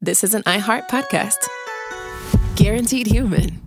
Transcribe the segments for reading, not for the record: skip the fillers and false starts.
this is an iHeart podcast. Guaranteed human.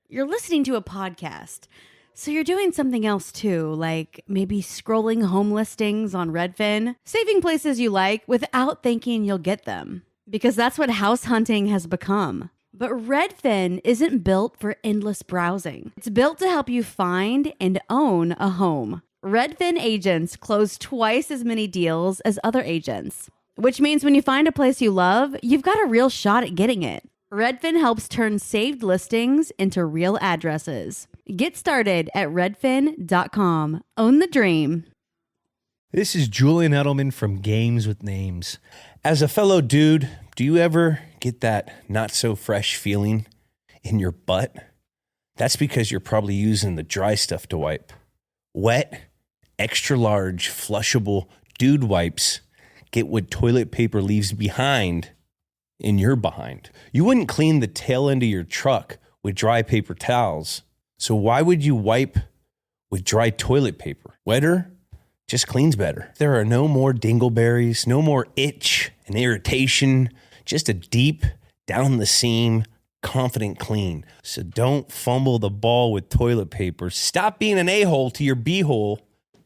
You're listening to a podcast, so you're doing something else too, like maybe scrolling home listings on Redfin, saving places you like without thinking you'll get them, because that's what house hunting has become. But Redfin isn't built for endless browsing. It's built to help you find and own a home. Redfin agents close twice as many deals as other agents, which means when you find a place you love, you've got a real shot at getting it. Redfin helps turn saved listings into real addresses. Get started at redfin.com. Own the dream. This is Julian Edelman from Games with Names. As a fellow dude, do you ever get that not so fresh feeling in your butt? That's because you're probably using the dry stuff to wipe. Wet, extra large, flushable dude wipes get what toilet paper leaves behind in your behind. You wouldn't clean the tail end of your truck with dry paper towels. So why would you wipe with dry toilet paper? Wetter just cleans better. There are no more dingleberries, no more itch and irritation, just a deep, down the seam, confident clean. So don't fumble the ball with toilet paper. Stop being an a-hole to your b-hole.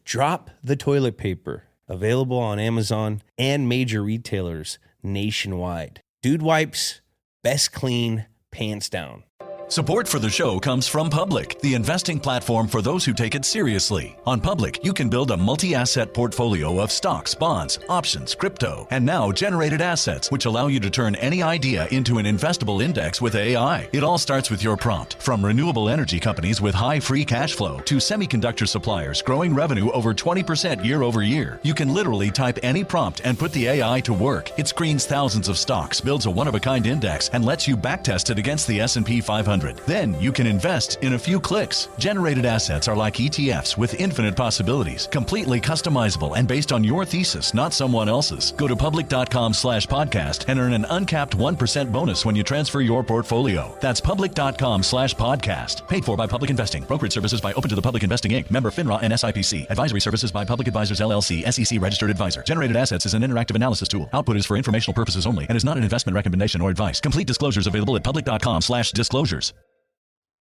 Drop the toilet paper. Available on Amazon and major retailers nationwide. Dude Wipes, best clean, pants down. Support for the show comes from Public, the investing platform for those who take it seriously. On Public, you can build a multi-asset portfolio of stocks, bonds, options, crypto, and now generated assets, which allow you to turn any idea into an investable index with AI. It all starts with your prompt. From renewable energy companies with high free cash flow to semiconductor suppliers growing revenue over 20% year over year, you can literally type any prompt and put the AI to work. It screens thousands of stocks, builds a one-of-a-kind index, and lets you backtest it against the S&P 500. Then you can invest in a few clicks. Generated assets are like ETFs with infinite possibilities, completely customizable and based on your thesis, not someone else's. Go to public.com/podcast and earn an uncapped 1% bonus when you transfer your portfolio. That's public.com/podcast. Paid for by Public Investing. Brokerage services by Open to the Public Investing Inc. Member FINRA and SIPC. Advisory services by Public Advisors LLC, SEC registered advisor. Generated assets is an interactive analysis tool. Output is for informational purposes only and is not an investment recommendation or advice. Complete disclosures available at public.com/disclosures.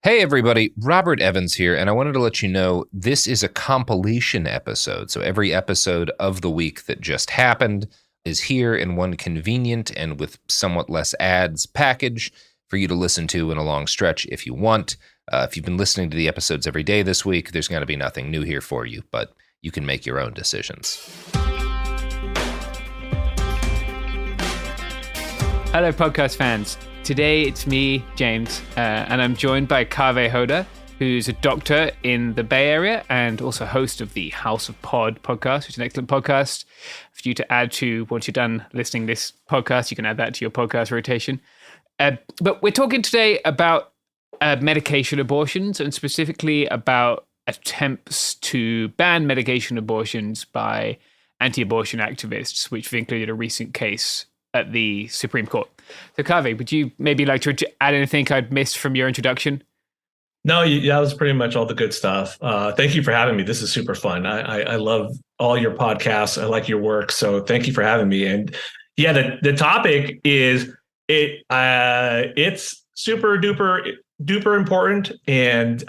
Hey everybody, Robert Evans here, and I wanted to let you know this is a compilation episode. So every episode of the week that just happened is here in one convenient and with somewhat less ads package for you to listen to in a long stretch if you want. If you've been listening to the episodes every day this week, there's going to be nothing new here for you, but you can make your own decisions. Hello, podcast fans. Today it's me, James, and I'm joined by Kaveh Hoda, who's a doctor in the Bay Area and also host of the House of Pod podcast, which is an excellent podcast for you to add to once you're done listening to this podcast. You can add that to your podcast rotation. But we're talking today about medication abortions and specifically about attempts to ban medication abortions by anti-abortion activists, which have included a recent case at the Supreme Court. So Kaveh, would you maybe like to add anything I'd missed from your introduction? No, that was pretty much all the good stuff. Thank you for having me. This is super fun. I love all your podcasts. I like your work. So thank you for having me. And yeah, the topic is it's super duper important. And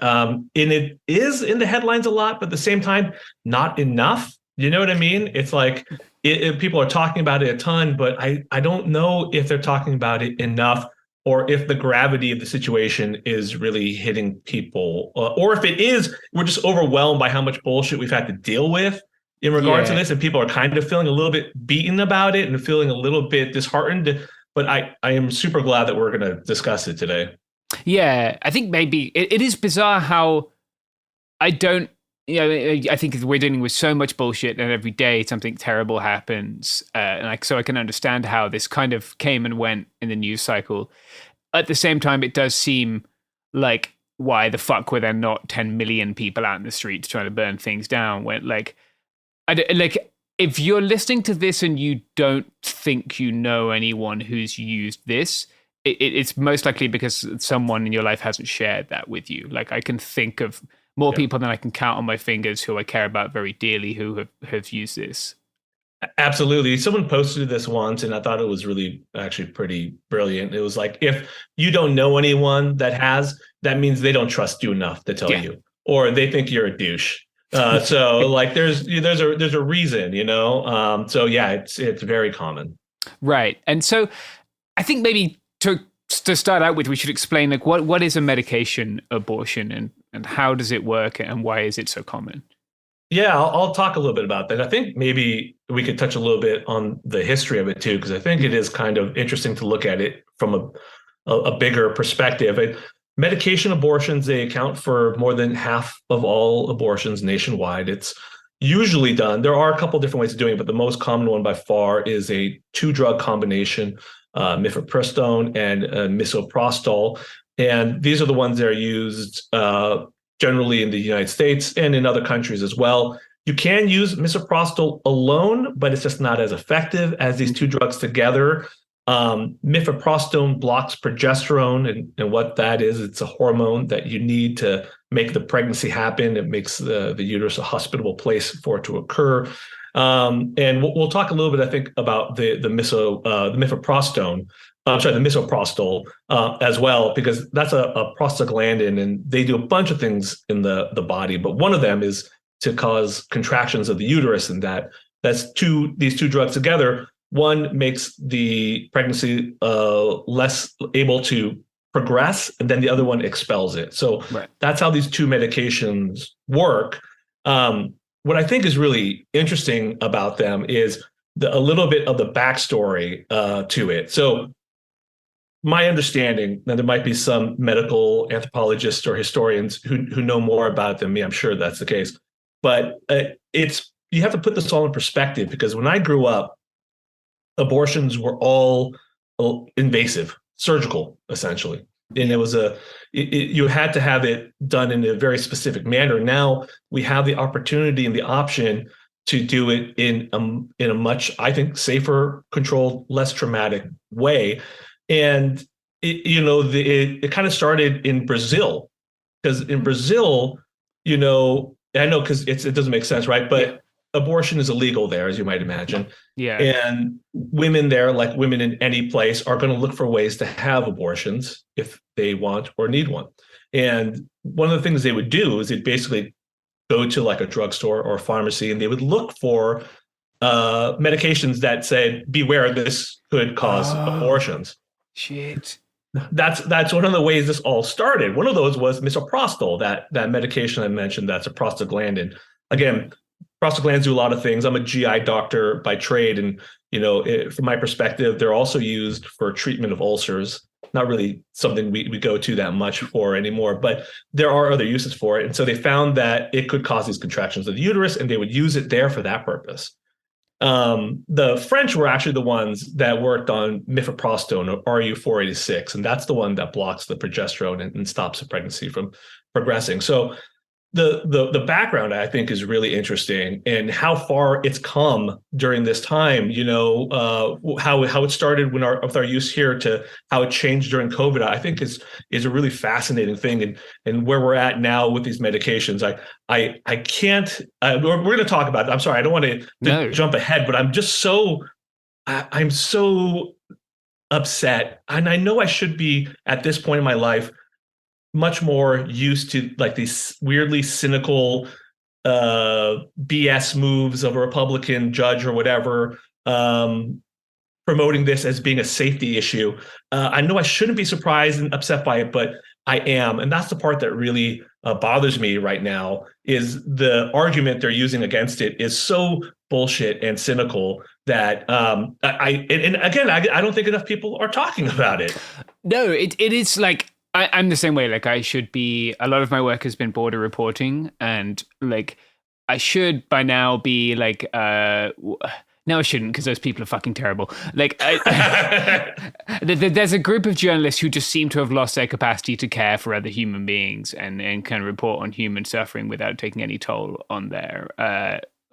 it is in the headlines a lot, but at the same time, not enough. You know what I mean? It's like people are talking about it a ton, but I don't know if they're talking about it enough or if the gravity of the situation is really hitting people or if it is, we're just overwhelmed by how much bullshit we've had to deal with in regard to this. And people are kind of feeling a little bit beaten about it and feeling a little bit disheartened. But I am super glad that we're going to discuss it today. Yeah, I think maybe it is bizarre how I think we're dealing with so much bullshit and every day something terrible happens. So I can understand how this kind of came and went in the news cycle. At the same time, it does seem like why the fuck were there not 10 million people out in the streets trying to burn things down? When if you're listening to this and you don't think you know anyone who's used this, it's most likely because someone in your life hasn't shared that with you. Like I can think of more people than I can count on my fingers who I care about very dearly who have used this. Absolutely. Someone posted this once, and I thought it was really actually pretty brilliant. It was like, if you don't know anyone that has, that means they don't trust you enough to tell you, or they think you're a douche. So like, there's a reason, So yeah, it's very common. Right. And so I think maybe to start out with, we should explain like what is a medication abortion and how does it work and why is it so common? Yeah, I'll talk a little bit about that. I think maybe we could touch a little bit on the history of it too, because I think it is kind of interesting to look at it from a bigger perspective. Medication abortions, they account for more than half of all abortions nationwide. It's usually done. There are a couple different ways of doing it, but the most common one by far is a 2-drug combination, mifepristone and misoprostol. And these are the ones that are used generally in the United States and in other countries as well. You can use misoprostol alone, but it's just not as effective as these 2 drugs together. Mifepristone blocks progesterone, and what that is, it's a hormone that you need to make the pregnancy happen. It makes the uterus a hospitable place for it to occur. And we'll talk a little bit, I think, about the mifepristone. The misoprostol as well, because that's a prostaglandin, and they do a bunch of things in the body. But one of them is to cause contractions of the uterus, and these 2 drugs together. One makes the pregnancy less able to progress, and then the other one expels it. So That's how these 2 medications work. What I think is really interesting about them is a little bit of the backstory to it. So my understanding, now there might be some medical anthropologists or historians who know more about it than me. I'm sure that's the case. But you have to put this all in perspective, because when I grew up, abortions were all invasive, surgical, essentially. And it was you had to have it done in a very specific manner. Now we have the opportunity and the option to do it in a much, I think, safer, controlled, less traumatic way. And it kind of started in Brazil, because in Brazil, I know because it doesn't make sense, right? But abortion is illegal there, as you might imagine. Yeah. And women there, like women in any place, are going to look for ways to have abortions if they want or need one. And one of the things they would do is they'd basically go to like a drugstore or a pharmacy, and they would look for medications that said, beware, this could cause abortions. Shit. That's one of the ways this all started. One of those was misoprostol, that medication I mentioned. That's a prostaglandin. Again, prostaglandins do a lot of things. I'm a GI doctor by trade, and from my perspective, they're also used for treatment of ulcers. Not really something we go to that much for anymore, but there are other uses for it. And so they found that it could cause these contractions of the uterus, and they would use it there for that purpose. The French were actually the ones that worked on mifepristone, or RU486, and that's the one that blocks the progesterone and stops the pregnancy from progressing. So the background, I think, is really interesting, and how far it's come during this time. How it started with our use here to how it changed during COVID, I think is a really fascinating thing, and where we're at now with these medications. I can't. We're going to talk about it. I'm sorry, I don't want to jump ahead, but I'm just I'm so upset, and I know I should be at this point in my life much more used to like these weirdly cynical BS moves of a Republican judge or whatever, promoting this as being a safety issue. I know I shouldn't be surprised and upset by it, but I am. And that's the part that really bothers me right now, is the argument they're using against it is so bullshit and cynical that I don't think enough people are talking about it. No, it is like, I'm the same way. Like, I should be, a lot of my work has been border reporting, and like I should by now be like, no, I shouldn't, because those people are fucking terrible. Like, there's a group of journalists who just seem to have lost their capacity to care for other human beings and can report on human suffering without taking any toll on their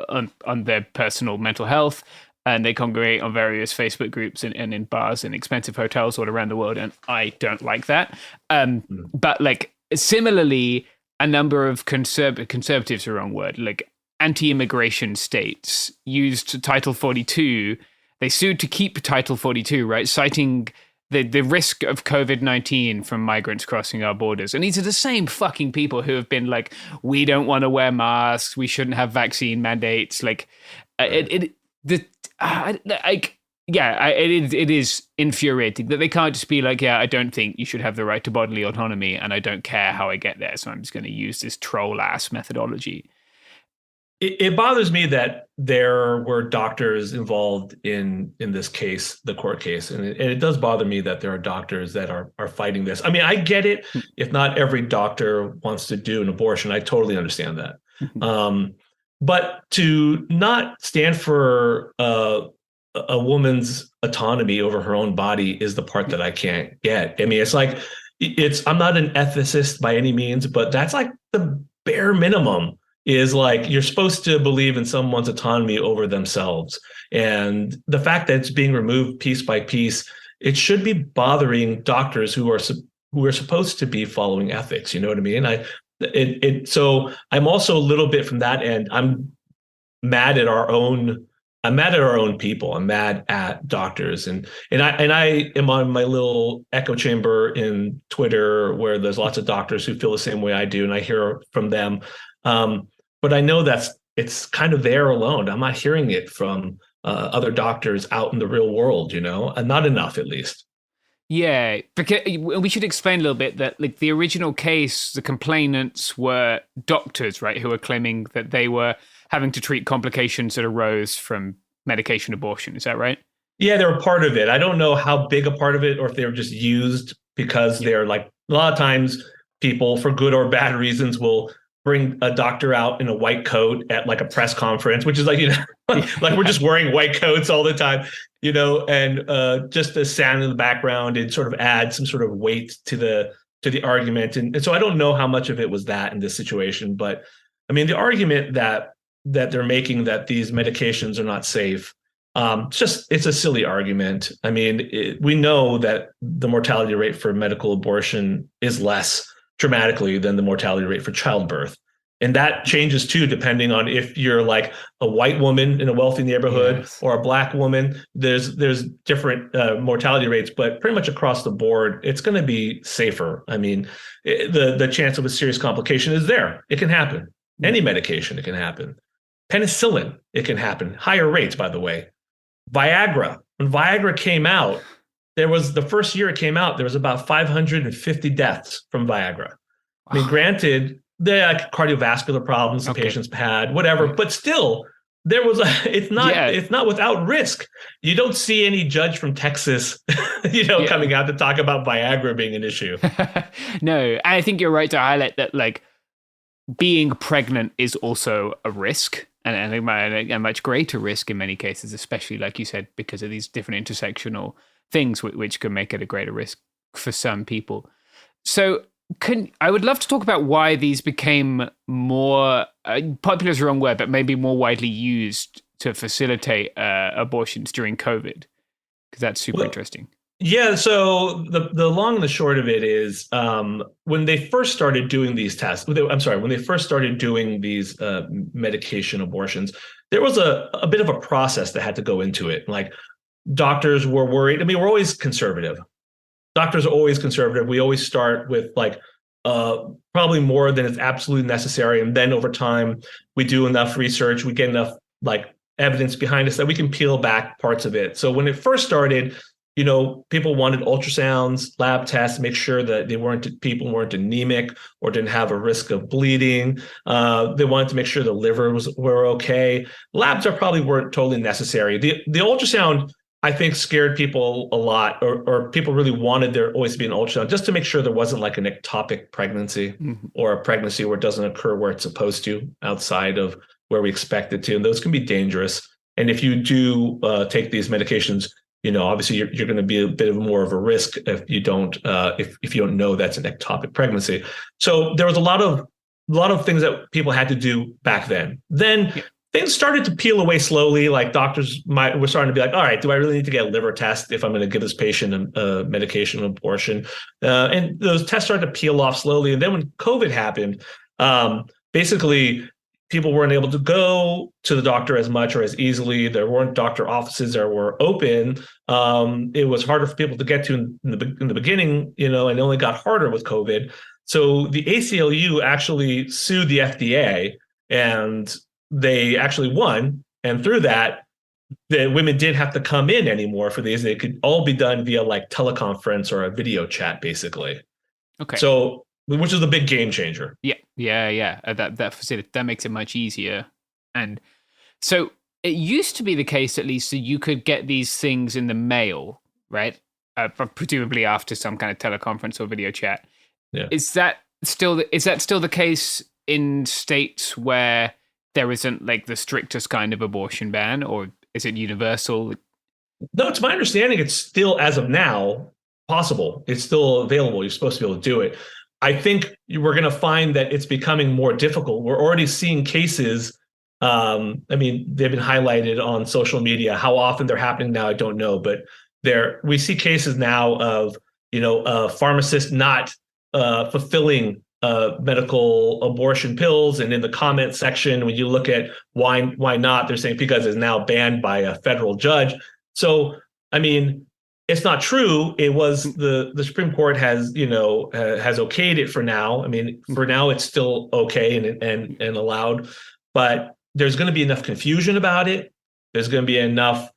on their personal mental health. And they congregate on various Facebook groups and in bars and expensive hotels all around the world. And I don't like that. But like, similarly, a number of conservatives are the wrong word. Like, anti-immigration states used Title 42. They sued to keep Title 42, right? Citing the risk of COVID-19 from migrants crossing our borders. And these are the same fucking people who have been like, we don't want to wear masks. We shouldn't have vaccine mandates. Like, it is infuriating that they can't just be like, yeah, I don't think you should have the right to bodily autonomy, and I don't care how I get there, so I'm just going to use this troll-ass methodology. It bothers me that there were doctors involved in this case, the court case, and it does bother me that there are doctors that are fighting this. I mean, I get it. If not every doctor wants to do an abortion, I totally understand that. But to not stand for a woman's autonomy over her own body is the part that I can't get. I mean, it's like, I'm not an ethicist by any means, but that's like the bare minimum. Is like, you're supposed to believe in someone's autonomy over themselves. And the fact that it's being removed piece by piece, it should be bothering doctors who are supposed to be following ethics. You know what I mean? So I'm also a little bit from that end. I'm mad at our own people. I'm mad at doctors. And I am on my little echo chamber in Twitter where there's lots of doctors who feel the same way I do. And I hear from them. But I know it's kind of there alone. I'm not hearing it from other doctors out in the real world, and not enough, at least. Yeah, because we should explain a little bit that, like, the original case, the complainants were doctors, right, who were claiming that they were having to treat complications that arose from medication abortion. Is that right? Yeah, they were part of it. I don't know how big a part of it, or if they were just used because they're like, a lot of times people, for good or bad reasons, will bring a doctor out in a white coat at like a press conference, which is like, like we're just wearing white coats all the time, and just the sound in the background and sort of add some sort of weight to the argument. And so I don't know how much of it was that in this situation, but I mean, the argument that they're making that these medications are not safe, it's a silly argument. I mean, we know that the mortality rate for medical abortion is less dramatically than the mortality rate for childbirth. And that changes too, depending on if you're like a white woman in a wealthy neighborhood or a black woman. There's different mortality rates, but pretty much across the board, it's going to be safer. I mean, the chance of a serious complication is there. It can happen. Any medication, it can happen. Penicillin, it can happen. Higher rates, by the way. Viagra. When Viagra came out, the first year it came out, there was about 550 deaths from Viagra. I mean, granted, they had cardiovascular problems the patients had, whatever, but still, it's not without risk. You don't see any judge from Texas, coming out to talk about Viagra being an issue. No, I think you're right to highlight that, like, being pregnant is also a risk, and a much greater risk in many cases, especially, like you said, because of these different intersectional things which can make it a greater risk for some people. So I would love to talk about why these became more popular is the wrong word, but maybe more widely used to facilitate abortions during COVID, because that's super interesting. Yeah. So the long and the short of it is when they first started doing these tests, when they first started doing these medication abortions, there was a bit of a process that had to go into it. Like, doctors were worried. I mean, we're always conservative. Doctors are always conservative. We always start with like probably more than is absolutely necessary. And then over time, we do enough research, we get enough like evidence behind us that we can peel back parts of it. So when it first started, people wanted ultrasounds, lab tests, make sure that people weren't anemic or didn't have a risk of bleeding. They wanted to make sure the liver were okay. Labs probably weren't totally necessary. The ultrasound, I think, scared people a lot, or people really wanted there always to be an ultrasound just to make sure there wasn't like an ectopic pregnancy or a pregnancy where it doesn't occur where it's supposed to, outside of where we expect it to. And those can be dangerous. And if you do take these medications, obviously you're going to be a bit more of a risk if you don't if you don't know that's an ectopic pregnancy. So there was a lot of things that people had to do back then. Things started to peel away slowly. Like, doctors were starting to be like, all right, do I really need to get a liver test if I'm going to give this patient a medication abortion? And those tests started to peel off slowly. And then when COVID happened, basically people weren't able to go to the doctor as much or as easily. There weren't doctor offices that were open. It was harder for people to get to in the beginning, and it only got harder with COVID. So the ACLU actually sued the FDA, and they actually won. And through that, the women didn't have to come in anymore for these. They could all be done via like teleconference or a video chat, basically. Okay. So, which is a big game changer. Yeah. That facility, that makes it much easier. And so it used to be the case, at least, that you could get these things in the mail, right? Presumably after some kind of teleconference or video chat. Yeah. Is that still the case in states where there isn't like the strictest kind of abortion ban, or is it universal? No, it's my understanding it's still, as of now, possible. It's still available. You're supposed to be able to do it. I think we're going to find that it's becoming more difficult. We're already seeing cases. They've been highlighted on social media. How often they're happening now, I don't know. But we see cases now of, a pharmacist not fulfilling medical abortion pills. And in the comment section, when you look at why not, they're saying because it's now banned by a federal judge. So, it's not true. It was the Supreme Court has okayed it for now. For now, it's still okay and allowed, but there's going to be enough confusion about it. There's going to be enough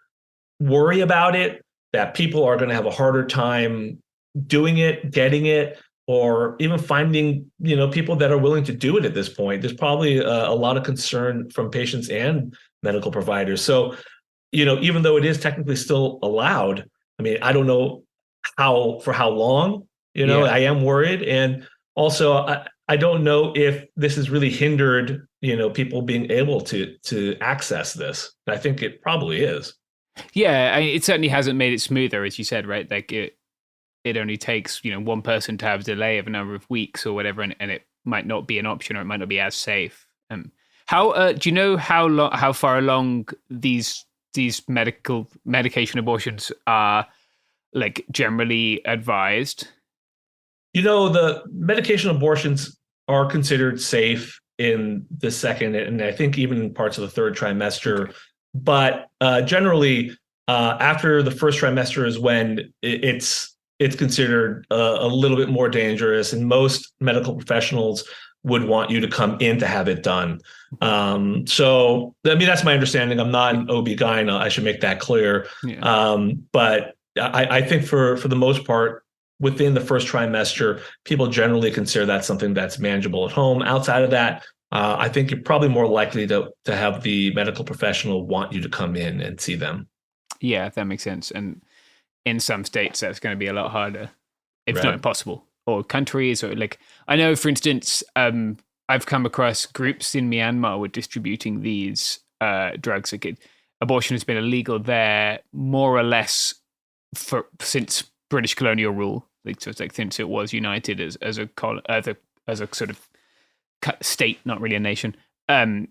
worry about it that people are going to have a harder time doing it, getting it, or even finding, people that are willing to do it at this point. There's probably a lot of concern from patients and medical providers. So, even though it is technically still allowed, I don't know for how long, I am worried. And also, I don't know if this has really hindered, people being able to access this. I think it probably is. Yeah, it certainly hasn't made it smoother, as you said, right? Like it only takes, one person to have a delay of a number of weeks or whatever, and it might not be an option, or it might not be as safe. How do you know how far along these medication abortions are like generally advised? The medication abortions are considered safe in the second, and I think even in parts of the third trimester. Okay. But generally, after the first trimester is when it's considered a little bit more dangerous, and most medical professionals would want you to come in to have it done. So, that's my understanding. I'm not an OB-GYN. I should make that clear. Yeah. But I think for the most part, within the first trimester, people generally consider that something that's manageable at home. Outside of that, I think you're probably more likely to have the medical professional want you to come in and see them. Yeah, that makes sense. And in some states, that's going to be a lot harder, if not impossible. Or countries, or like, I know, for instance, I've come across groups in Myanmar with distributing these drugs. Like abortion has been illegal there more or less since British colonial rule. So it's like since it was united as a sort of state, not really a nation. It's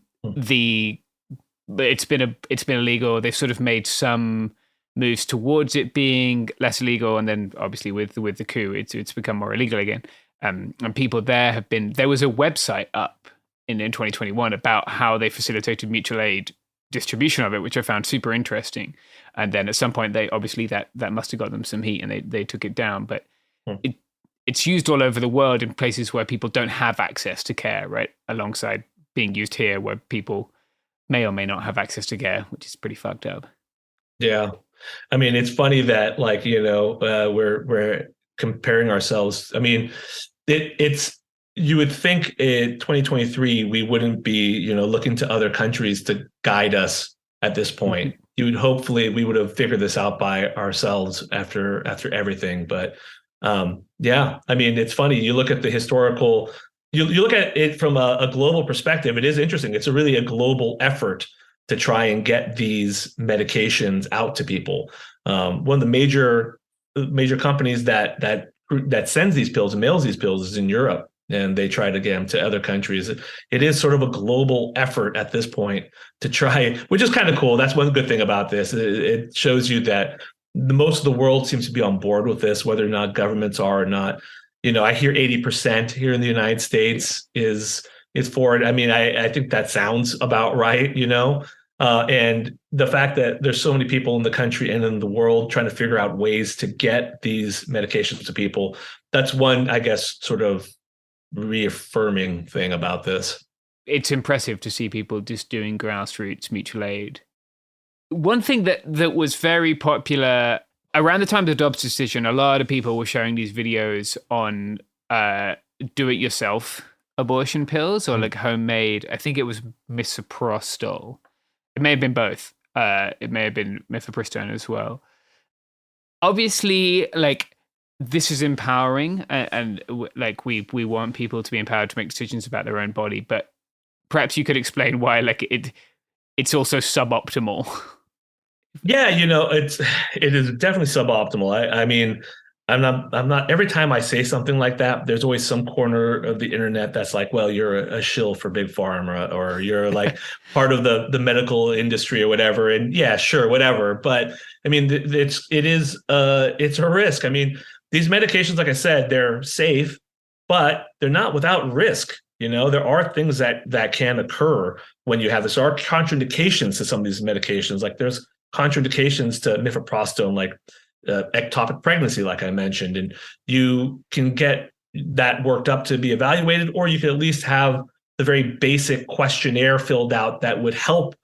been illegal. They've sort of made some moves towards it being less illegal, and then obviously with the coup, it's become more illegal again. And people there was a website up in 2021 about how they facilitated mutual aid distribution of it, which I found super interesting. And then at some point, they obviously that must have got them some heat, and they took it down. But it's used all over the world in places where people don't have access to care, right? Alongside being used here, where people may or may not have access to care, which is pretty fucked up. Yeah. It's funny that we're comparing ourselves. It's you would think in 2023 we wouldn't be looking to other countries to guide us at this point. Hopefully we would have figured this out by ourselves after everything. But it's funny. You look at the historical. You look at it from a global perspective. It is interesting. It's really a global effort to try and get these medications out to people. One of the major companies that sends these pills and mails these pills is in Europe, and they try to get them to other countries. It is sort of a global effort at this point to try, which is kind of cool. That's one good thing about this. It shows you that most of the world seems to be on board with this, whether or not governments are or not. I hear 80% here in the United States is is for it. I mean, I think that sounds about right, and the fact that there's so many people in the country and in the world trying to figure out ways to get these medications to people, that's one, I guess, sort of reaffirming thing about this. It's impressive to see people just doing grassroots mutual aid. One thing that was very popular around the time of the Dobbs decision, a lot of people were showing these videos on do-it-yourself abortion pills or like homemade. I think it was misoprostol. It may have been both. It may have been mifepristone as well. Obviously, like, this is empowering, and like we want people to be empowered to make decisions about their own body. But perhaps you could explain why, like, it's also suboptimal. Yeah, it is definitely suboptimal. I mean, I'm not. Every time I say something like that, there's always some corner of the internet that's like, well, you're a shill for big pharma, or you're like part of the medical industry or whatever. And yeah, sure, whatever. But I mean, it's a risk. I mean, these medications, like I said, they're safe, but they're not without risk. There are things that can occur when you have this. There are contraindications to some of these medications. Like there's contraindications to mifepristone, like ectopic pregnancy, like I mentioned, and you can get that worked up to be evaluated, or you can at least have the very basic questionnaire filled out that would help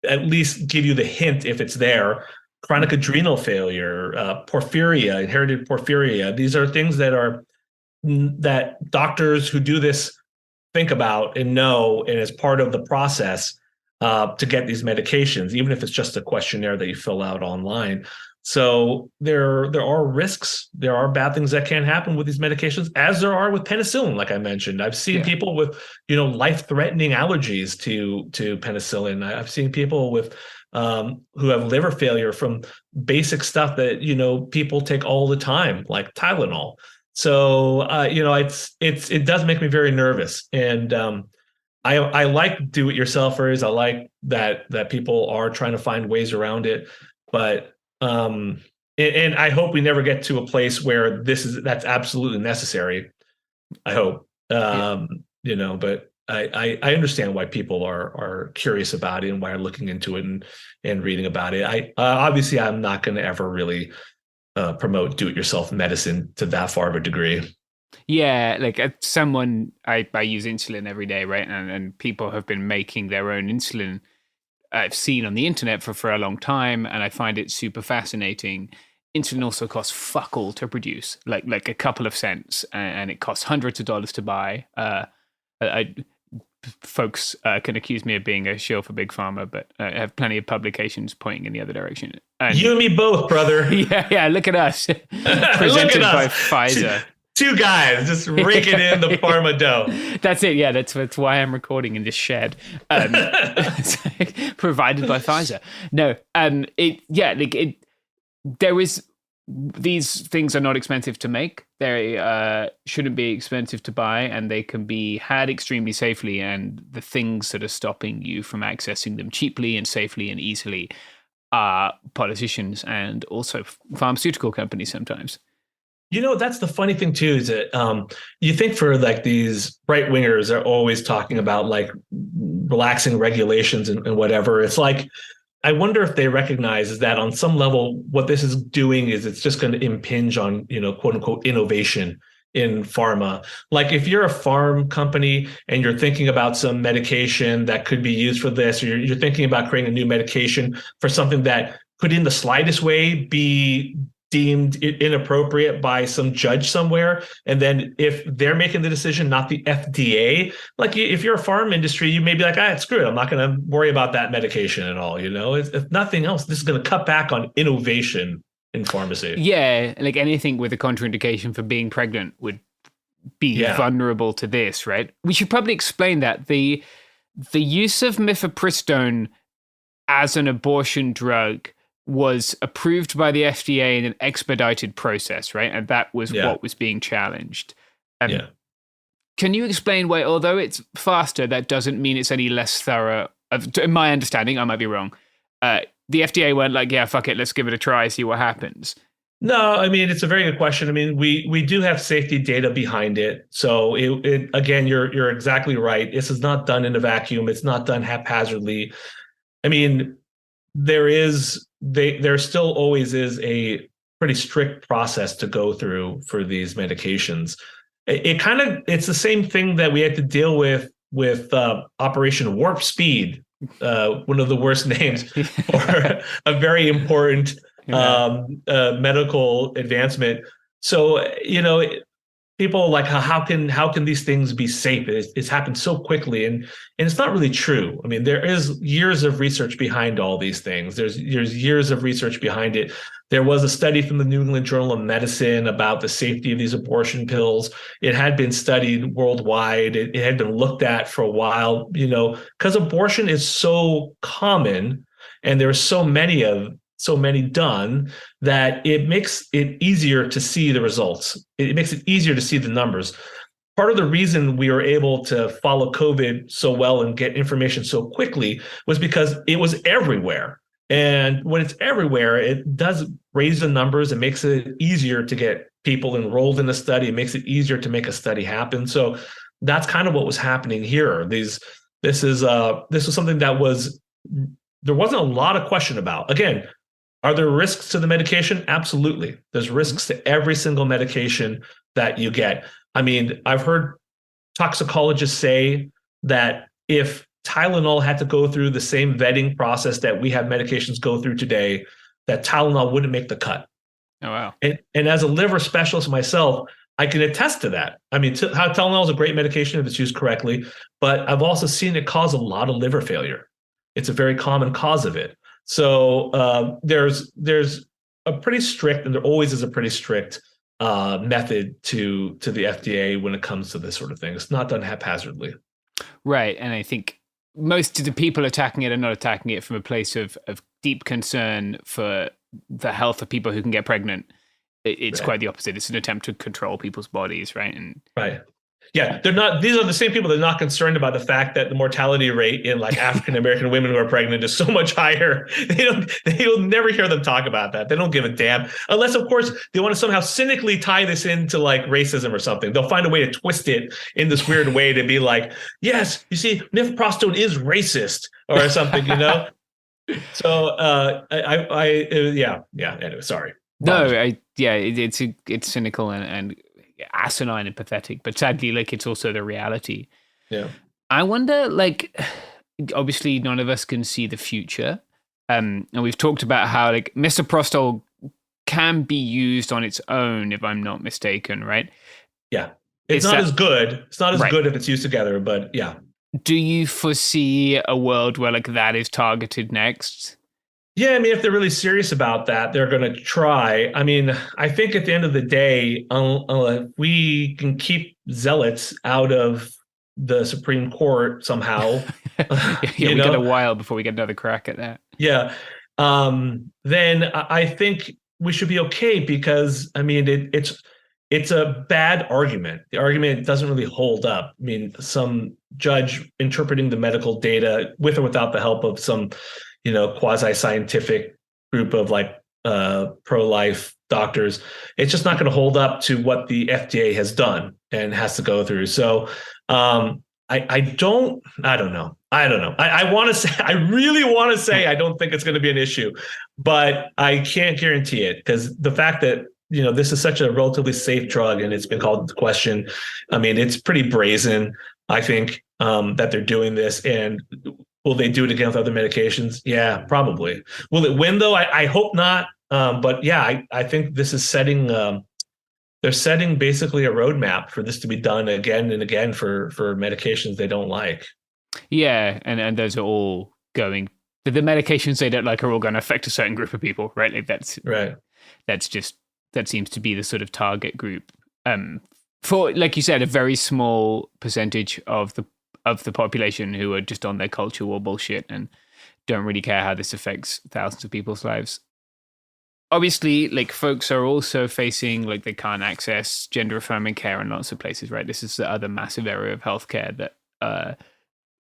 at least give you the hint if it's there. Chronic adrenal failure, porphyria, inherited porphyria. These are things that doctors who do this think about and know, and as part of the process to get these medications, even if it's just a questionnaire that you fill out online. So there are risks. There are bad things that can happen with these medications, as there are with penicillin. Like I mentioned, I've seen people with life-threatening allergies to penicillin. I've seen people with who have liver failure from basic stuff that people take all the time, like Tylenol. So it does make me very nervous, and I like do-it-yourselfers. I like that people are trying to find ways around it, but and I hope we never get to a place where that's absolutely necessary. I hope, but I understand why people are curious about it and why they're looking into it and reading about it. Obviously I'm not going to ever really promote do-it-yourself medicine to that far of a degree. Yeah, like someone, I use insulin every day, right? And people have been making their own insulin. I've seen on the internet for a long time, and I find it super fascinating. Insulin also costs fuck all to produce, like a couple of cents, and it costs hundreds of dollars to buy. Folks can accuse me of being a shill for big pharma, but I have plenty of publications pointing in the other direction. And you and me both, brother. Yeah, look at us. Presented by Pfizer. Two guys just raking in the pharma dough. That's it. Yeah, that's why I'm recording in this shed. Provided by Pfizer. No, these things are not expensive to make. They shouldn't be expensive to buy, and they can be had extremely safely. And the things that are stopping you from accessing them cheaply and safely and easily are politicians and also pharmaceutical companies sometimes. That's the funny thing too, is that you think for like these right wingers are always talking about like relaxing regulations and whatever. It's like, I wonder if they recognize that on some level, what this is doing is it's just going to impinge on, quote unquote, innovation in pharma. Like if you're a farm company and you're thinking about some medication that could be used for this, or you're thinking about creating a new medication for something that could in the slightest way be deemed inappropriate by some judge somewhere, and then if they're making the decision, not the FDA, like if you're a farm industry, you may be like, screw it, I'm not going to worry about that medication at all. If nothing else, this is going to cut back on innovation in pharmacy. Yeah, like anything with a contraindication for being pregnant would be vulnerable to this, right? We should probably explain that the use of mifepristone as an abortion drug was approved by the FDA in an expedited process, right? And that was what was being challenged. Can you explain why, although it's faster, that doesn't mean it's any less thorough? In my understanding, I might be wrong. The FDA went like, yeah, fuck it, let's give it a try, see what happens. No, I mean, it's a very good question. I mean, we do have safety data behind it. So it again, you're exactly right. This is not done in a vacuum. It's not done haphazardly. I mean, there still always is a pretty strict process to go through for these medications. It's the same thing that we had to deal with Operation Warp Speed, one of the worst names for a very important medical advancement. So, people are like, how can these things be safe? It's happened so quickly, and it's not really true. I mean, there is years of research behind all these things. There's years of research behind it. There was a study from the New England Journal of Medicine about the safety of these abortion pills. It had been studied worldwide. It had been looked at for a while, because abortion is so common and there are so many done, that it makes it easier to see the results. It makes it easier to see the numbers. Part of the reason we were able to follow COVID so well and get information so quickly was because it was everywhere. And when it's everywhere, it does raise the numbers. It makes it easier to get people enrolled in a study. It makes it easier to make a study happen. So that's kind of what was happening here. This was something that there wasn't a lot of question about. Again, are there risks to the medication? Absolutely. There's risks to every single medication that you get. I mean, I've heard toxicologists say that if Tylenol had to go through the same vetting process that we have medications go through today, that Tylenol wouldn't make the cut. Oh, wow. And as a liver specialist myself, I can attest to that. I mean, Tylenol is a great medication if it's used correctly, but I've also seen it cause a lot of liver failure. It's a very common cause of it. So there's a pretty strict, and there always is a pretty strict method to the FDA when it comes to this sort of thing. It's not done haphazardly. Right. And I think most of the people attacking it are not attacking it from a place of deep concern for the health of people who can get pregnant. It's quite the opposite. It's an attempt to control people's bodies, right? Right. Yeah, they're not. These are the same people that are not concerned about the fact that the mortality rate in like African American women who are pregnant is so much higher. You'll never hear them talk about that. They don't give a damn, unless of course they want to somehow cynically tie this into like racism or something. They'll find a way to twist it in this weird way to be like, yes, you see, misoprostol is racist or something, So Anyway, sorry. No, it's cynical and asinine and pathetic, but sadly, like, it's also the reality. Yeah. I wonder, like, obviously none of us can see the future. And we've talked about how like misoprostol can be used on its own, if I'm not mistaken, right? Yeah. It's not as good. It's not as good if it's used together, but yeah. Do you foresee a world where like that is targeted next? Yeah, I mean, if they're really serious about that, they're going to try. I mean, I think at the end of the day, we can keep zealots out of the Supreme Court somehow. We get a while before we get another crack at that. Yeah. Then I think we should be okay because, I mean, it's a bad argument. The argument doesn't really hold up. I mean, some judge interpreting the medical data with or without the help of some quasi-scientific group of like pro-life doctors, it's just not going to hold up to what the FDA has done and has to go through. So I don't know. I want to say, I really want to say I don't think it's going to be an issue, but I can't guarantee it because the fact that this is such a relatively safe drug and it's been called into question. I mean, it's pretty brazen, I think, that they're doing this. And will they do it again with other medications? Yeah, probably. Will it win though? I hope not. But yeah, I think this is setting. They're setting basically a roadmap for this to be done again and again for medications they don't like. Yeah, and those are all going. The medications they don't like are all going to affect a certain group of people, right? Like that's right. That seems to be the sort of target group. For, like you said, a very small percentage of the population who are just on their culture war bullshit and don't really care how this affects thousands of people's lives. Obviously, like, folks are also facing, like, they can't access gender affirming care in lots of places, right? This is the other massive area of healthcare that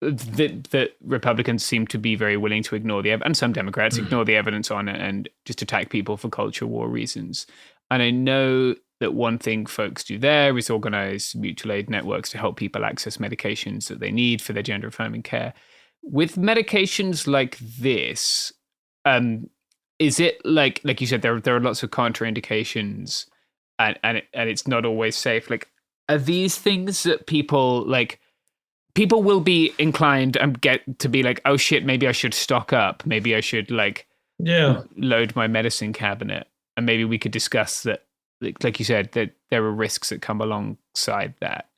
that Republicans seem to be very willing to ignore and some Democrats ignore the evidence on it and just attack people for culture war reasons. And I know that one thing folks do there is organize mutual aid networks to help people access medications that they need for their gender affirming care. With medications like this, is it like you said, there are lots of contraindications and it's not always safe. Like, are these things that people will be inclined and get to be like, oh shit, maybe I should stock up. Maybe I should load my medicine cabinet. And maybe we could discuss that, like you said, that there are risks that come alongside that.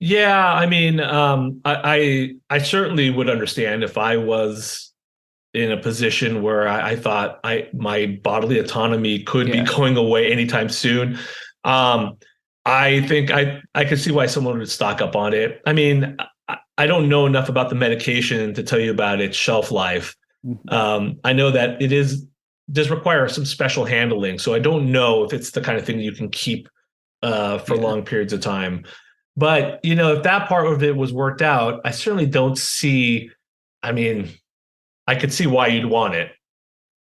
Yeah, I mean, I certainly would understand if I was in a position where I thought my bodily autonomy could be going away anytime soon. I think I could see why someone would stock up on it. I mean, I don't know enough about the medication to tell you about its shelf life. I know that does require some special handling, so I don't know if it's the kind of thing you can keep for long periods of time. But if that part of it was worked out, I certainly don't see. I mean, I could see why you'd want it.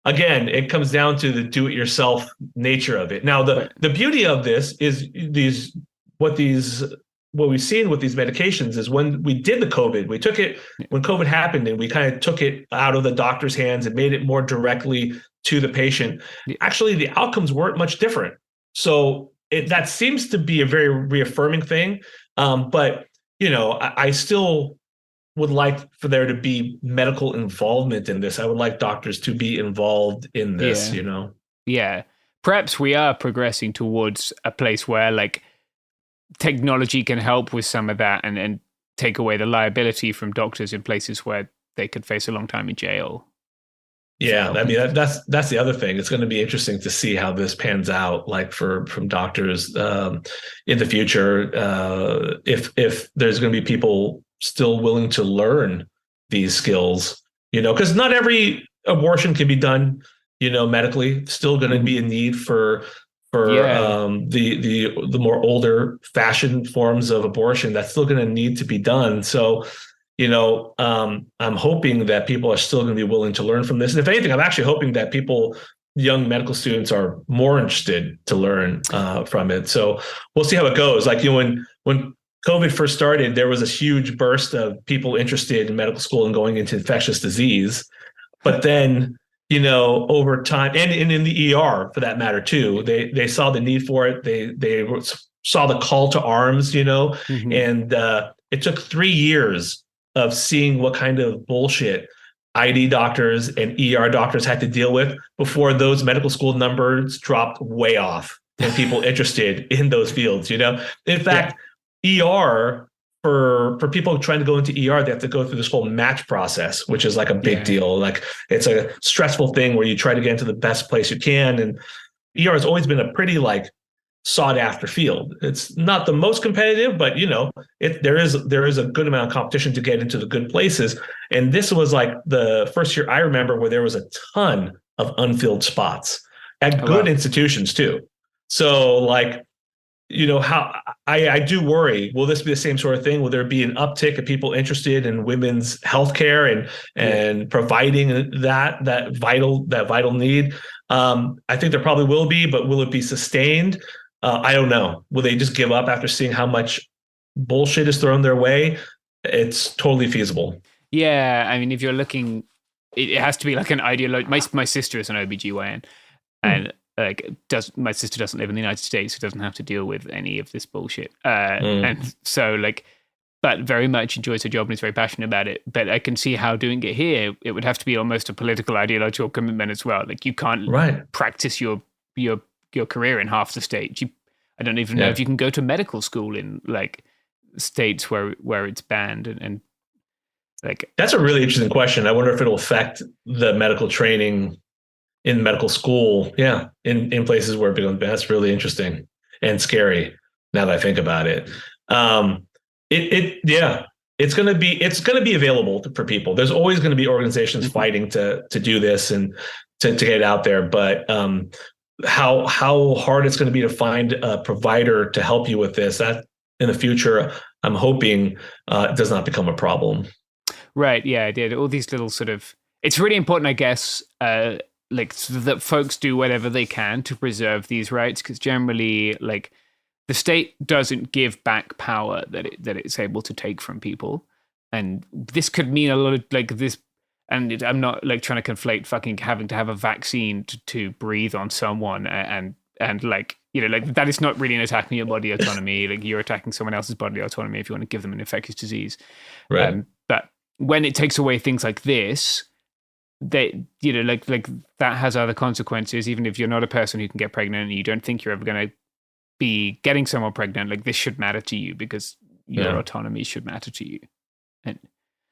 Again, it comes down to the do-it-yourself nature of it. Now, the beauty of this is what we've seen with these medications is when we did the COVID, we took it when COVID happened and we kind of took it out of the doctor's hands and made it more directly to the patient. Actually, the outcomes weren't much different. So that seems to be a very reaffirming thing. But I still would like for there to be medical involvement in this. I would like doctors to be involved in this, Yeah. Perhaps we are progressing towards a place where technology can help with some of that and take away the liability from doctors in places where they could face a long time in jail. Yeah, I mean that's the other thing. It's going to be interesting to see how this pans out, from doctors in the future. If there's going to be people still willing to learn these skills, because not every abortion can be done, medically. Still going to be a need for the more older fashioned forms of abortion. That's still going to need to be done. So. I'm hoping that people are still going to be willing to learn from this. And if anything, I'm actually hoping that young medical students are more interested to learn from it. So we'll see how it goes. When COVID first started, there was a huge burst of people interested in medical school and going into infectious disease. But then, over time, and in the ER for that matter too, they saw the need for it. They saw the call to arms, and it took 3 years of seeing what kind of bullshit ID doctors and ER doctors had to deal with before those medical school numbers dropped way off and people interested in those fields. In fact, ER for people trying to go into ER, they have to go through this whole match process, which is a big deal. It's a stressful thing where you try to get into the best place you can. And ER has always been a pretty sought after field. It's not the most competitive, but there is a good amount of competition to get into the good places. And this was the first year I remember where there was a ton of unfilled spots at good institutions too. So how I do worry, will this be the same sort of thing? Will there be an uptick of people interested in women's healthcare and providing that vital need? I think there probably will be, but will it be sustained? I don't know. Will they just give up after seeing how much bullshit is thrown their way? It's totally feasible. Yeah, I mean, if you're looking, it has to be an ideology. My sister is an OBGYN, and my sister doesn't live in the United States, so doesn't have to deal with any of this bullshit. And so but very much enjoys her job and is very passionate about it. But I can see how doing it here, it would have to be almost a political ideological commitment as well. You can't practice your career in half the states. I don't even know if you can go to medical school in states where it's banned and that's a really interesting question. I wonder if it'll affect the medical training in medical school. Yeah. In places where it becomes banned. That's really interesting and scary now that I think about it. It's going to be available for people. There's always going to be organizations fighting to do this and to get it out there. But how hard it's going to be to find a provider to help you with this, that in the future, I'm hoping does not become a problem. Right. Yeah, I did. All these little sort of. It's really important, I guess, like so that folks do whatever they can to preserve these rights, because generally, like, the state doesn't give back power that it's able to take from people, and this could mean a lot of like this. And I'm not like trying to conflate fucking having to have a vaccine to breathe on someone and like, you know, like that is not really an attack on your body autonomy. Like you're attacking someone else's bodily autonomy if you want to give them an infectious disease. Right. But when it takes away things like this, they, you know, like that has other consequences. Even if you're not a person who can get pregnant and you don't think you're ever going to be getting someone pregnant, like this should matter to you because your autonomy should matter to you. And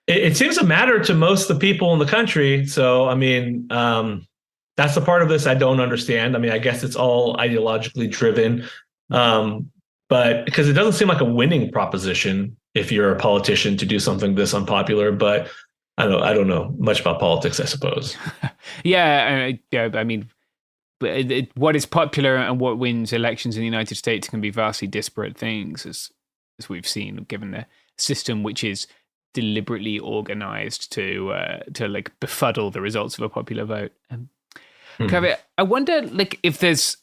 it seems to matter to most of the people in the country. So, I mean, that's the part of this I don't understand. I mean, I guess it's all ideologically driven, but because it doesn't seem like a winning proposition if you're a politician to do something this unpopular. But I don't know much about politics, I suppose. Yeah, I mean, what is popular and what wins elections in the United States can be vastly disparate things, as we've seen, given the system which is deliberately organized to like befuddle the results of a popular vote. Kaveh, I wonder, like, if there's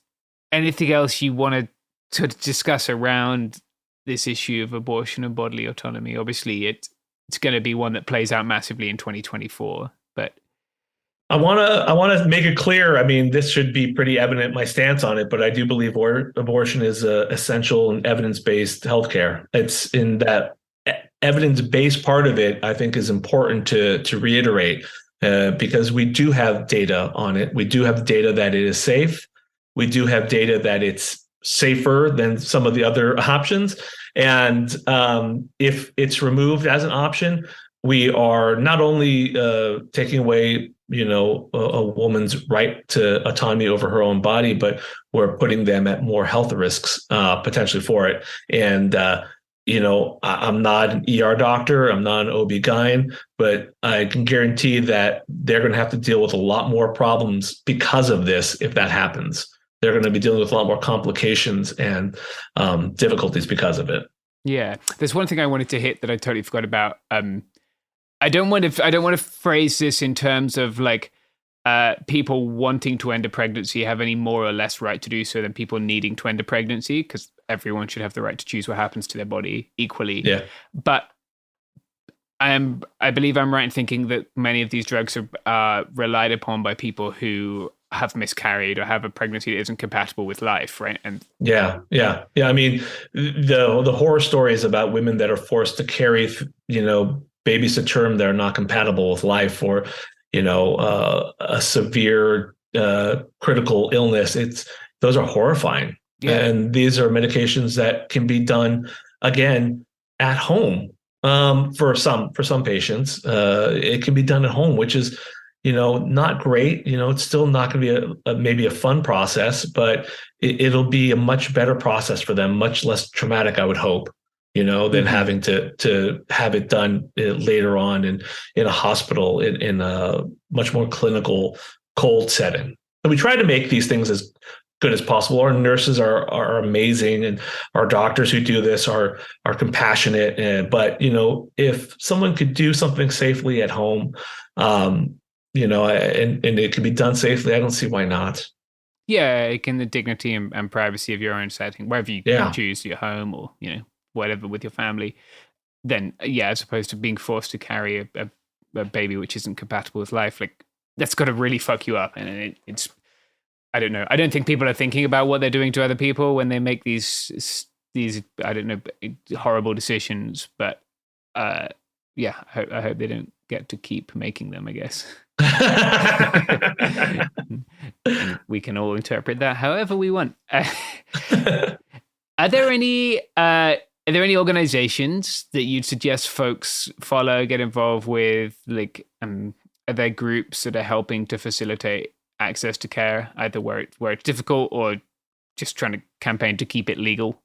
anything else you want to discuss around this issue of abortion and bodily autonomy. Obviously, it's going to be one that plays out massively in 2024, but I want to make it clear. I mean, this should be pretty evident, my stance on it, but I do believe abortion is essential and evidence-based healthcare. It's in that evidence-based part of it, I think, is important to reiterate because we do have data on it. We do have data that it is safe. We do have data that it's safer than some of the other options. And if it's removed as an option, we are not only taking away, you know, a woman's right to autonomy over her own body, but we're putting them at more health risks potentially for it. And you know, I'm not an ER doctor, I'm not an OB-GYN, but I can guarantee that they're going to have to deal with a lot more problems because of this if that happens. They're going to be dealing with a lot more complications and difficulties because of it. Yeah, there's one thing I wanted to hit that I totally forgot about. I don't want to phrase this in terms of like people wanting to end a pregnancy have any more or less right to do so than people needing to end a pregnancy, because everyone should have the right to choose what happens to their body equally. Yeah. But I believe I'm right in thinking that many of these drugs are relied upon by people who have miscarried or have a pregnancy that isn't compatible with life, right? And yeah. I mean, the horror stories about women that are forced to carry, you know, babies to term that are not compatible with life, or you know, a severe critical illness. Those are horrifying. Yeah. And these are medications that can be done again at home. For some patients, it can be done at home, which is, you know, not great. You know, it's still not going to be maybe a fun process, but it'll be a much better process for them, much less traumatic, I would hope, you know, than having to have it done later on in a hospital in a much more clinical, cold setting. And we try to make these things as good as possible. Our nurses are amazing, and our doctors who do this are compassionate. But you know, if someone could do something safely at home, you know, and it can be done safely, I don't see why not. Yeah, in the dignity and privacy of your own setting, wherever you choose, your home or, you know, whatever with your family, then as opposed to being forced to carry a baby which isn't compatible with life, like that's got to really fuck you up. And it's, I don't know. I don't think people are thinking about what they're doing to other people when they make these I don't know, horrible decisions. But I hope they don't get to keep making them, I guess. We can all interpret that however we want. Are there any organizations that you'd suggest folks follow, get involved with? Like, are there groups that are helping to facilitate access to care, either where it's difficult or just trying to campaign to keep it legal?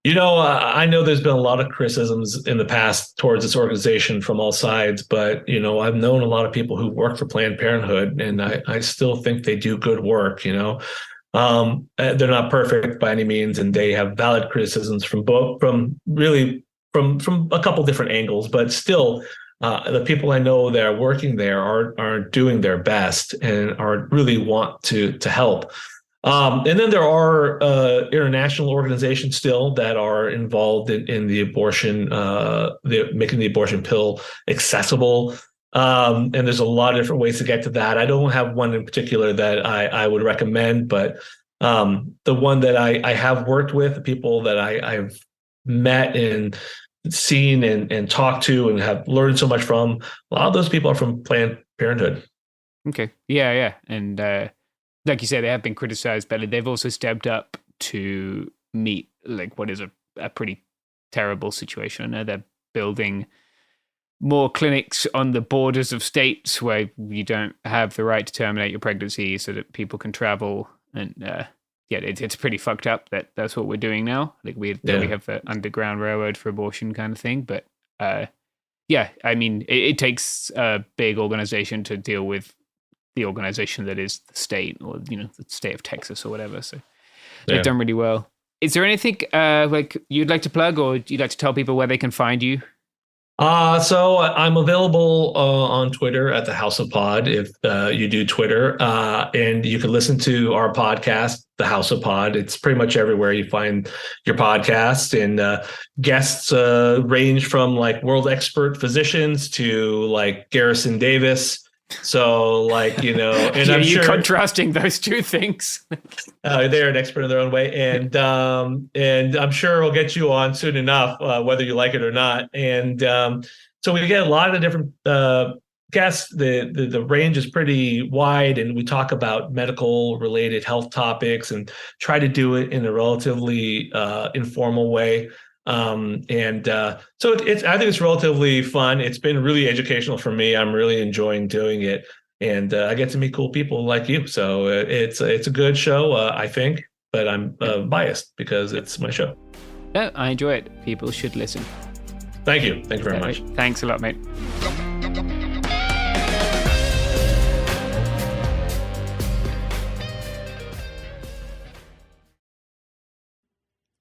You know, I know there's been a lot of criticisms in the past towards this organization from all sides, but, you know, I've known a lot of people who work for Planned Parenthood, and I still think they do good work, you know. They're not perfect by any means, and they have valid criticisms from a couple different angles, but still, the people I know that are working there are doing their best and are really want to help. And then there are international organizations still that are involved in the abortion, making the abortion pill accessible. And there's a lot of different ways to get to that. I don't have one in particular that I would recommend, but the one that I have worked with, the people that I've met and seen and talked to and have learned so much from, a lot of those people are from Planned Parenthood. Okay. Yeah. And like you said, they have been criticized, but they've also stepped up to meet like what is a pretty terrible situation. They're building more clinics on the borders of states where you don't have the right to terminate your pregnancy so that people can travel. And it's pretty fucked up that that's what we're doing now. Like we have the underground railroad for abortion kind of thing. But I mean, it takes a big organization to deal with the organization that is the state, or the state of Texas or whatever. So they've done really well. Is there anything like you'd like to plug, or you'd like to tell people where they can find you? So I'm available on Twitter at the House of Pod if you do Twitter, and you can listen to our podcast, The House of Pod. It's pretty much everywhere you find your podcast, and guests range from like world expert physicians to like Garrison Davis. So like, and I'm you're sure contrasting those two things. They're an expert in their own way. And I'm sure we'll get you on soon enough, whether you like it or not. And so we get a lot of different guests. The range is pretty wide, and we talk about medical related health topics and try to do it in a relatively informal way. So I think it's relatively fun. It's been really educational for me. I'm really enjoying doing it, and I get to meet cool people like you. So it's a good show, I think, but I'm biased because it's my show. No, I enjoy it. People should listen. Thank you. Thank you very much. Thanks a lot, mate.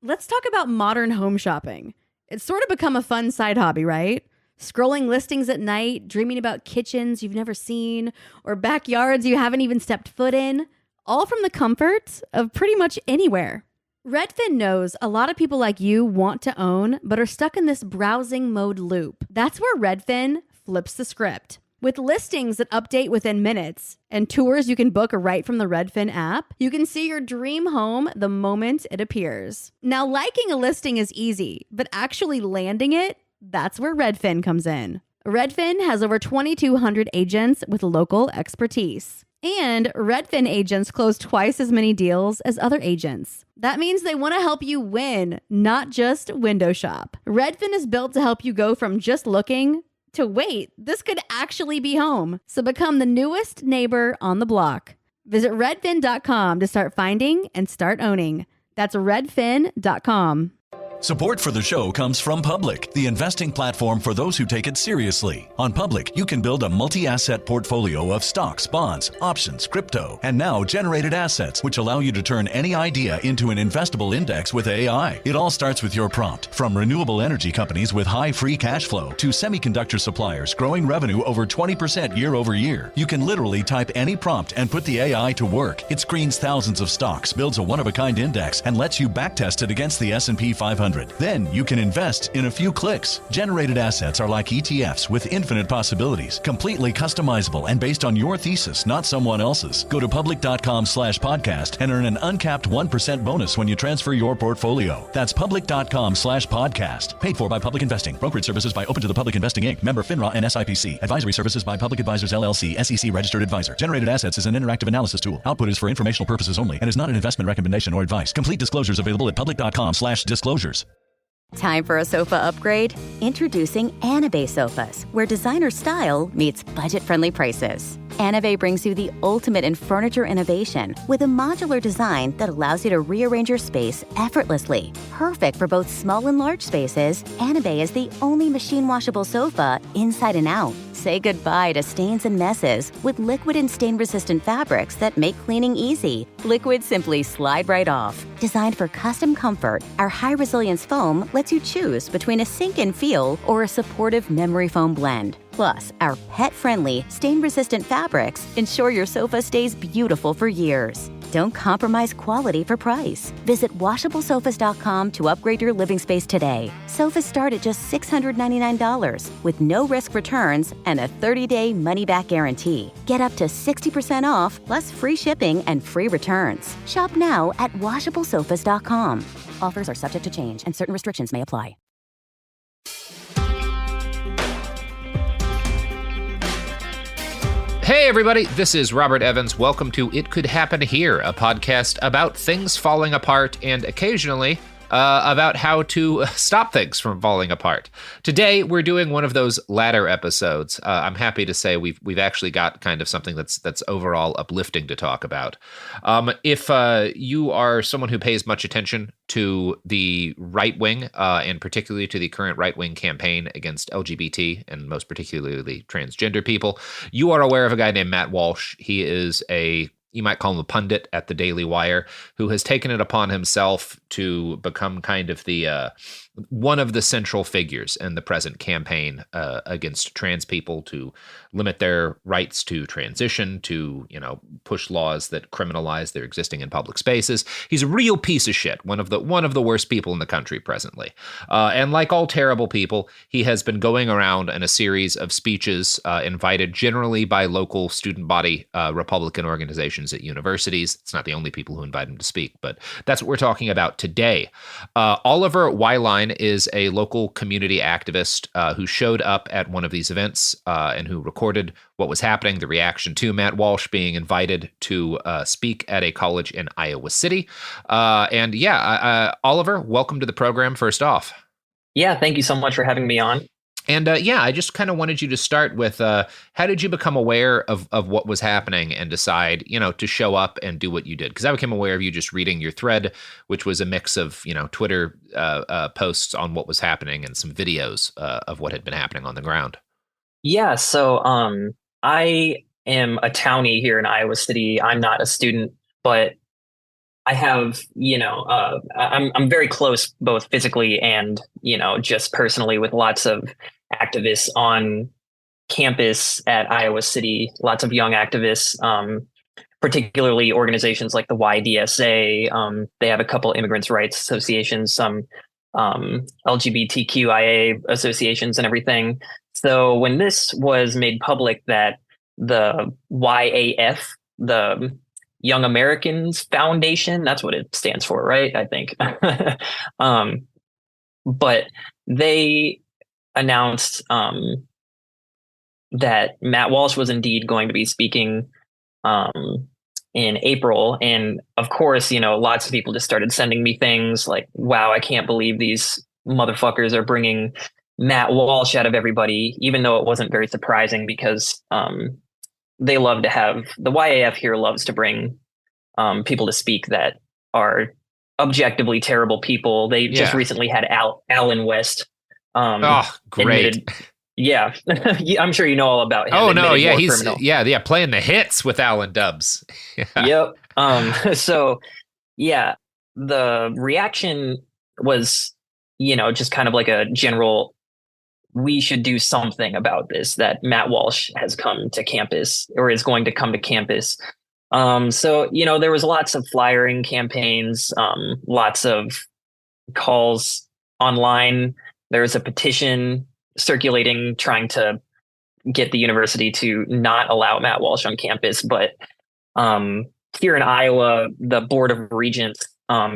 Let's talk about modern home shopping. It's sort of become a fun side hobby, right? Scrolling listings at night, dreaming about kitchens you've never seen, or backyards you haven't even stepped foot in, all from the comfort of pretty much anywhere. Redfin knows a lot of people like you want to own, but are stuck in this browsing mode loop. That's where Redfin flips the script. With listings that update within minutes and tours you can book right from the Redfin app, you can see your dream home the moment it appears. Now, liking a listing is easy, but actually landing it, that's where Redfin comes in. Redfin has over 2,200 agents with local expertise. And Redfin agents close twice as many deals as other agents. That means they want to help you win, not just window shop. Redfin is built to help you go from just looking to wait, this could actually be home. So become the newest neighbor on the block. Visit redfin.com to start finding and start owning. That's redfin.com. Support for the show comes from Public, the investing platform for those who take it seriously. On Public, you can build a multi-asset portfolio of stocks, bonds, options, crypto, and now generated assets, which allow you to turn any idea into an investable index with AI. It all starts with your prompt. From renewable energy companies with high free cash flow to semiconductor suppliers growing revenue over 20% year over year, you can literally type any prompt and put the AI to work. It screens thousands of stocks, builds a one-of-a-kind index, and lets you backtest it against the S&P 500. Then you can invest in a few clicks. Generated assets are like ETFs with infinite possibilities, completely customizable and based on your thesis, not someone else's. Go to public.com/podcast and earn an uncapped 1% bonus when you transfer your portfolio. That's public.com/podcast. Paid for by Public Investing. Brokerage services by Open to the Public Investing Inc. Member FINRA and SIPC. Advisory services by Public Advisors LLC, SEC registered advisor. Generated assets is an interactive analysis tool. Output is for informational purposes only and is not an investment recommendation or advice. Complete disclosures available at public.com/disclosures. Time for a sofa upgrade? Introducing Anabay Sofas, where designer style meets budget-friendly prices. Anabay brings you the ultimate in furniture innovation with a modular design that allows you to rearrange your space effortlessly. Perfect for both small and large spaces, Anabay is the only machine-washable sofa inside and out. Say goodbye to stains and messes with liquid and stain-resistant fabrics that make cleaning easy. Liquid simply slide right off. Designed for custom comfort, our high-resilience foam lets you choose between a sink-in feel or a supportive memory foam blend. Plus, our pet-friendly, stain-resistant fabrics ensure your sofa stays beautiful for years. Don't compromise quality for price. Visit WashableSofas.com to upgrade your living space today. Sofas start at just $699 with no risk returns and a 30-day money-back guarantee. Get up to 60% off plus free shipping and free returns. Shop now at WashableSofas.com. Offers are subject to change and certain restrictions may apply. Hey, everybody, this is Robert Evans. Welcome to It Could Happen Here, a podcast about things falling apart and occasionally about how to stop things from falling apart. Today, we're doing one of those latter episodes. I'm happy to say we've actually got kind of something that's overall uplifting to talk about. If you are someone who pays much attention to the right wing, and particularly to the current right wing campaign against LGBT and most particularly transgender people, you are aware of a guy named Matt Walsh. He is you might call him a pundit at the Daily Wire, who has taken it upon himself to become kind of the one of the central figures in the present campaign against trans people, to limit their rights to transition, to push laws that criminalize their existing in public spaces. He's a real piece of shit, one of the worst people in the country presently. And like all terrible people, he has been going around in a series of speeches invited generally by local student body Republican organizations at universities. It's not the only people who invite him to speak, but that's what we're talking about today. Oliver Wyline is a local community activist who showed up at one of these events and who recorded what was happening, the reaction to Matt Walsh being invited to speak at a college in Iowa City. Oliver, welcome to the program first off. Yeah, thank you so much for having me on. And I just kind of wanted you to start with how did you become aware of what was happening and decide, to show up and do what you did? Because I became aware of you just reading your thread, which was a mix of, Twitter posts on what was happening and some videos of what had been happening on the ground. Yeah, so I am a townie here in Iowa City. I'm not a student, but I have, I'm very close both physically and, just personally with lots of activists on campus at Iowa City, lots of young activists, particularly organizations like the YDSA. They have a couple immigrants' rights associations, some LGBTQIA associations and everything. So when this was made public that the YAF, the Young Americans Foundation, that's what it stands for, right? I think. But they announced that Matt Walsh was indeed going to be speaking in April. And of course, lots of people just started sending me things like, wow, I can't believe these motherfuckers are bringing Matt Walsh out of everybody, even though it wasn't very surprising because they love to have, the YAF here loves to bring people to speak that are objectively terrible people. They just recently had Alan West. Great. Yeah. I'm sure you know all about him. Oh, no. Yeah. He's playing the hits with Alan Dubs. Yep. So, yeah, the reaction was, just kind of like a general, we should do something about this, that Matt Walsh has come to campus or is going to come to campus. So, there was lots of flyering campaigns, lots of calls online. There was a petition circulating trying to get the university to not allow Matt Walsh on campus. But here in Iowa, the Board of Regents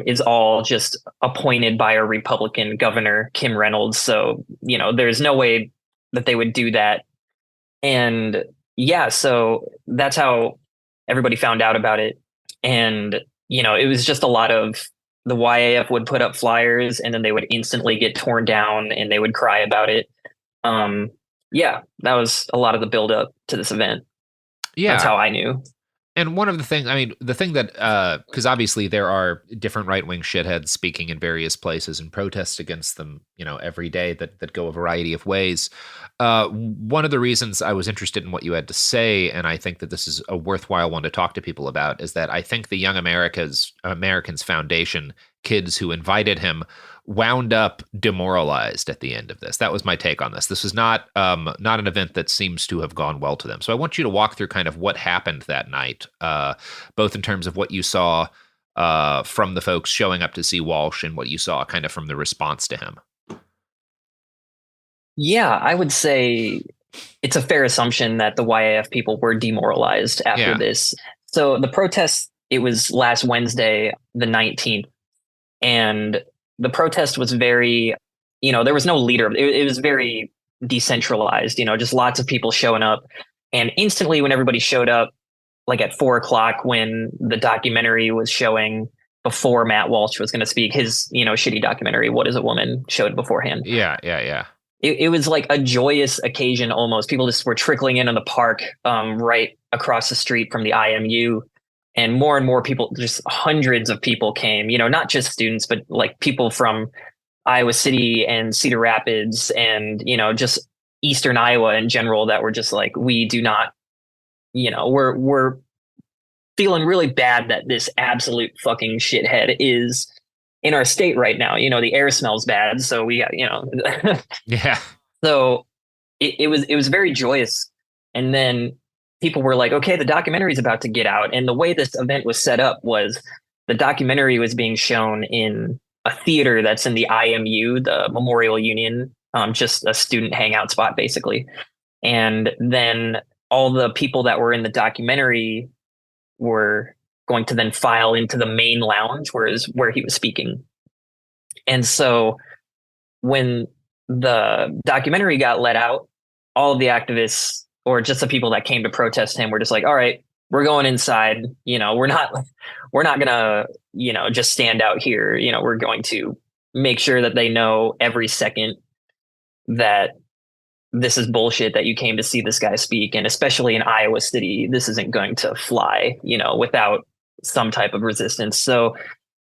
is all just appointed by a Republican governor, Kim Reynolds. So, there's no way that they would do that. And so that's how everybody found out about it. And, it was just a lot of the YAF would put up flyers and then they would instantly get torn down and they would cry about it. That was a lot of the buildup to this event. Yeah. That's how I knew. And one of the things, I mean, the thing that, because obviously there are different right-wing shitheads speaking in various places and protests against them, every day that go a variety of ways. One of the reasons I was interested in what you had to say, and I think that this is a worthwhile one to talk to people about, is that I think the Young Americans Foundation kids who invited him wound up demoralized at the end of this. That was my take on this. This was not an event that seems to have gone well to them. So I want you to walk through kind of what happened that night, both in terms of what you saw from the folks showing up to see Walsh and what you saw kind of from the response to him. Yeah, I would say it's a fair assumption that the YAF people were demoralized after this. So the protest, it was last Wednesday, the 19th, and the protest was very, there was no leader. It was very decentralized, just lots of people showing up. And instantly when everybody showed up, like at 4:00 when the documentary was showing before Matt Walsh was going to speak, his, shitty documentary, What is a Woman, showed beforehand. Yeah. It was like a joyous occasion almost. People just were trickling in on the park right across the street from the IMU. And more people, just hundreds of people came, not just students, but like people from Iowa City and Cedar Rapids and, just Eastern Iowa in general that were just like, we do not, we're feeling really bad that this absolute fucking shithead is in our state right now. The air smells bad. So we got, Yeah. So it was very joyous. And then people were like, okay, the documentary is about to get out. And the way this event was set up was the documentary was being shown in a theater that's in the IMU, the Memorial Union, just a student hangout spot, basically. And then all the people that were in the documentary were going to then file into the main lounge, where he was speaking. And so when the documentary got let out, all of the activists, or just the people that came to protest him, were just like, all right, we're going inside. We're not gonna, just stand out here. We're going to make sure that they know every second that this is bullshit, that you came to see this guy speak. And especially in Iowa City, this isn't going to fly, without some type of resistance. So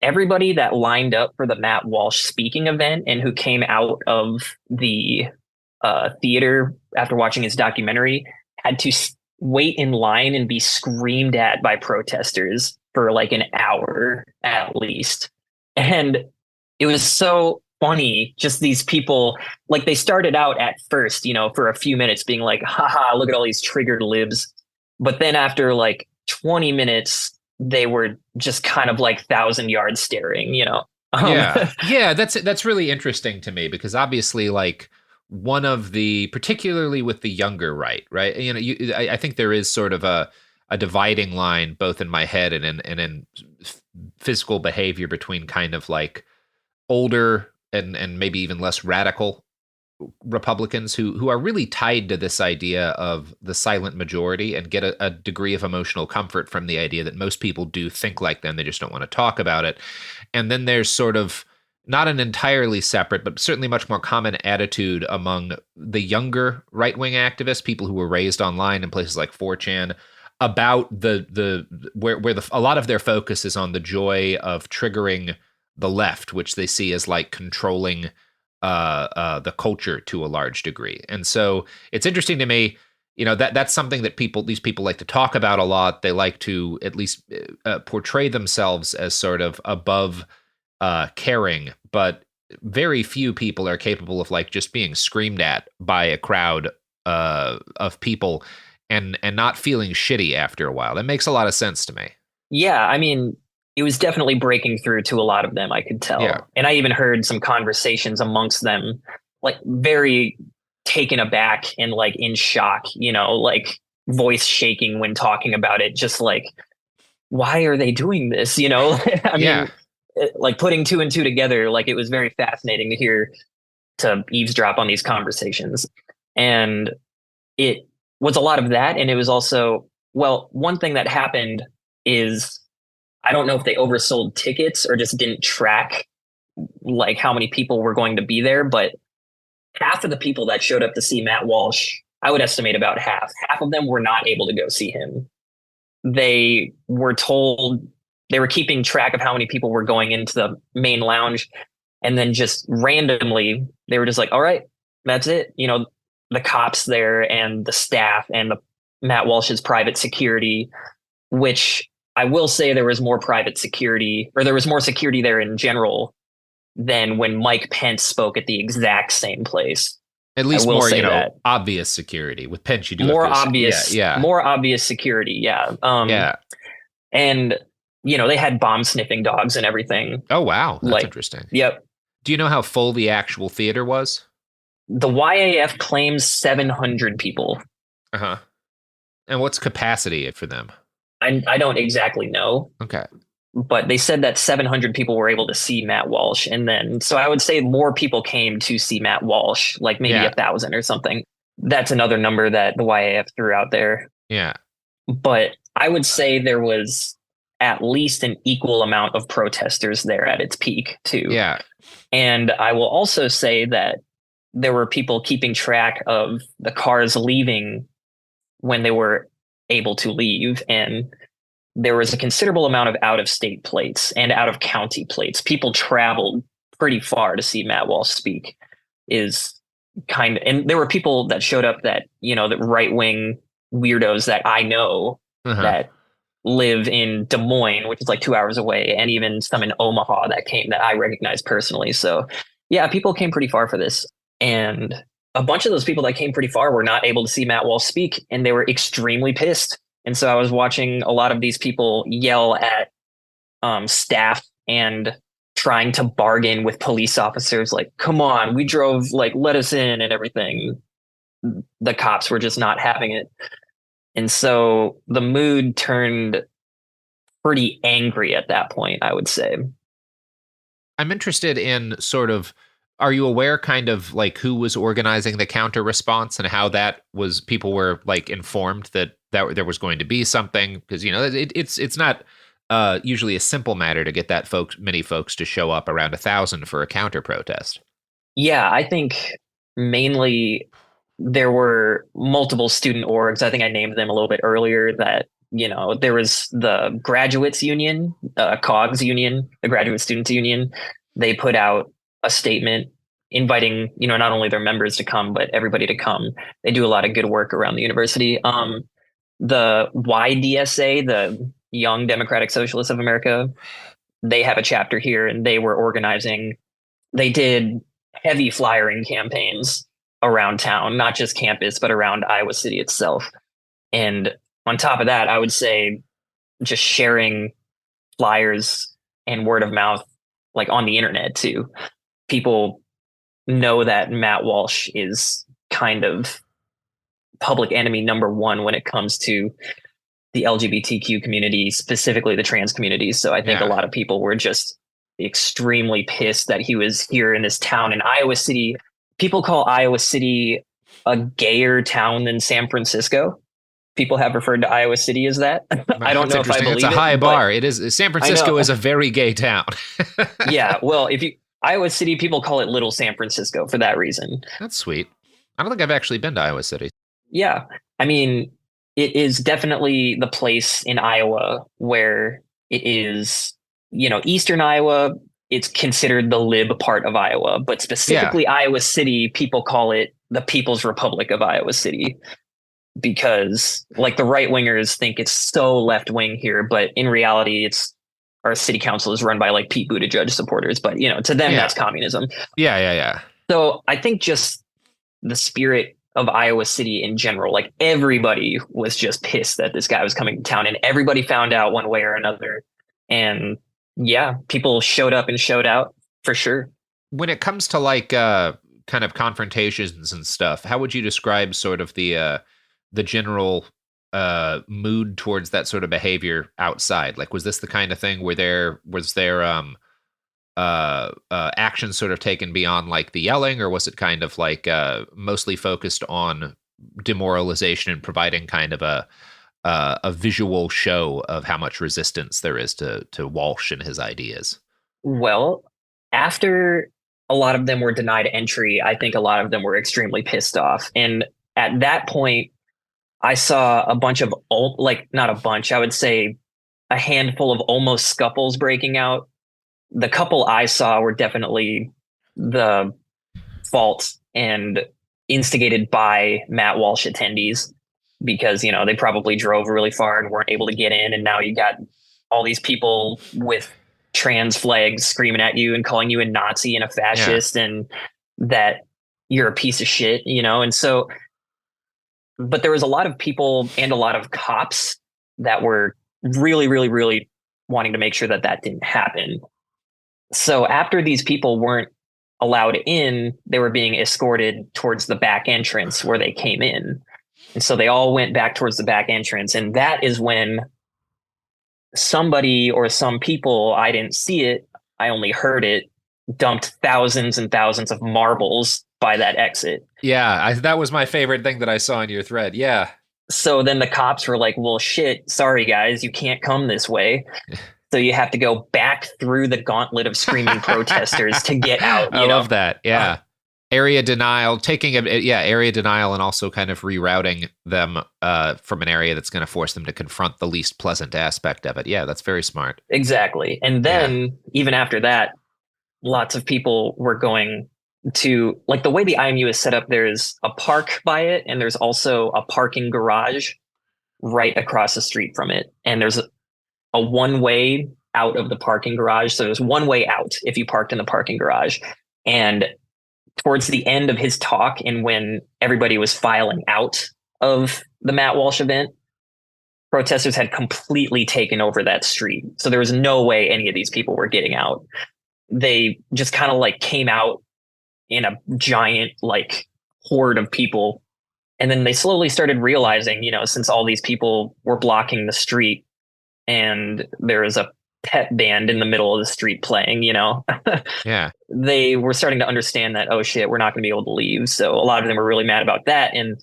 everybody that lined up for the Matt Walsh speaking event and who came out of the theater after watching his documentary had to wait in line and be screamed at by protesters for like an hour at least. And it was so funny, just these people, like they started out at first, for a few minutes being like, haha, look at all these triggered libs. But then after like 20 minutes, they were just kind of like 1,000-yard staring, Yeah, that's really interesting to me, because obviously, like, one of the, particularly with the younger right? I think there is sort of a dividing line both in my head and in physical behavior between kind of like older and maybe even less radical Republicans who are really tied to this idea of the silent majority and get a degree of emotional comfort from the idea that most people do think like them. They just don't want to talk about it. And then there's sort of not an entirely separate, but certainly much more common attitude among the younger right-wing activists, people who were raised online in places like 4chan, about where a lot of their focus is on the joy of triggering the left, which they see as like controlling the culture to a large degree. And so it's interesting to me, that's something that these people like to talk about a lot. They like to at least portray themselves as sort of above caring, but very few people are capable of like just being screamed at by a crowd of people and not feeling shitty after a while. That makes a lot of sense to me. Yeah, I mean, it was definitely breaking through to a lot of them, I could tell. Yeah. And I even heard some conversations amongst them, like very taken aback and like in shock, like voice shaking when talking about it, just like, why are they doing this? I mean, like putting two and two together, like it was very fascinating to eavesdrop on these conversations. And it was a lot of that. And it was also, well, one thing that happened is, I don't know if they oversold tickets or just didn't track like how many people were going to be there, but half of the people that showed up to see Matt Walsh, I would estimate about half of them were not able to go see him. they were told they were keeping track of how many people were going into the main lounge. And then just randomly, they were just like, all right, that's it. You know, the cops there and the staff and Matt Walsh's private security, which I will say there was more private security, or there was more security there in general than when Mike Pence spoke at the exact same place. At least will more, say you know, that. obvious security. With Pence, you do More have to- obvious, yeah, more obvious security. Yeah. yeah. And, you know, they had bomb sniffing dogs and everything. Oh, wow. That's Like, interesting. Yep. Do you know how full the actual theater was? The YAF claims 700 people. Uh-huh. And what's capacity for them? I don't exactly know, Okay. but they said that 700 people were able to see Matt Walsh. And then, so I would say more people came to see Matt Walsh, like maybe Yeah. 1,000 or something. That's another number that the YAF threw out there. Yeah. But I would say there was at least an equal amount of protesters there at its peak too. Yeah. And I will also say that there were people keeping track of the cars leaving when they were able to leave. And there was a considerable amount of out-of-state plates and out-of-county plates. People traveled pretty far to see Matt Walsh speak. And there were people that showed up that, you know, the right-wing weirdos that I know Uh-huh. that live in Des Moines, which is like 2 hours away, and even some in Omaha that came that I recognize personally. So yeah, people came pretty far for this. And a bunch of those people that came pretty far were not able to see Matt Walsh speak, and they were extremely pissed. And so I was watching a lot of these people yell at staff and trying to bargain with police officers, like, come on, we drove, like, let us in and everything. The cops were just not having it. And so the mood turned pretty angry at that point, I would say. I'm interested in sort of, are you aware kind of like who was organizing the counter response and how that was, people were like informed that there was going to be something? Because, you know, it's not usually a simple matter to get that many folks to show up, around 1,000 for a counter protest. Yeah, I think mainly there were multiple student orgs. I think I named them a little bit earlier that, you know, there was the graduates union, COGS union, the graduate students union. They put out a statement inviting, you know, not only their members to come, but everybody to come. They do a lot of good work around the university. The YDSA, the Young Democratic Socialists of America, they have a chapter here, and they were organizing. They did heavy flyering campaigns around town, not just campus, but around Iowa City itself. And on top of that, I would say just sharing flyers and word of mouth, like on the internet too. People know that Matt Walsh is kind of public enemy number one when it comes to the LGBTQ community, specifically the trans community. So I think a lot of people were just extremely pissed that he was here in this town in Iowa City. People call Iowa City a gayer town than San Francisco. People have referred to Iowa City as that. I don't know if I believe it. It's a high bar. It is. San Francisco is a very gay town. Yeah. Well, Iowa City, people call it Little San Francisco for that reason. That's sweet. I don't think I've actually been to Iowa City. Yeah. I mean, it is definitely the place in Iowa where it is, you know, Eastern Iowa, it's considered the lib part of Iowa, but specifically Iowa City, people call it the People's Republic of Iowa City, because like the right wingers think it's so left wing here, but in reality, our city council is run by like Pete Buttigieg supporters, but you know, to them, that's communism. Yeah. So I think just the spirit of Iowa City in general, like everybody was just pissed that this guy was coming to town, and everybody found out one way or another. And yeah, people showed up and showed out for sure. When it comes to like kind of confrontations and stuff, how would you describe sort of the general mood towards that sort of behavior outside? Like, was this the kind of thing where there action sort of taken beyond like the yelling, or was it kind of like mostly focused on demoralization and providing kind of a visual show of how much resistance there is to Walsh and his ideas? Well, after a lot of them were denied entry, I think a lot of them were extremely pissed off. And at that point, I saw a bunch of not a bunch, I would say a handful of almost scuffles breaking out. The couple I saw were definitely the fault and instigated by Matt Walsh attendees, because they probably drove really far and weren't able to get in, and now you got all these people with trans flags screaming at you and calling you a Nazi and a fascist, and that you're a piece of shit, and so, but there was a lot of people and a lot of cops that were really, really, really wanting to make sure that didn't happen. So after these people weren't allowed in, they were being escorted towards the back entrance where they came in. And so they all went back towards the back entrance. And that is when somebody or some people, I didn't see it, I only heard it, dumped thousands and thousands of marbles by that exit. Yeah, that was my favorite thing that I saw in your thread. Yeah. So then the cops were like, well, shit, sorry, guys, you can't come this way. So you have to go back through the gauntlet of screaming protesters to get out. I love that. Yeah. Area denial, area denial, and also kind of rerouting them from an area that's going to force them to confront the least pleasant aspect of it. Yeah, that's very smart. Exactly. And then even after that, lots of people were going to, like, the way the IMU is set up, there's a park by it, and there's also a parking garage right across the street from it. And there's a one-way out of the parking garage. So there's one way out if you parked in the parking garage. And towards the end of his talk, and when everybody was filing out of the Matt Walsh event, protesters had completely taken over that street. So there was no way any of these people were getting out. They just kind of like came out in a giant like horde of people. And then they slowly started realizing, since all these people were blocking the street and there was a pet band in the middle of the street playing, yeah, they were starting to understand that, oh shit, we're not going to be able to leave. So a lot of them were really mad about that. And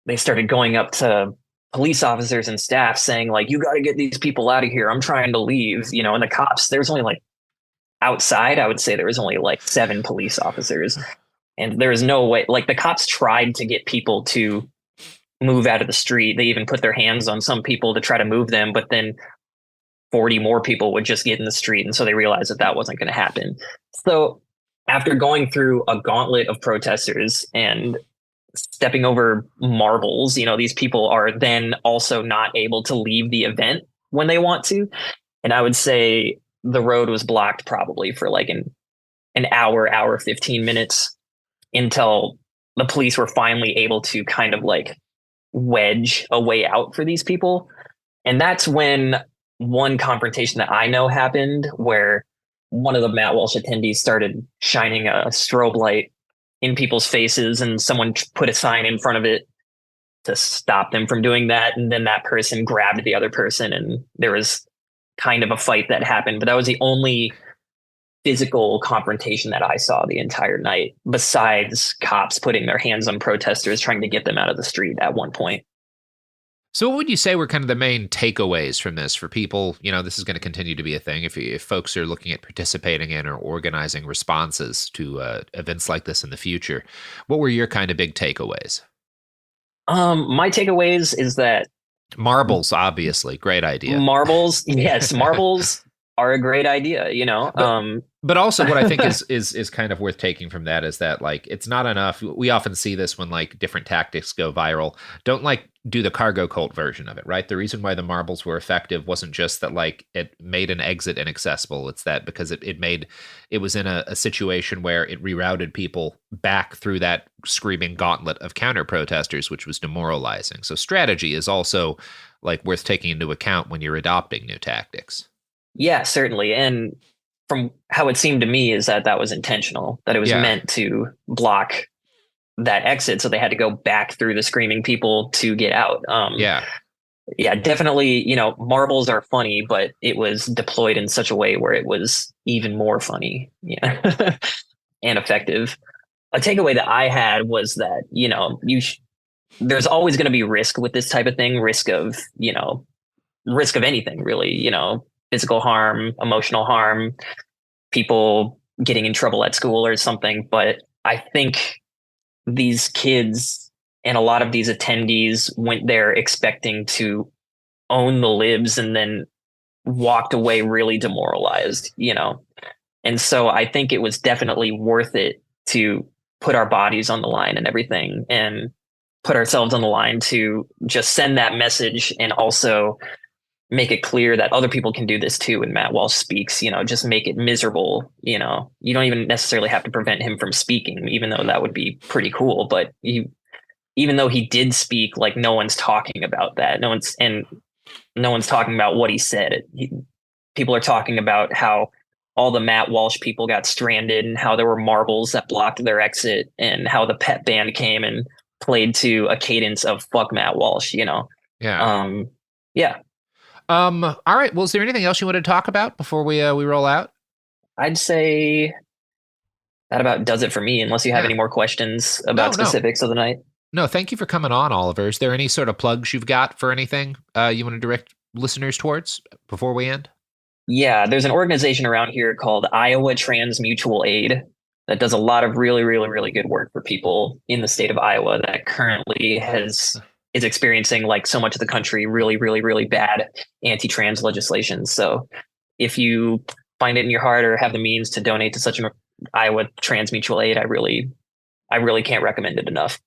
they started going up to police officers and staff saying like, you got to get these people out of here. I'm trying to leave, and the cops, there's only like outside, I would say there was only like 7 police officers, and there was no way, like the cops tried to get people to move out of the street. They even put their hands on some people to try to move them, but then 40 more people would just get in the street. And so they realized that wasn't going to happen. So after going through a gauntlet of protesters and stepping over marbles, these people are then also not able to leave the event when they want to. And I would say the road was blocked probably for like an hour 15 minutes until the police were finally able to kind of like wedge a way out for these people. And that's when one confrontation that I know happened, where one of the Matt Walsh attendees started shining a strobe light in people's faces, and someone put a sign in front of it to stop them from doing that. And then that person grabbed the other person, and there was kind of a fight that happened. But that was the only physical confrontation that I saw the entire night, besides cops putting their hands on protesters, trying to get them out of the street at one point. So what would you say were kind of the main takeaways from this for people? This is going to continue to be a thing if folks are looking at participating in or organizing responses to events like this in the future. What were your kind of big takeaways? My takeaways is that marbles, obviously, great idea. Marbles, yes, marbles are a great idea, But also what I think is kind of worth taking from that is that like it's not enough. We often see this when like different tactics go viral. Don't like do the cargo cult version of it, right? The reason why the marbles were effective wasn't just that like it made an exit inaccessible. It's that because it was in a situation where it rerouted people back through that screaming gauntlet of counter protesters, which was demoralizing. So strategy is also like worth taking into account when you're adopting new tactics. Yeah, certainly. And from how it seemed to me is that was intentional, that it was meant to block that exit. So they had to go back through the screaming people to get out. Yeah, definitely. Marbles are funny, but it was deployed in such a way where it was even more funny. Yeah. And effective. A takeaway that I had was that, there's always going to be risk with this type of thing, risk of anything really, physical harm, emotional harm, people getting in trouble at school or something. But I think these kids And a lot of these attendees went there expecting to own the libs and then walked away really demoralized, And so I think it was definitely worth it to put our bodies on the line and everything, and put ourselves on the line to just send that message, and also make it clear that other people can do this too. And Matt Walsh speaks, just make it miserable. You don't even necessarily have to prevent him from speaking, even though that would be pretty cool. But even though he did speak, like, no one's talking about that. No one's talking about what he said. People are talking about how all the Matt Walsh people got stranded, and how there were marbles that blocked their exit, and how the pep band came and played to a cadence of "fuck Matt Walsh." Yeah. Yeah. All right. Well, is there anything else you want to talk about before we roll out? I'd say that about does it for me, unless you have any more questions about specifics of the night. No, thank you for coming on, Oliver. Is there any sort of plugs you've got for anything you want to direct listeners towards before we end? Yeah, there's an organization around here called Iowa Trans Mutual Aid that does a lot of really, really, really good work for people in the state of Iowa that currently is experiencing, like so much of the country, really, really, really bad anti-trans legislation. So if you find it in your heart or have the means to donate to such an Iowa Trans Mutual Aid, I really can't recommend it enough.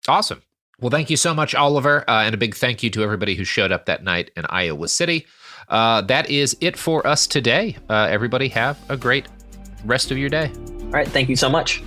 Awesome. Well, thank you so much, Oliver. And a big thank you to everybody who showed up that night in Iowa City. That is it for us today. Everybody have a great rest of your day. All right. Thank you so much.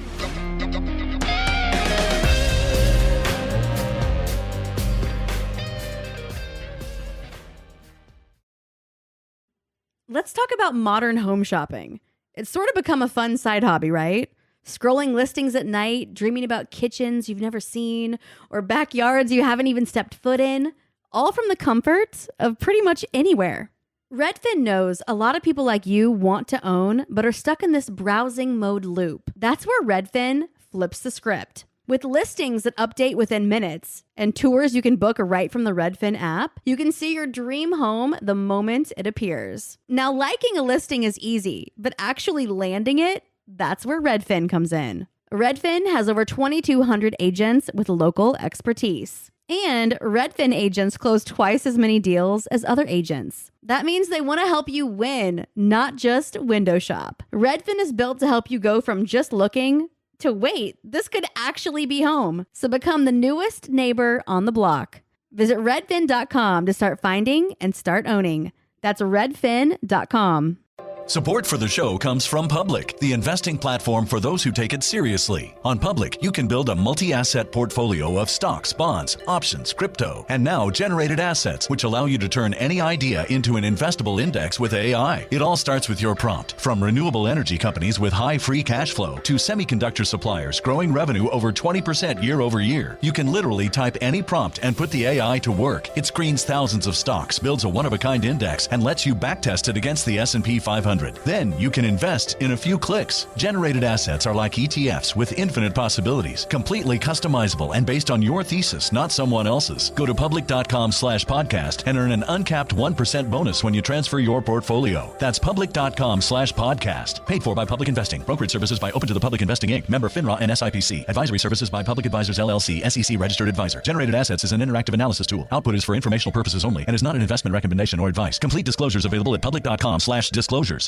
Let's talk about modern home shopping. It's sort of become a fun side hobby, right? Scrolling listings at night, dreaming about kitchens you've never seen, or backyards you haven't even stepped foot in, all from the comfort of pretty much anywhere. Redfin knows a lot of people like you want to own, but are stuck in this browsing mode loop. That's where Redfin flips the script. With listings that update within minutes and tours you can book right from the Redfin app, you can see your dream home the moment it appears. Now, liking a listing is easy, but actually landing it, that's where Redfin comes in. Redfin has over 2,200 agents with local expertise. And Redfin agents close twice as many deals as other agents. That means they want to help you win, not just window shop. Redfin is built to help you go from just looking to wait, this could actually be home. So become the newest neighbor on the block. Visit redfin.com to start finding and start owning. That's redfin.com. Support for the show comes from Public, the investing platform for those who take it seriously. On Public, you can build a multi-asset portfolio of stocks, bonds, options, crypto, and now generated assets, which allow you to turn any idea into an investable index with AI. It all starts with your prompt. From renewable energy companies with high free cash flow to semiconductor suppliers growing revenue over 20% year over year, you can literally type any prompt and put the AI to work. It screens thousands of stocks, builds a one-of-a-kind index, and lets you backtest it against the S&P 500. Then you can invest in a few clicks. Generated assets are like ETFs with infinite possibilities, completely customizable and based on your thesis, not someone else's. Go to public.com/podcast and earn an uncapped 1% bonus when you transfer your portfolio. That's public.com/podcast. Paid for by Public Investing. Brokerage services by Open to the Public Investing Inc. Member FINRA and SIPC. Advisory services by Public Advisors LLC, SEC registered advisor. Generated assets is an interactive analysis tool. Output is for informational purposes only and is not an investment recommendation or advice. Complete disclosures available at public.com/disclosures.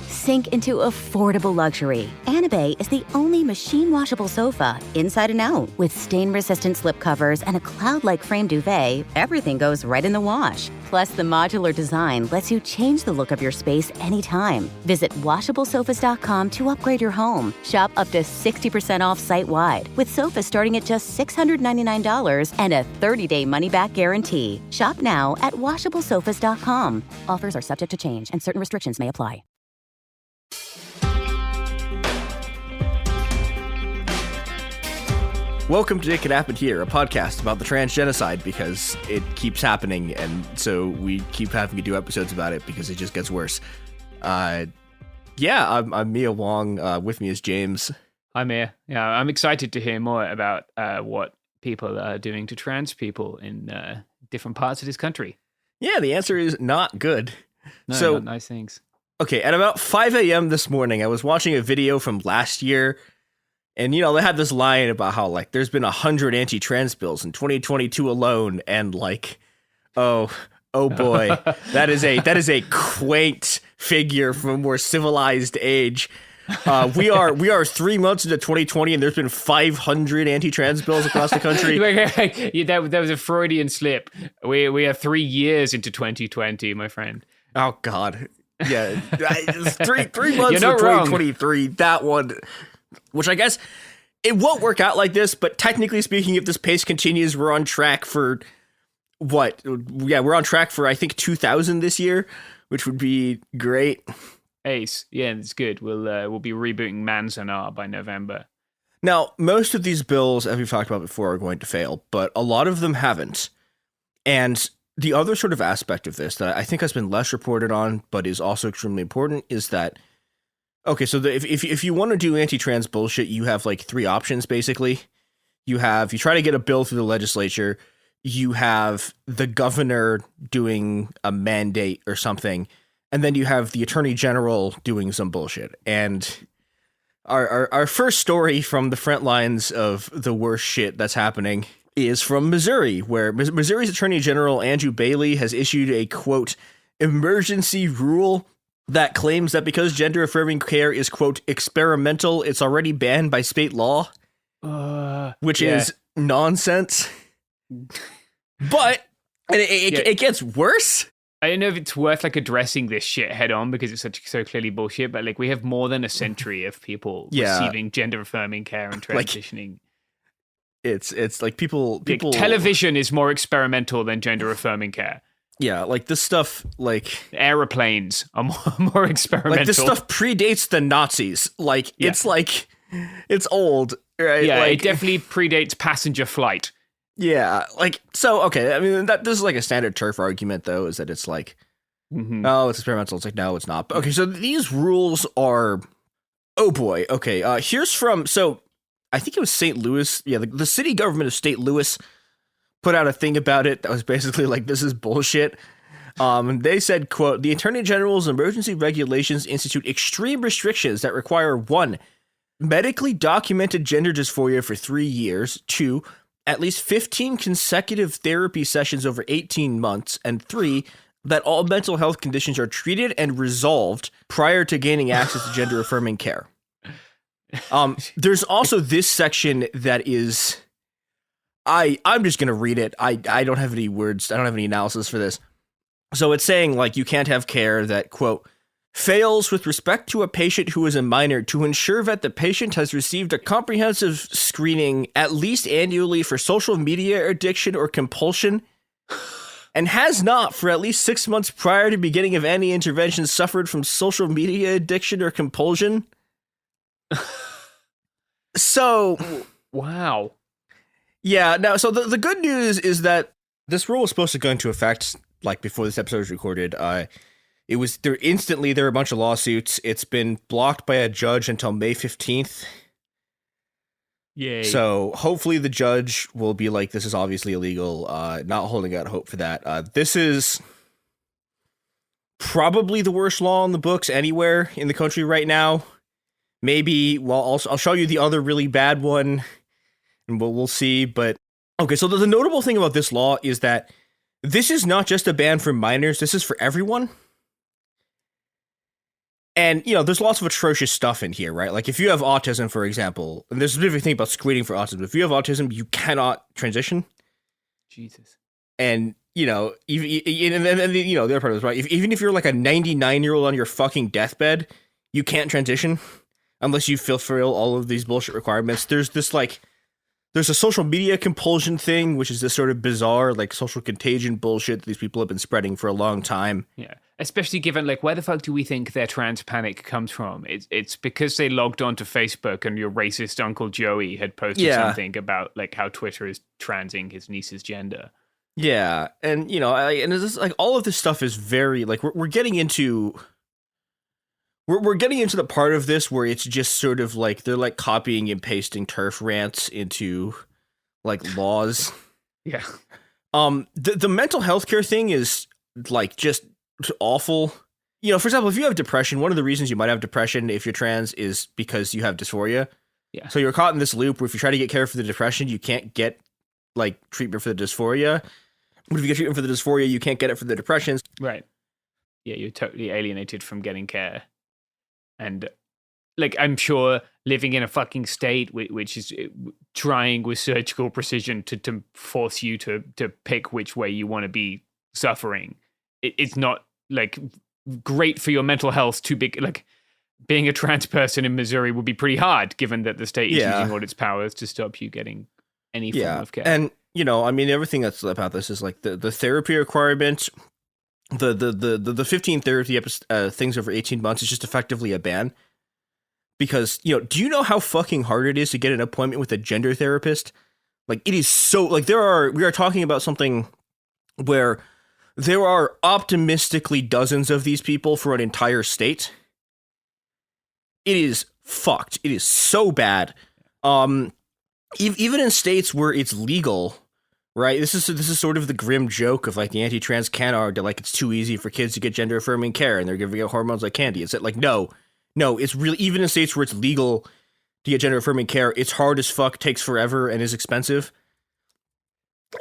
Sink into affordable luxury. Anabay is the only machine washable sofa, inside and out. With stain-resistant slip covers and a cloud-like frame duvet, everything goes right in the wash. Plus, the modular design lets you change the look of your space anytime. Visit WashableSofas.com to upgrade your home. Shop up to 60% off site-wide, with sofas starting at just $699 and a 30-day money-back guarantee. Shop now at WashableSofas.com. Offers are subject to change, and certain restrictions may apply. Welcome to It Could Happen Here, a podcast about the trans genocide because it keeps happening, and so we keep having to do episodes about it because it just gets worse. I'm Mia Wong. With me is James. Hi, Mia. Yeah, I'm excited to hear more about what people are doing to trans people in different parts of this country. Yeah, the answer is not good. No, not nice things. Okay, at about 5 a.m. this morning, I was watching a video from last year, And, they had this line about how, like, there's been 100 anti-trans bills in 2022 alone. And, like, oh boy, that is a quaint figure from a more civilized age. We are 3 months into 2020, and there's been 500 anti-trans bills across the country. that was a Freudian slip. We are 3 years into 2020, my friend. Oh, God. Yeah. 3 months You're not into wrong. 2023, that one... Which I guess it won't work out like this, but technically speaking, if this pace continues, we're on track for what? Yeah, we're on track for, I think, 2,000 this year, which would be great. Ace. Yeah, it's good. We'll be rebooting Manzanar by November. Now, most of these bills, as we've talked about before, are going to fail, but a lot of them haven't. And the other sort of aspect of this that I think has been less reported on, but is also extremely important, is that okay, so if you want to do anti-trans bullshit, you have like 3 options, basically. You try to get a bill through the legislature, you have the governor doing a mandate or something, and then you have the attorney general doing some bullshit. And our first story from the front lines of the worst shit that's happening is from Missouri, where Missouri's attorney general, Andrew Bailey, has issued a, quote, emergency rule that claims that because gender-affirming care is, quote, experimental, it's already banned by state law, which is nonsense. But it gets worse. I don't know if it's worth like addressing this shit head on because it's so clearly bullshit, but like we have more than a century of people receiving gender-affirming care and transitioning. It's like people television is more experimental than gender-affirming care. Yeah, like this stuff, like airplanes are more experimental. Like this stuff predates the Nazis. Like it's old, right? Yeah, like, it definitely predates passenger flight. Yeah, like so. Okay, I mean this is like a standard turf argument, though, is that it's like, oh, it's experimental. It's like no, it's not. But, okay, so these rules are, oh boy. Okay, here's from I think it was St. Louis. Yeah, the city government of St. Louis put out a thing about it that was basically like, this is bullshit. They said, quote, the Attorney General's emergency regulations institute extreme restrictions that require 1, medically documented gender dysphoria for 3 years, 2, at least 15 consecutive therapy sessions over 18 months, and 3, that all mental health conditions are treated and resolved prior to gaining access to gender-affirming care. There's also this section that is... I'm just going to read it. I don't have any words. I don't have any analysis for this. So it's saying, like, you can't have care that, quote, fails with respect to a patient who is a minor to ensure that the patient has received a comprehensive screening at least annually for social media addiction or compulsion and has not for at least 6 months prior to beginning of any intervention suffered from social media addiction or compulsion. So... Wow. Yeah, now, so the good news is that this rule was supposed to go into effect, like, before this episode was recorded. It was there instantly. There were a bunch of lawsuits. It's been blocked by a judge until May 15th. Yay. So hopefully the judge will be like, this is obviously illegal, not holding out hope for that. This is probably the worst law in the books anywhere in the country right now. Maybe, well, I'll show you the other really bad one, and we'll see. But, okay, so the notable thing about this law is that this is not just a ban for minors, this is for everyone. And, you know, there's lots of atrocious stuff in here, right? Like, if you have autism, for example, and there's a specific thing about screening for autism. If you have autism, you cannot transition. Jesus. And, you know, even you know, the other part of this, right? Even if you're like a 99-year-old on your fucking deathbed, you can't transition unless you fulfill all of these bullshit requirements. There's this, like, there's a social media compulsion thing, which is this sort of bizarre, like, social contagion bullshit that these people have been spreading for a long time. Yeah. Especially given, like, where the fuck do we think their trans panic comes from? It's because they logged onto Facebook and your racist Uncle Joey had posted something about, like, how Twitter is transing his niece's gender. Yeah, and, you know, and it's just, like, all of this stuff is very, like, we're getting into... We're getting into the part of this where it's just sort of, like, they're, like, copying and pasting turf rants into, like, laws. Yeah. The mental health care thing is, like, just... awful. You know, for example, if you have depression, one of the reasons you might have depression if you're trans is because you have dysphoria. Yeah. So you're caught in this loop where if you try to get care for the depression, you can't get like treatment for the dysphoria. But if you get treatment for the dysphoria, you can't get it for the depressions. Right. Yeah, you're totally alienated from getting care. And like, I'm sure living in a fucking state which is trying with surgical precision to force you to pick which way you want to be suffering. It's not like great for your mental health to be like being a trans person in Missouri would be pretty hard given that the state is using all its powers to stop you getting any form of care. And, you know, I mean, everything that's about this is like the therapy requirement, the 15 therapy things over 18 months is just effectively a ban. Because, you know, do you know how fucking hard it is to get an appointment with a gender therapist? Like, it is so, like, we are talking about something where there are optimistically dozens of these people for an entire state. It is fucked. It is so bad. Even in states where it's legal, right? This is sort of the grim joke of like the anti-trans canard, like it's too easy for kids to get gender affirming care and they're giving out hormones like candy. It's like, no, it's really, even in states where it's legal to get gender affirming care, it's hard as fuck, takes forever, and is expensive.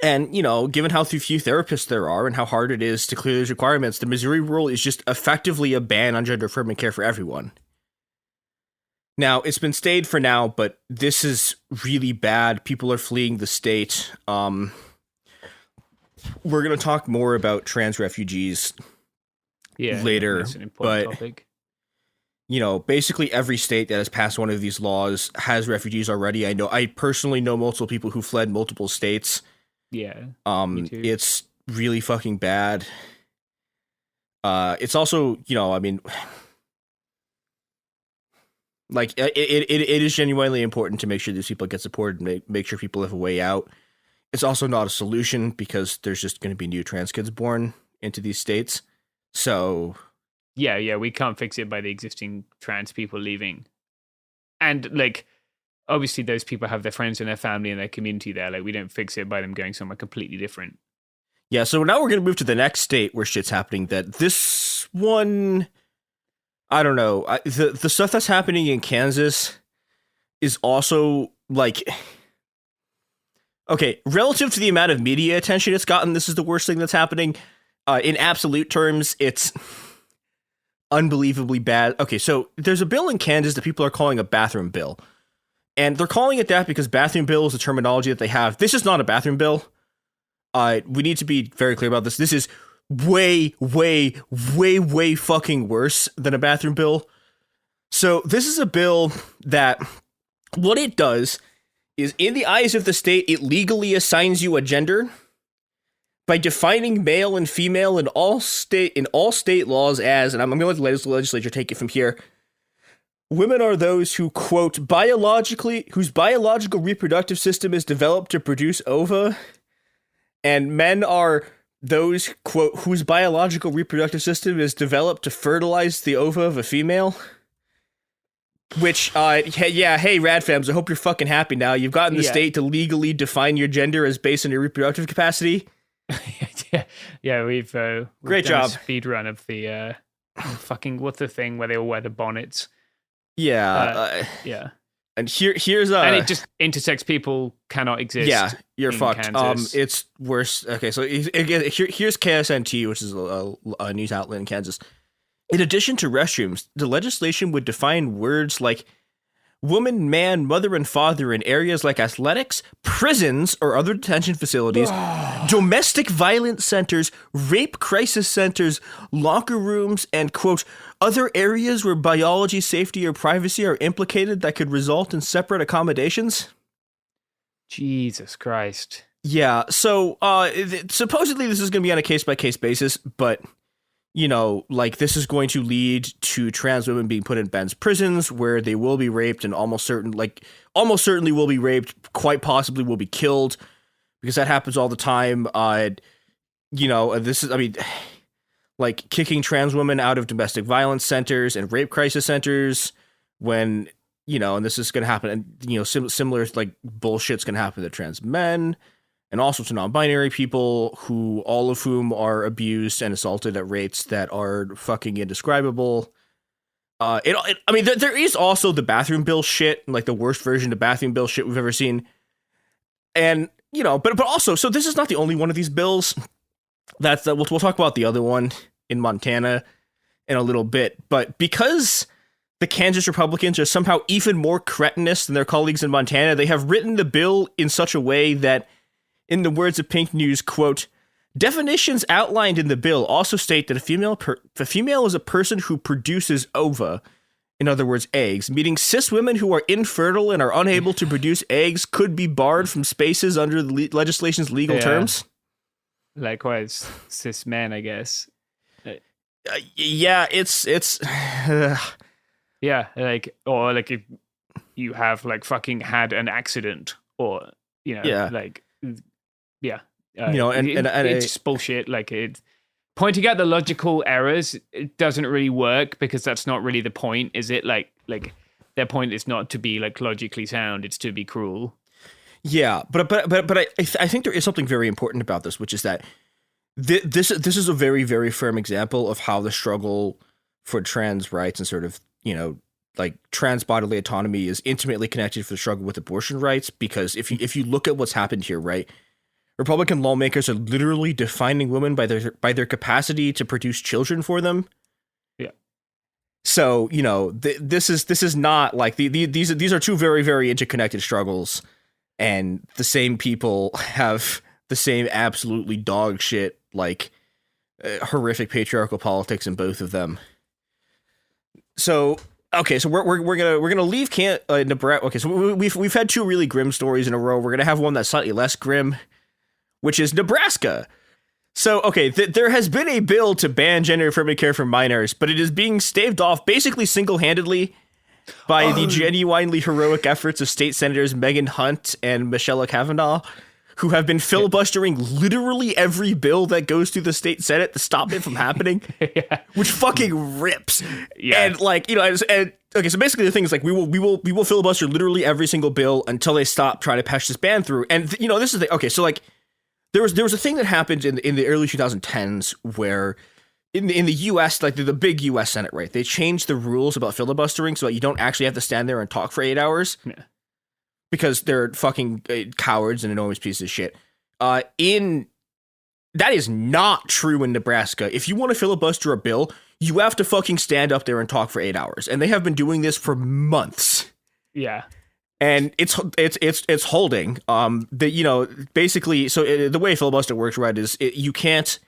And, you know, given how few therapists there are and how hard it is to clear those requirements, the Missouri rule is just effectively a ban on gender affirming care for everyone. Now, it's been stayed for now, but this is really bad. People are fleeing the state. We're going to talk more about trans refugees later, that's an important topic. You know, basically every state that has passed one of these laws has refugees already. I personally know multiple people who fled multiple states. Yeah. Me too. It's really fucking bad. It's also, you know, I mean, like it is genuinely important to make sure these people get support and make sure people have a way out. It's also not a solution because there's just going to be new trans kids born into these states. So yeah, we can't fix it by the existing trans people leaving. And like, obviously those people have their friends and their family and their community there. Like, we don't fix it by them going somewhere completely different. Yeah, so now we're going to move to the next state where shit's happening. That this one, I don't know. The stuff that's happening in Kansas is also like, okay, relative to the amount of media attention it's gotten, this is the worst thing that's happening. In absolute terms, it's unbelievably bad. Okay, so there's a bill in Kansas that people are calling a bathroom bill. And they're calling it that because bathroom bill is the terminology that they have. This is not a bathroom bill. We need to be very clear about this. This is way fucking worse than a bathroom bill. So this is a bill that what it does is, in the eyes of the state, it legally assigns you a gender by defining male and female in all state laws as, and I'm going to let the legislature take it from here. Women are those who, quote, whose biological reproductive system is developed to produce ova, and men are those, quote, whose biological reproductive system is developed to fertilize the ova of a female. Which, hey, Radfams, I hope you're fucking happy now. You've gotten the state to legally define your gender as based on your reproductive capacity. We've great done job. A speed run of the fucking, what's the thing where they all wear the bonnets? Yeah. And here's and it just intersex people cannot exist. Yeah, you're fucked. Kansas. It's worse. Okay, so again, here's KSNT, which is a news outlet in Kansas. In addition to restrooms, the legislation would define words like woman, man, mother, and father in areas like athletics, prisons or other detention facilities, domestic violence centers, rape crisis centers, locker rooms, and, quote, other areas where biology, safety, or privacy are implicated that could result in separate accommodations. Jesus Christ. Yeah, so supposedly this is going to be on a case-by-case basis, but, you know, like, this is going to lead to trans women being put in men's prisons where they will be raped and almost certainly will be raped, quite possibly will be killed, because that happens all the time. You know, this is, I mean, like, kicking trans women out of domestic violence centers and rape crisis centers when, you know, and this is going to happen, and, you know, similar, like, bullshit's going to happen to trans men. And also to non-binary people, who all of whom are abused and assaulted at rates that are fucking indescribable. I mean, there is also the bathroom bill shit, like the worst version of bathroom bill shit we've ever seen. And, you know, but also, so this is not the only one of these bills. We'll talk about the other one in Montana in a little bit. But because the Kansas Republicans are somehow even more cretinous than their colleagues in Montana, they have written the bill in such a way that, in the words of Pink News, quote, definitions outlined in the bill also state that a female is a person who produces ova, in other words, eggs, meaning cis women who are infertile and are unable to produce eggs could be barred from spaces under the legislation's legal terms. Likewise, cis men, I guess. Yeah, it's yeah, like, or like if you have like fucking had an accident, or you know, like, yeah. You know, and it's bullshit. Like, it pointing out the logical errors, it doesn't really work because that's not really the point, is it? Like their point is not to be like logically sound; it's to be cruel. Yeah, but I think there is something very important about this, which is that this is a very, very firm example of how the struggle for trans rights and sort of, you know, like trans bodily autonomy is intimately connected to the struggle with abortion rights. Because if you look at what's happened here, right? Republican lawmakers are literally defining women by their capacity to produce children for them. Yeah. So, you know, this is not like these are two very, very interconnected struggles, and the same people have the same absolutely dog shit, like horrific patriarchal politics in both of them. So, okay, so we're gonna leave Nebraska. Okay, so we've had two really grim stories in a row. We're gonna have one that's slightly less grim, which is Nebraska. So, okay, there has been a bill to ban gender-affirming care for minors, but it is being staved off basically single-handedly by the genuinely heroic efforts of state senators Megan Hunt and Michelle Kavanaugh, who have been filibustering literally every bill that goes through the state Senate to stop it from happening, which fucking rips. Yeah. And like, you know, okay, so basically the thing is like we will filibuster literally every single bill until they stop trying to push this ban through. And you know, this is the okay, so like there was a thing that happened in the early 2010s where in the US, like the big US Senate, right? They changed the rules about filibustering so that you don't actually have to stand there and talk for 8 hours. Yeah. Because they're fucking cowards and enormous pieces of shit. That is not true in Nebraska. If you want to filibuster a bill, you have to fucking stand up there and talk for 8 hours. And they have been doing this for months. Yeah. And it's holding. You know, basically, so the way filibuster works, right, is you can't,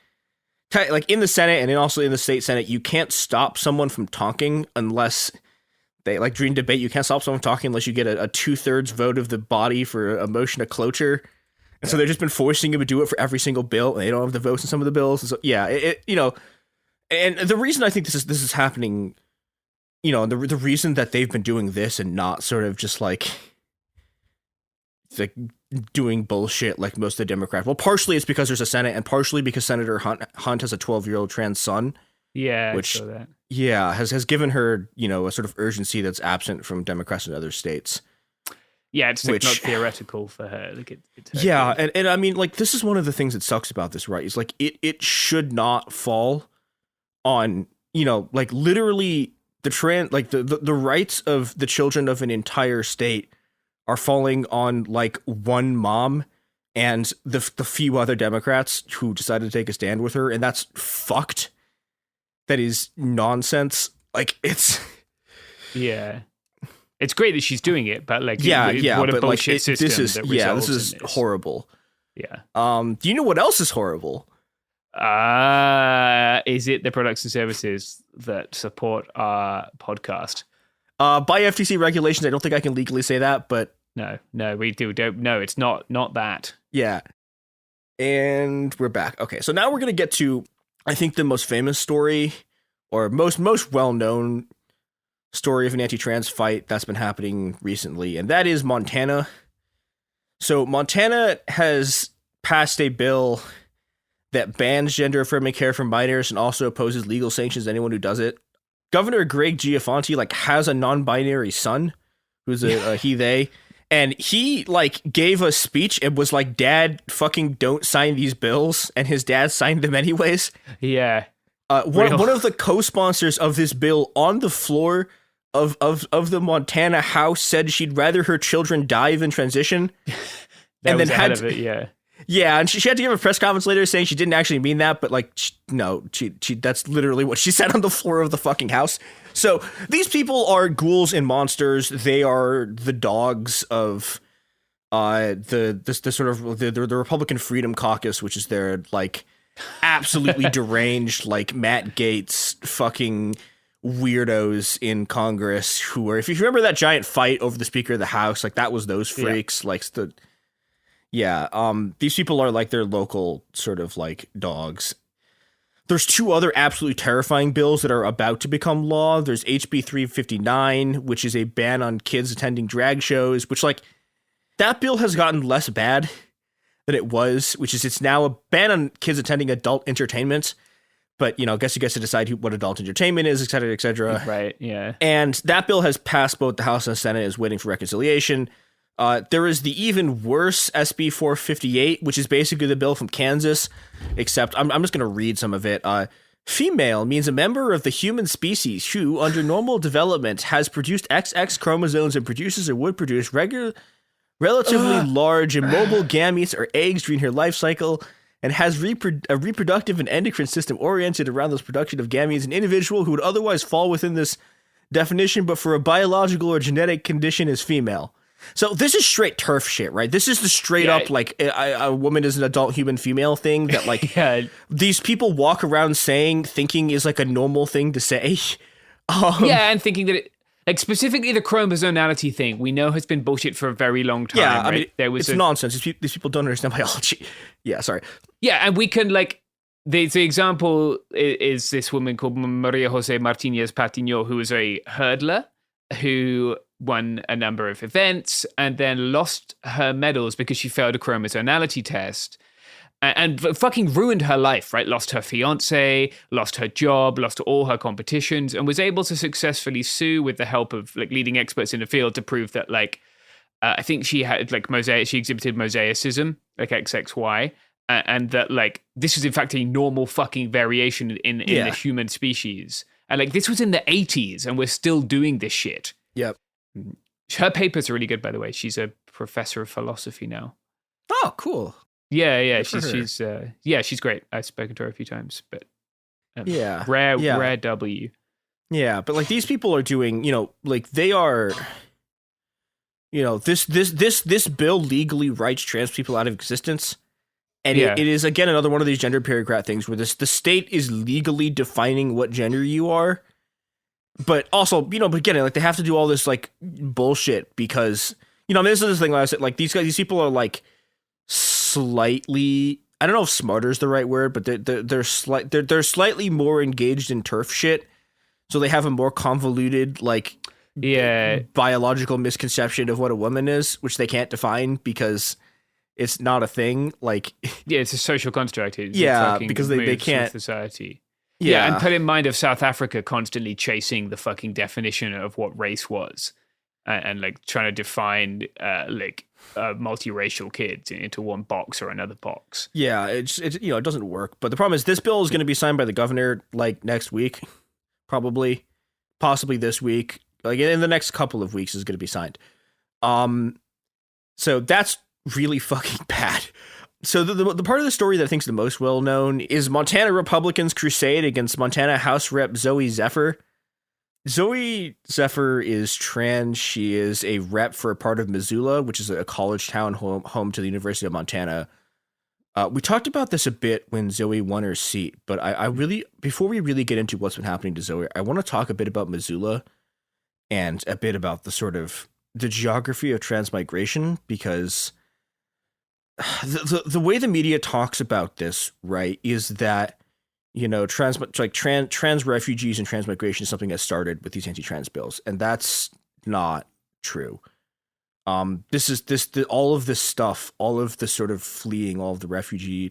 like in the Senate and then also in the state Senate, you can't stop someone from talking unless they, like during debate, you can't stop someone talking unless you get a 2/3 vote of the body for a motion of cloture. And so they've just been forcing him to do it for every single bill, and they don't have the votes in some of the bills. And so, yeah, you know, and the reason I think this is happening, you know, the reason that they've been doing this and not sort of just like doing bullshit like most of the Democrats. Well, partially it's because there's a Senate, and partially because Senator Hunt has a 12-year-old trans son. Yeah, which I saw that. Yeah, has given her, you know, a sort of urgency that's absent from Democrats in other states. Yeah, it's like not theoretical for her. Like it's her yeah, and I mean, like, this is one of the things that sucks about this, right? Is like it should not fall on, you know, like literally the rights of the children of an entire state are falling on like one mom and the few other Democrats who decided to take a stand with her, and that's fucked. That is nonsense. Like, it's... Yeah. It's great that she's doing it, but like... Yeah, what a but bullshit like, system this is... that Yeah, this results is in this. horrible. Yeah. Do you know what else is horrible? Is it the products and services that support our podcast? By FTC regulations, I don't think I can legally say that, but... No, we don't. No, it's not that. Yeah. And we're back. Okay, so now we're going to get to... I think the most famous story, or most well-known story of an anti-trans fight that's been happening recently, and that is Montana. So Montana has passed a bill that bans gender-affirming care for minors and also opposes legal sanctions to anyone who does it. Governor Greg Giafanti has a non-binary son who's a he, they, and he gave a speech and was like, "Dad, fucking don't sign these bills," and his dad signed them anyways. Yeah. One of the co-sponsors of this bill on the floor of the Montana House said she'd rather her children die than transition. And then had it, yeah. Yeah, and she had to give a press conference later saying she didn't actually mean that, but like, she that's literally what she said on the floor of the fucking house. So these people are ghouls and monsters. They are the dogs of the sort of the Republican Freedom Caucus, which is their like absolutely deranged like Matt Gaetz fucking weirdos in Congress who are, if you remember that giant fight over the Speaker of the House, like that was those freaks. Yeah. Like these people are like their local sort of like dogs. There's two other absolutely terrifying bills that are about to become law. There's HB 359, which is a ban on kids attending drag shows, which like that bill has gotten less bad than it was, which is it's now a ban on kids attending adult entertainment. But, you know, I guess you get to decide what adult entertainment is, et cetera, et cetera. Right, yeah. And that bill has passed both the House and the Senate, is waiting for reconciliation. There is the even worse SB 458, which is basically the bill from Kansas, except I'm just going to read some of it. Female means a member of the human species who, under normal development, has produced XX chromosomes and produces or would produce relatively large and mobile gametes or eggs during her life cycle, and has a reproductive and endocrine system oriented around this production of gametes. An individual who would otherwise fall within this definition, but for a biological or genetic condition, is female. So this is straight turf shit, right? This is the straight up like a woman is an adult human female thing that like these people walk around thinking is like a normal thing to say. And thinking that it, like specifically the chromosomality thing, we know has been bullshit for a very long time. Yeah, right? I mean, it's nonsense. These people don't understand biology. Yeah, sorry. Yeah, and we can like the example is this woman called Maria Jose Martinez Patiño, who was a hurdler who won a number of events and then lost her medals because she failed a chromosomality test and fucking ruined her life, right? Lost her fiance, lost her job, lost all her competitions, and was able to successfully sue with the help of like leading experts in the field to prove that like, I think she had like she exhibited mosaicism, like XXY, and that like this was in fact a normal fucking variation in the human species. And like this was in the 80s and we're still doing this shit. Yep. Her papers are really good, by the way. She's a professor of philosophy now. Oh, cool. Yeah. She's great. I've spoken to her a few times, but rare W. Yeah, but like these people are doing, you know, like they are, you know, this bill legally writes trans people out of existence. And it is, again, another one of these gender bureaucrat things where the state is legally defining what gender you are. But also, you know, but again, like they have to do all this like bullshit because, you know, this is the thing I said, like these people are like slightly, I don't know if smarter is the right word, but they're slightly more engaged in turf shit. So they have a more convoluted, like, biological misconception of what a woman is, which they can't define because it's not a thing. Like, it's a social construct. Because they can't society. Yeah, and put in mind of South Africa constantly chasing the fucking definition of what race was, and like trying to define multiracial kids into one box or another box. Yeah, it's you know, it doesn't work. But the problem is this bill is going to be signed by the governor like next week, possibly this week. Like in the next couple of weeks is going to be signed. So that's really fucking bad. So the part of the story that I think is the most well known is Montana Republicans' crusade against Montana House Rep Zoe Zephyr. Zoe Zephyr is trans. She is a rep for a part of Missoula, which is a college town home to the University of Montana. We talked about this a bit when Zoe won her seat, but I really, before we really get into what's been happening to Zoe, I want to talk a bit about Missoula and a bit about the geography of transmigration, because the way the media talks about this, right, is that, you know, trans refugees and transmigration is something that started with these anti-trans bills, and that's not true. All of this stuff, all of the sort of fleeing, all of the refugee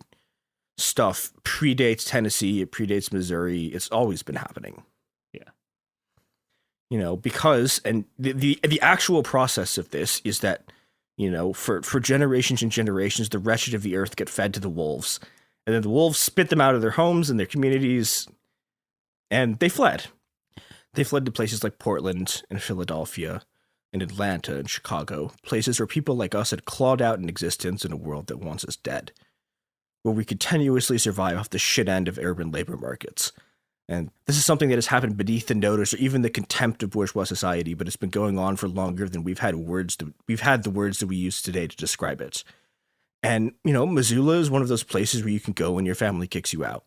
stuff predates Tennessee, it predates Missouri. It's always been happening. Yeah. You know, because, and the actual process of this is that, you know, for generations and generations, the wretched of the earth get fed to the wolves, and then the wolves spit them out of their homes and their communities, And they fled. They fled to places like Portland and Philadelphia and Atlanta and Chicago, places where people like us had clawed out an existence in a world that wants us dead, where we could tenuously survive off the shit end of urban labor markets. And this is something that has happened beneath the notice or even the contempt of bourgeois society, but it's been going on for longer than we've had the words that we use today to describe it. And, Missoula is one of those places where you can go when your family kicks you out.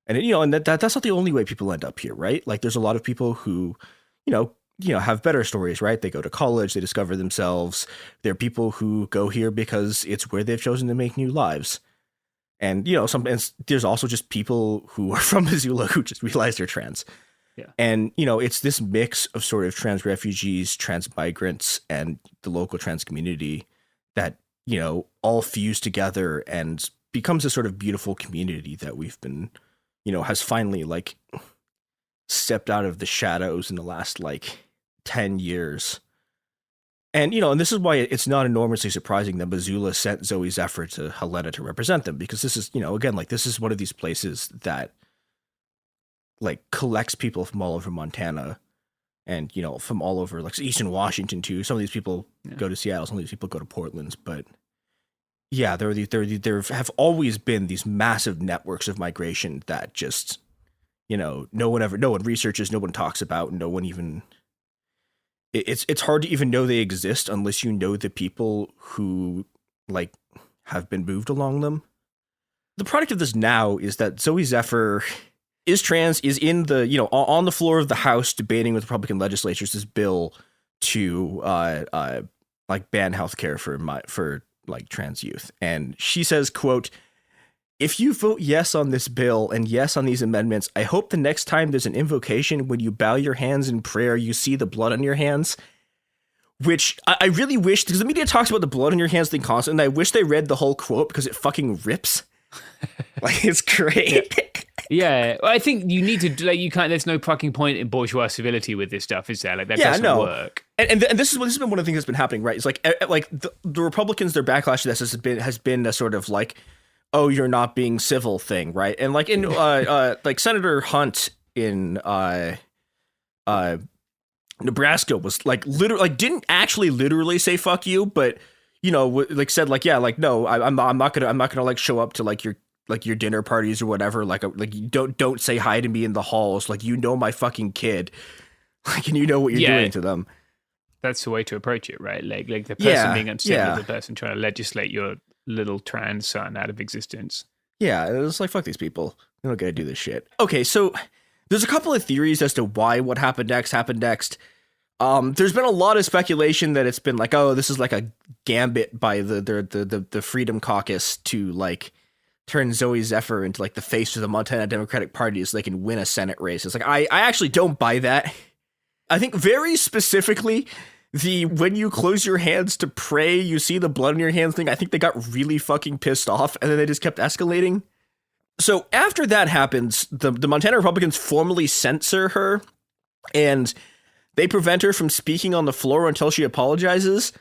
And, that's not the only way people end up here, right? Like, there's a lot of people who, have better stories, right? They go to college, they discover themselves. There are people who go here because it's where they've chosen to make new lives. And, there's also just people who are from Missoula who just realize they're trans. Yeah. And, it's this mix of sort of trans refugees, trans migrants, and the local trans community that, all fuse together and becomes a sort of beautiful community that we've been, has finally, like, stepped out of the shadows in the last, 10 years. And, and this is why it's not enormously surprising that Missoula sent Zoe Zephyr to Helena to represent them, because this is, again, this is one of these places that, collects people from all over Montana and, from all over, Eastern Washington, too. Some of these people go to Seattle, some of these people go to Portland, but yeah, there have always been these massive networks of migration that just, no one researches, no one talks about, no one even... It's hard to even know they exist unless you know the people who have been moved along them. The product of this now is that Zoe Zephyr is trans, is in the, on the floor of the House debating with Republican legislatures this bill to ban healthcare for trans youth. And she says, quote, "If you vote yes on this bill and yes on these amendments, I hope the next time there's an invocation, when you bow your hands in prayer, you see the blood on your hands." Which I really wish, because the media talks about the blood on your hands thing constantly, and I wish they read the whole quote because it fucking rips. It's great. Yeah. Well, I think you need to, you can't, there's no fucking point in bourgeois civility with this stuff, is there? That doesn't work. And this has been one of the things that's been happening, right? It's the Republicans, their backlash to this has been a sort of oh, you're not being civil thing, right? And in Senator Hunt in Nebraska was literally didn't actually literally say fuck you, but said no, I'm not gonna show up to your dinner parties or whatever, you don't say hi to me in the halls, my fucking kid, and you know what you're doing to them. That's the way to approach it, right? The person being upset with the person trying to legislate your little trans son out of existence. Yeah, it's fuck these people. They don't get to do this shit. Okay, so there's a couple of theories as to why what happened next. There's been a lot of speculation that it's been this is a gambit by the Freedom Caucus to turn Zoe Zephyr into the face of the Montana Democratic Party so they can win a Senate race. It's I actually don't buy that. I think very specifically when you close your hands to pray, you see the blood on your hands thing, I think they got really fucking pissed off, and then they just kept escalating. So after that happens, the Montana Republicans formally censor her, and they prevent her from speaking on the floor until she apologizes.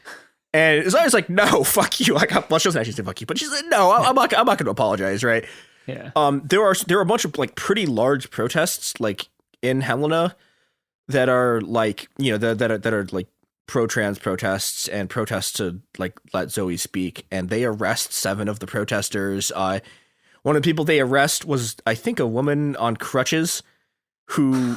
And it's always no, fuck you. She doesn't actually say fuck you, but she said, no, I'm not going to apologize, right? Yeah. There are a bunch of pretty large protests in Helena that are that are pro-trans protests and protests to let Zoe speak, and they arrest 7 of the protesters. One of the people they arrest was, I think, a woman on crutches who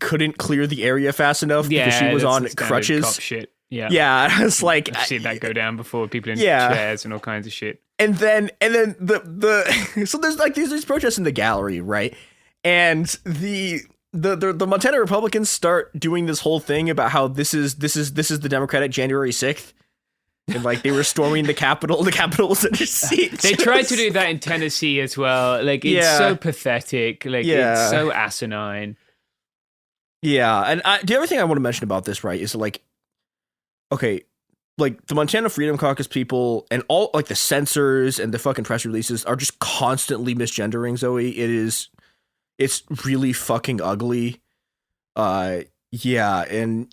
couldn't clear the area fast enough because she was on crutches. Cop shit. Yeah. Yeah, it's I've seen that go down before, people in chairs and all kinds of shit. And then the so there's these protests in the gallery, right? And the Montana Republicans start doing this whole thing about how this is the Democratic January 6th. And they were storming the Capitol. The Capitol was under siege. They tried to do that in Tennessee as well. It's so pathetic. It's so asinine. Yeah, and the other thing I want to mention about this, right, is okay, the Montana Freedom Caucus people and all the censors and the fucking press releases are just constantly misgendering Zoe. It's really fucking ugly. Yeah, and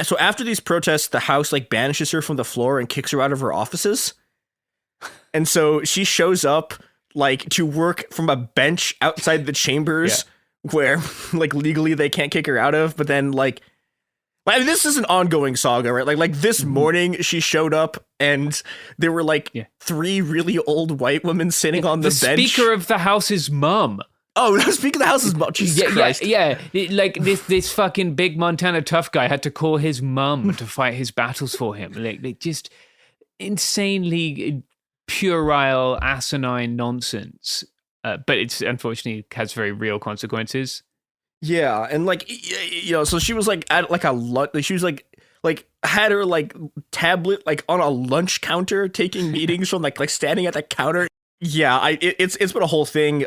so after these protests, the House banishes her from the floor and kicks her out of her offices. And so she shows up to work from a bench outside the chambers where like legally they can't kick her out of, but then like I mean, this is an ongoing saga, right? Like this morning she showed up and there were like 3 really old white women sitting on the bench. Speaker of the House's mum. Oh, the Speaker of the House's mum. Jesus Christ. Yeah. Like this fucking big Montana tough guy had to call his mum to fight his battles for him. Like just insanely puerile, asinine nonsense. But it's unfortunately has very real consequences. Yeah, and like so she was like at like she was like had her like tablet like on a lunch counter taking meetings from like standing at the counter. Yeah, it's been a whole thing.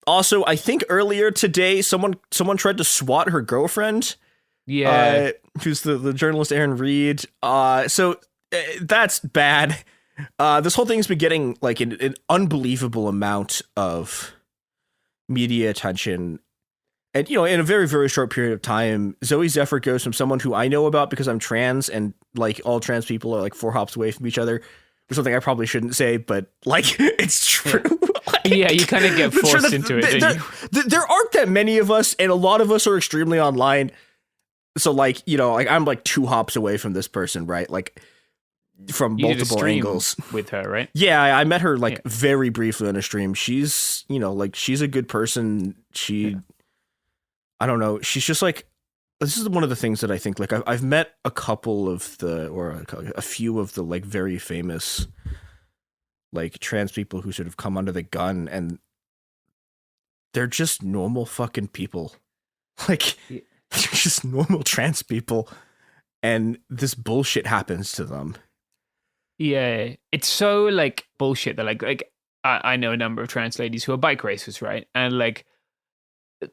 Also, I think earlier today someone tried to swat her girlfriend. Yeah, who's the journalist Aaron Reed. So that's bad. This whole thing's been getting like an unbelievable amount of media attention. And, in a very, very short period of time, Zoe Zephyr goes from someone who I know about because I'm trans and like all trans people are like 4 hops away from each other, or something I probably shouldn't say, but like it's true. Yeah, you kind of get forced into it. There aren't that many of us, and a lot of us are extremely online. So like, I'm like 2 hops away from this person, right? Like, from multiple angles with her, right? Yeah, I met her like very briefly on a stream. She's, like she's a good person. I don't know. She's just like, this is one of the things that I think like I've met a couple of a few of the like very famous like trans people who sort of come under the gun, and they're just normal fucking people. Like they're just normal trans people, and this bullshit happens to them. Yeah, it's so like bullshit that like I know a number of trans ladies who are bike racers, right? And like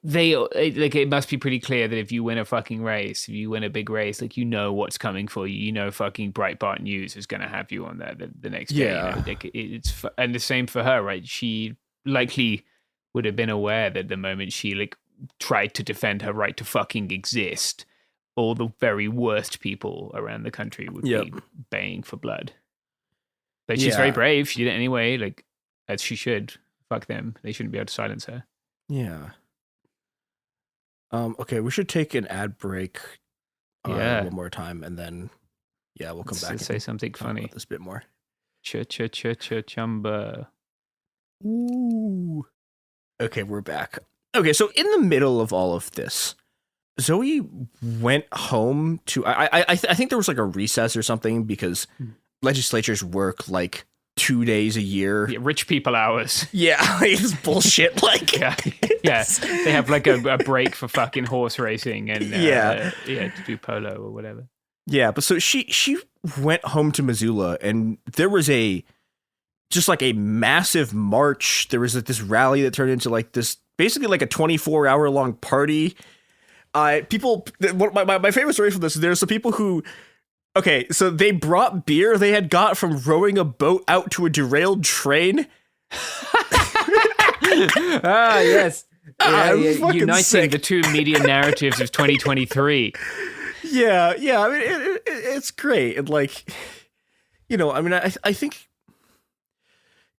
they like it must be pretty clear that if you win a fucking race, if you win a big race, like what's coming for you. Fucking Breitbart News is going to have you on there the next day. Like it's and the same for her, right? She likely would have been aware that the moment she like tried to defend her right to fucking exist, all the very worst people around the country would be baying for blood. But she's very brave. She did it anyway, like, as she should. Fuck them. They shouldn't be able to silence her. Yeah. Okay, we should take an ad break one more time, and then, we'll come back and say something funny. About this a bit more. Chumba. Ooh. Okay, we're back. Okay, so in the middle of all of this, Zoe went home to... I think there was like a recess or something, because... legislatures work like 2 days a year. Yeah, rich people hours. Yeah, it's bullshit. Like, they have like a break for fucking horse racing and to do polo or whatever. Yeah, but so she went home to Missoula, and there was just like a massive march. There was like this rally that turned into like this, basically like a 24-hour long party. My favorite story from this is there's some people who. Okay, so they brought beer they had got from rowing a boat out to a derailed train. Yes. Uniting the two media narratives of 2023. Yeah. I mean, it's great. And like, I think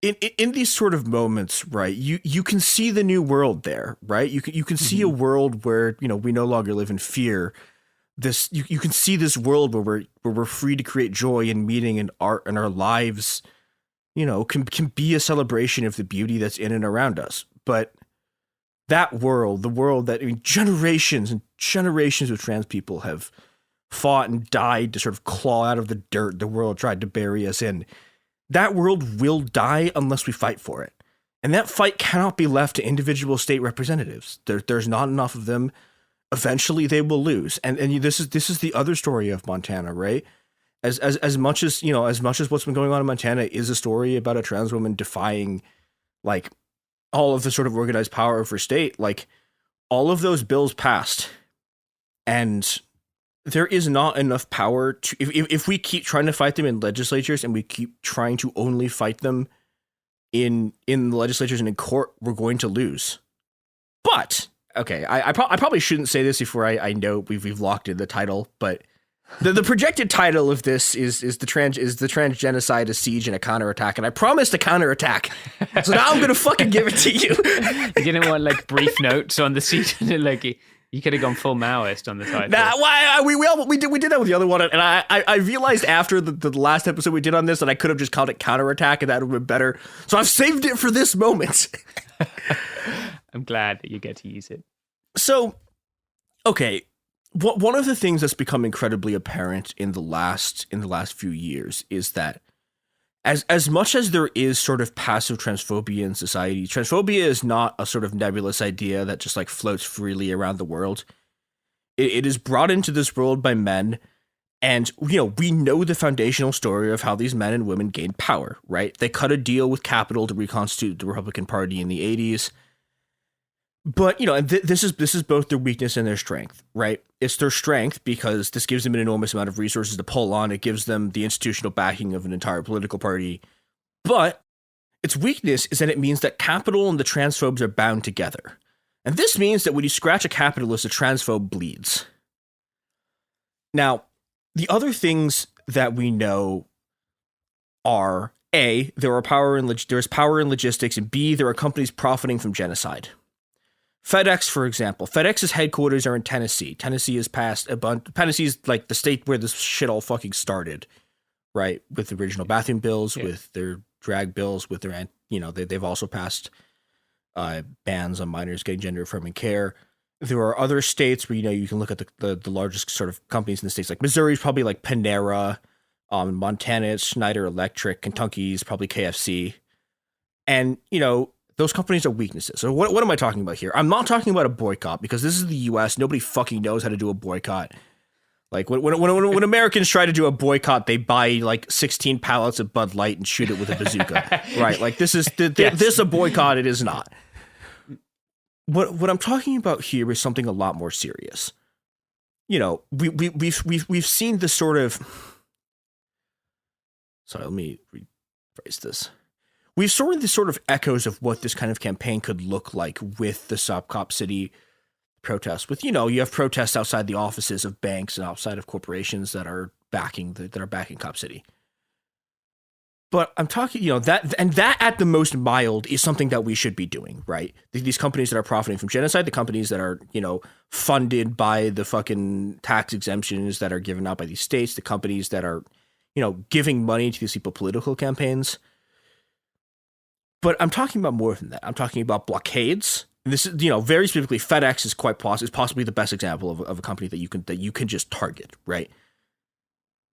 in these sort of moments, right, you can see the new world there, right? You can see a world where, we no longer live in fear. This you can see this world where we're free to create joy and meaning and art, and our lives, can be a celebration of the beauty that's in and around us. But that world, the world that generations and generations of trans people have fought and died to sort of claw out of the dirt the world tried to bury us in, that world will die unless we fight for it. And that fight cannot be left to individual state representatives. There's not enough of them. Eventually they will lose. And this is the other story of Montana, right? As much as what's been going on in Montana is a story about a trans woman defying like all of the sort of organized power of her state, like all of those bills passed, and there is not enough power to, if we keep trying to fight them in legislatures and we keep trying to only fight them in the legislatures and in court, we're going to lose. But okay, I probably shouldn't say this before I know we've locked in the title, but The projected title of this is the transgenocide, a siege, and a counterattack. And I promised a counterattack, so now I'm gonna fucking give it to you. You didn't want like brief notes on the seat, like you could have gone full Maoist on the title. Nah, why we did that with the other one, and I realized after the last episode we did on this that I could have just called it counterattack, and that would have been better. So I've saved it for this moment. I'm glad that you get to use it. So, okay. One of the things that's become incredibly apparent in the last few years is that as much as there is sort of passive transphobia in society, transphobia is not a sort of nebulous idea that just like floats freely around the world. It is brought into this world by men, and we know the foundational story of how these men and women gained power, right? They cut a deal with capital to reconstitute the Republican Party in the 80s. But, and this is both their weakness and their strength, right? It's their strength because this gives them an enormous amount of resources to pull on. It gives them the institutional backing of an entire political party. But its weakness is that it means that capital and the transphobes are bound together. And this means that when you scratch a capitalist, a transphobe bleeds. Now, the other things that we know are, A, there's power in logistics, and B, there are companies profiting from genocide. FedEx, for example. FedEx's headquarters are in Tennessee. Tennessee is like the state where this shit all fucking started, right? With the original bathroom bills, with their drag bills, with their, they've also passed bans on minors getting gender affirming care. There are other states where, you can look at the largest sort of companies in the states. Like Missouri's probably like Panera, Montana it's Schneider Electric, Kentucky's probably KFC. And, those companies are weaknesses. So what am I talking about here? I'm not talking about a boycott because this is the U.S. Nobody fucking knows how to do a boycott. Like when Americans try to do a boycott, they buy like 16 pallets of Bud Light and shoot it with a bazooka, right? Like this is this a boycott? It is not. What I'm talking about here is something a lot more serious. We've seen this sort of. Sorry, let me rephrase this. We've seen the sort of echoes of what this kind of campaign could look like with the Stop Cop City protests. With, you have protests outside the offices of banks and outside of corporations that are backing Cop City. But I'm talking, that at the most mild is something that we should be doing, right? These companies that are profiting from genocide, the companies that are, funded by the fucking tax exemptions that are given out by these states, the companies that are, giving money to these people political campaigns. But I'm talking about more than that. I'm talking about blockades. And this is, very specifically, FedEx is possibly the best example of a company that you can just target, right?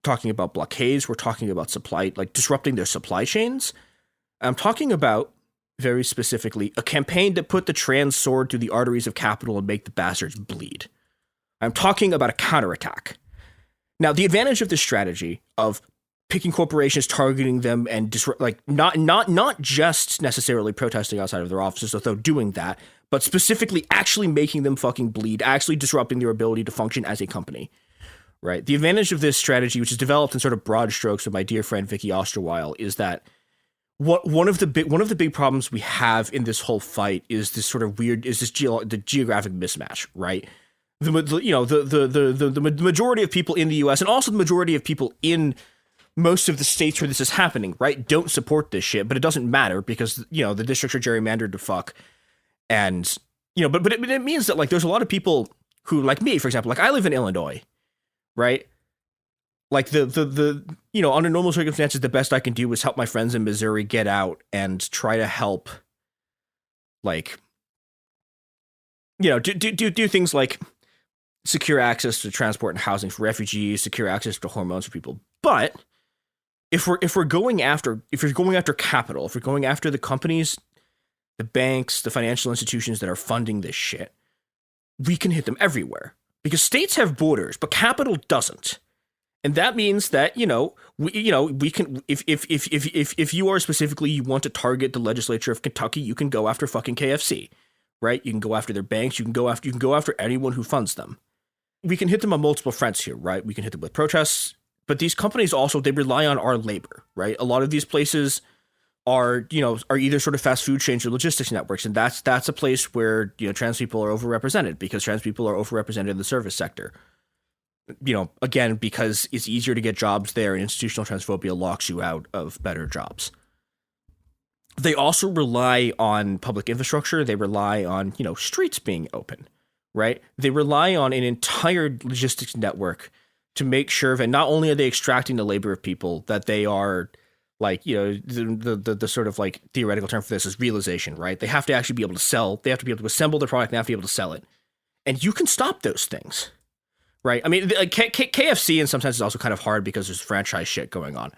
Talking about blockades, we're talking about disrupting their supply chains. I'm talking about, very specifically, a campaign to put the trans sword through the arteries of capital and make the bastards bleed. I'm talking about a counterattack. Now, the advantage of this strategy of picking corporations, targeting them, and not just necessarily protesting outside of their offices, although doing that, but specifically actually making them fucking bleed, actually disrupting their ability to function as a company, right? The advantage of this strategy, which is developed in sort of broad strokes with my dear friend Vicky Osterweil, is that one of the big problems we have in this whole fight is this sort of the geographic mismatch, right? The majority of people in the U.S. and also the majority of people in most of the states where this is happening, right, don't support this shit, but it doesn't matter because, the districts are gerrymandered to fuck. And, but it means that, like, there's a lot of people who, like me, for example, like I live in Illinois, right? Like the under normal circumstances, the best I can do is help my friends in Missouri get out and try to help, like, do things like secure access to transport and housing for refugees, secure access to hormones for people. But if you're going after capital, if we're going after the companies, the banks, the financial institutions that are funding this shit, we can hit them everywhere because states have borders, but capital doesn't. And that means that, we can, if you are specifically, you want to target the legislature of Kentucky, you can go after fucking KFC, right? You can go after their banks. You can go after anyone who funds them. We can hit them on multiple fronts here, right? We can hit them with protests. But these companies also, they rely on our labor, right? A lot of these places are either sort of fast food chains or logistics networks. And that's a place where, trans people are overrepresented because trans people are overrepresented in the service sector. again, because it's easier to get jobs there, and institutional transphobia locks you out of better jobs. They also rely on public infrastructure. They rely on, streets being open, right? They rely on an entire logistics network to make sure that not only are they extracting the labor of people, that they are the sort of like theoretical term for this is realization, right? They have to actually be able to sell. They have to be able to assemble the product. And they have to be able to sell it. And you can stop those things, right? I mean, KFC in some sense is also kind of hard because there's franchise shit going on.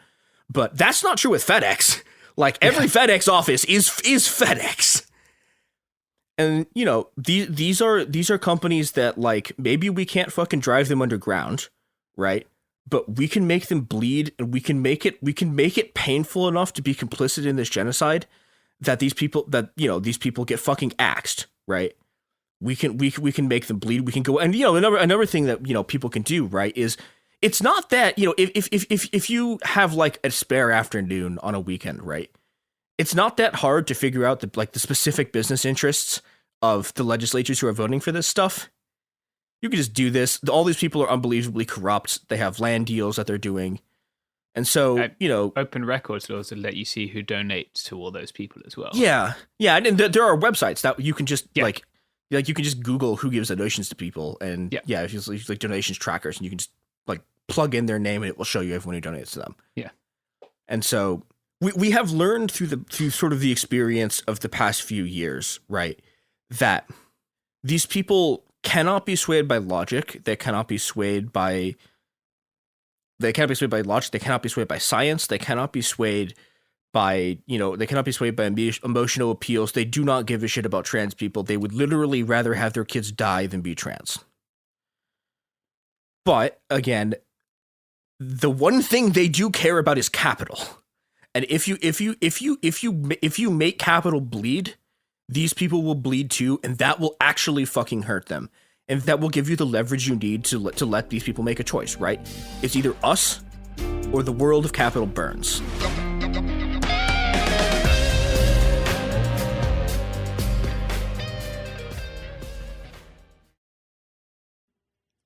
But that's not true with FedEx. Like every FedEx office is FedEx. And, these are companies that like maybe we can't fucking drive them underground, right? But we can make them bleed, and we can make it painful enough to be complicit in this genocide that these people get fucking axed, right? We can make them bleed. We can go, and another thing that people can do, right, is it's not that if you have like a spare afternoon on a weekend, right? It's not that hard to figure out the specific business interests of the legislators who are voting for this stuff. You can just do this. All these people are unbelievably corrupt. They have land deals that they're doing. And so, Open records will also let you see who donates to all those people as well. Yeah. Yeah. And there are websites that you can just you can just Google who gives donations to people. And it's like donations trackers, and you can just like plug in their name and it will show you everyone who donates to them. Yeah. And so we have learned through sort of the experience of the past few years, right, that these people cannot be swayed by logic. They cannot be swayed by logic. They cannot be swayed by science. They cannot be swayed by, emotional appeals. They do not give a shit about trans people. They would literally rather have their kids die than be trans. But again, the one thing they do care about is capital. And if you make capital bleed, these people will bleed too, and that will actually fucking hurt them. And that will give you the leverage you need to let these people make a choice, right? It's either us or the world of capital burns.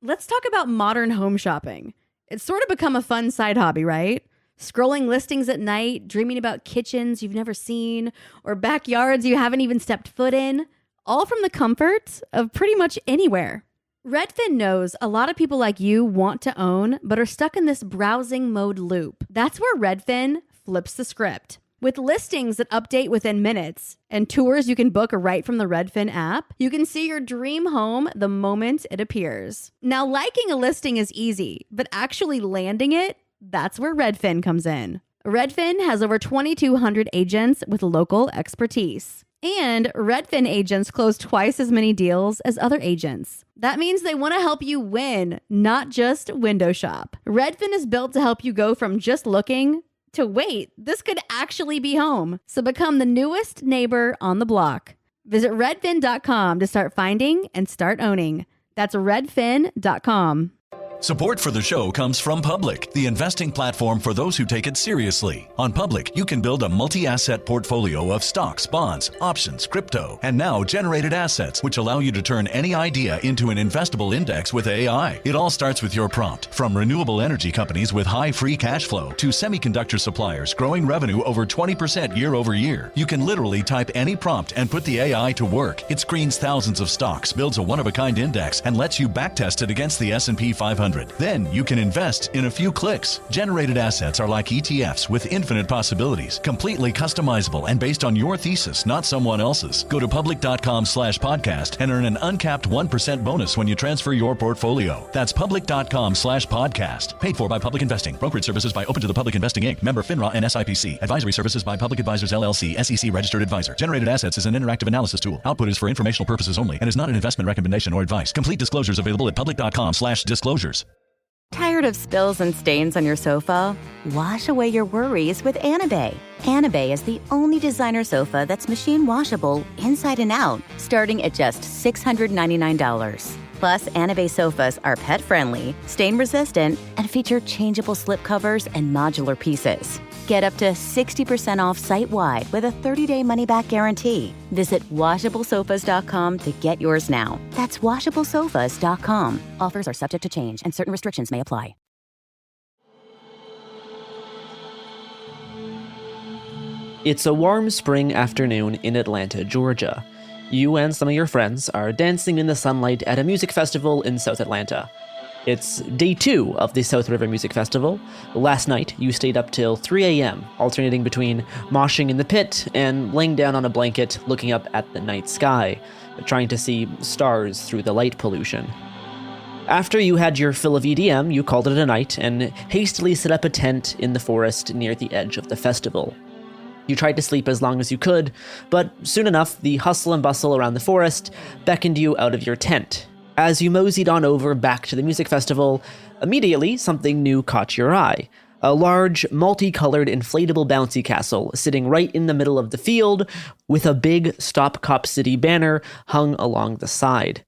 Let's talk about modern home shopping. It's sort of become a fun side hobby, right? Scrolling listings at night, dreaming about kitchens you've never seen, or backyards you haven't even stepped foot in, all from the comfort of pretty much anywhere. Redfin knows a lot of people like you want to own, but are stuck in this browsing mode loop. That's where Redfin flips the script. With listings that update within minutes and tours you can book right from the Redfin app, you can see your dream home the moment it appears. Now, liking a listing is easy, but actually landing it, that's where Redfin comes in. Redfin has over 2,200 agents with local expertise. And Redfin agents close twice as many deals as other agents. That means they want to help you win, not just window shop. Redfin is built to help you go from just looking to wait, this could actually be home. So become the newest neighbor on the block. Visit redfin.com to start finding and start owning. That's redfin.com. Support for the show comes from Public, the investing platform for those who take it seriously. On Public, you can build a multi-asset portfolio of stocks, bonds, options, crypto, and now generated assets, which allow you to turn any idea into an investable index with AI. It all starts with your prompt. From renewable energy companies with high free cash flow to semiconductor suppliers growing revenue over 20% year over year, you can literally type any prompt and put the AI to work. It screens thousands of stocks, builds a one-of-a-kind index, and lets you backtest it against the S&P 500. Then you can invest in a few clicks. Generated assets are like ETFs with infinite possibilities, completely customizable and based on your thesis, not someone else's. Go to public.com/podcast and earn an uncapped 1% bonus when you transfer your portfolio. That's public.com/podcast. Paid for by Public Investing. Brokerage services by Open to the Public Investing Inc. Member FINRA and SIPC. Advisory services by Public Advisors LLC, SEC registered advisor. Generated assets is an interactive analysis tool. Output is for informational purposes only and is not an investment recommendation or advice. Complete disclosures available at public.com/disclosures. Tired of spills and stains on your sofa? Wash away your worries with Anabay. Anabay is the only designer sofa that's machine washable inside and out, starting at just $699. Plus, Anabay sofas are pet-friendly, stain-resistant, and feature changeable slip covers and modular pieces. Get up to 60% off site-wide with a 30-day money-back guarantee. Visit WashableSofas.com to get yours now. That's WashableSofas.com. Offers are subject to change and certain restrictions may apply. It's a warm spring afternoon in Atlanta, Georgia. You and some of your friends are dancing in the sunlight at a music festival in South Atlanta. It's day 2 of the South River Music Festival. Last night, you stayed up till 3 a.m., alternating between moshing in the pit and laying down on a blanket looking up at the night sky, trying to see stars through the light pollution. After you had your fill of EDM, you called it a night and hastily set up a tent in the forest near the edge of the festival. You tried to sleep as long as you could, but soon enough, the hustle and bustle around the forest beckoned you out of your tent. As you moseyed on over back to the music festival, immediately something new caught your eye. A large, multicolored inflatable bouncy castle sitting right in the middle of the field with a big Stop Cop City banner hung along the side.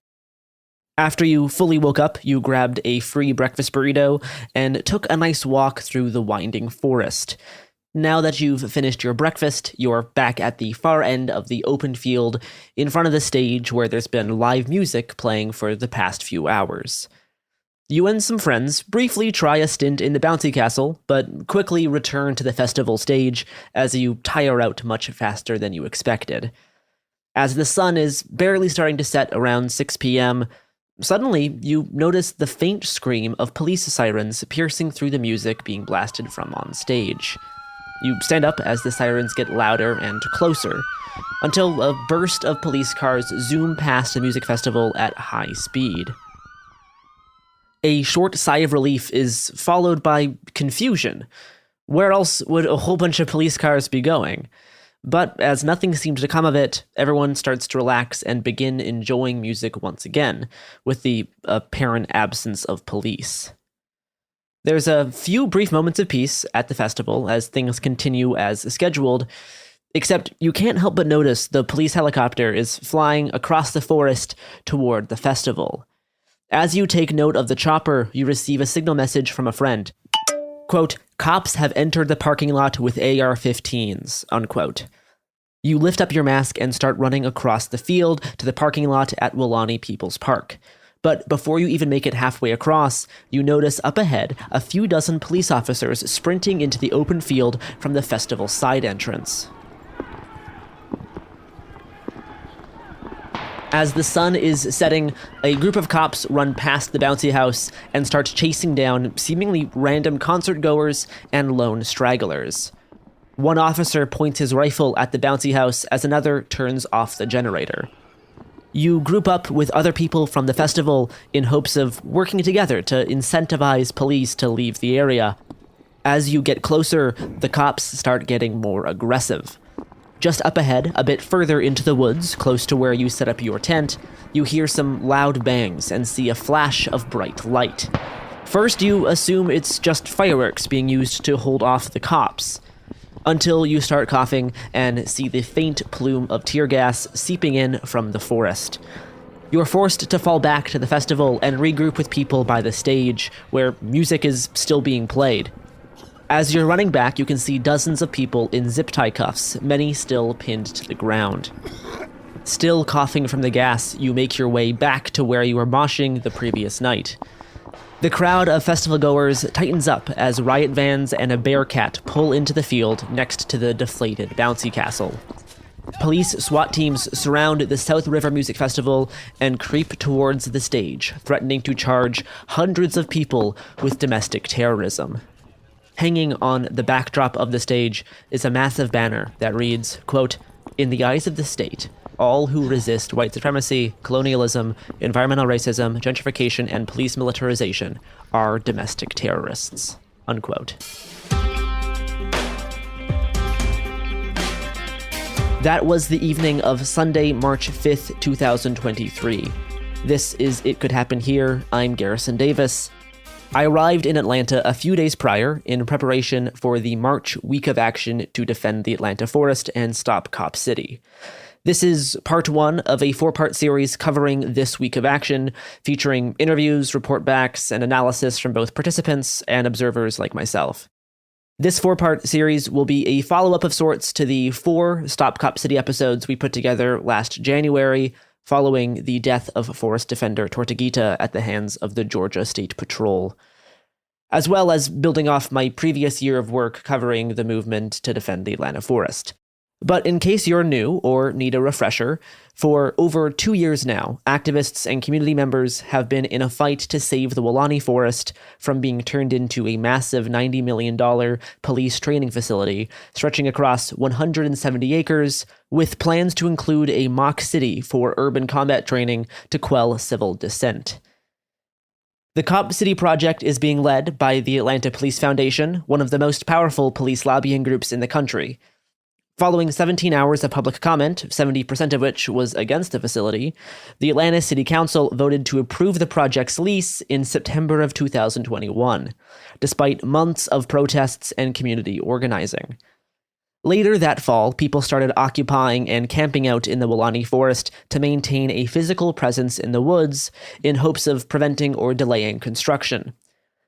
After you fully woke up, you grabbed a free breakfast burrito and took a nice walk through the winding forest. Now that you've finished your breakfast, you're back at the far end of the open field in front of the stage where there's been live music playing for the past few hours. You and some friends briefly try a stint in the bouncy castle, but quickly return to the festival stage as you tire out much faster than you expected. As the sun is barely starting to set around 6 p.m., suddenly you notice the faint scream of police sirens piercing through the music being blasted from on stage. You stand up as the sirens get louder and closer, until a burst of police cars zoom past the music festival at high speed. A short sigh of relief is followed by confusion. Where else would a whole bunch of police cars be going? But as nothing seems to come of it, everyone starts to relax and begin enjoying music once again, with the apparent absence of police. There's a few brief moments of peace at the festival as things continue as scheduled, except you can't help but notice the police helicopter is flying across the forest toward the festival. As you take note of the chopper, you receive a signal message from a friend. Quote, "Cops have entered the parking lot with AR-15s," unquote. You lift up your mask and start running across the field to the parking lot at Weelaunee People's Park. But before you even make it halfway across, you notice up ahead a few dozen police officers sprinting into the open field from the festival side entrance. As the sun is setting, a group of cops run past the bouncy house and start chasing down seemingly random concert goers and lone stragglers. One officer points his rifle at the bouncy house as another turns off the generator. You group up with other people from the festival in hopes of working together to incentivize police to leave the area. As you get closer, the cops start getting more aggressive. Just up ahead, a bit further into the woods, close to where you set up your tent, you hear some loud bangs and see a flash of bright light. First, you assume it's just fireworks being used to hold off the cops, until you start coughing and see the faint plume of tear gas seeping in from the forest. You're forced to fall back to the festival and regroup with people by the stage, where music is still being played. As you're running back, you can see dozens of people in zip tie cuffs, many still pinned to the ground. Still coughing from the gas, you make your way back to where you were moshing the previous night. The crowd of festival goers tightens up as riot vans and a Bearcat pull into the field next to the deflated bouncy castle. Police SWAT teams surround the South River Music Festival and creep towards the stage, threatening to charge hundreds of people with domestic terrorism. Hanging on the backdrop of the stage is a massive banner that reads, quote, "In the eyes of the state, all who resist white supremacy, colonialism, environmental racism, gentrification, and police militarization are domestic terrorists," unquote. That was the evening of Sunday, March 5th, 2023. This is It Could Happen Here. I'm Garrison Davis. I arrived in Atlanta a few days prior in preparation for the March week of action to defend the Atlanta forest and stop Cop City. This is part one of a 4-part series covering this week of action, featuring interviews, report backs, and analysis from both participants and observers like myself. This 4-part series will be a follow-up of sorts to the 4 Stop Cop City episodes we put together last January, following the death of forest defender Tortuguita at the hands of the Georgia State Patrol, as well as building off my previous year of work covering the movement to defend the Atlanta forest. But in case you're new or need a refresher, for over 2 years now, activists and community members have been in a fight to save the Weelaunee Forest from being turned into a massive $90 million police training facility stretching across 170 acres, with plans to include a mock city for urban combat training to quell civil dissent. The Cop City project is being led by the Atlanta Police Foundation, one of the most powerful police lobbying groups in the country. Following 17 hours of public comment, 70% of which was against the facility, the Atlanta City Council voted to approve the project's lease in September of 2021, despite months of protests and community organizing. Later that fall, people started occupying and camping out in the Weelaunee Forest to maintain a physical presence in the woods in hopes of preventing or delaying construction.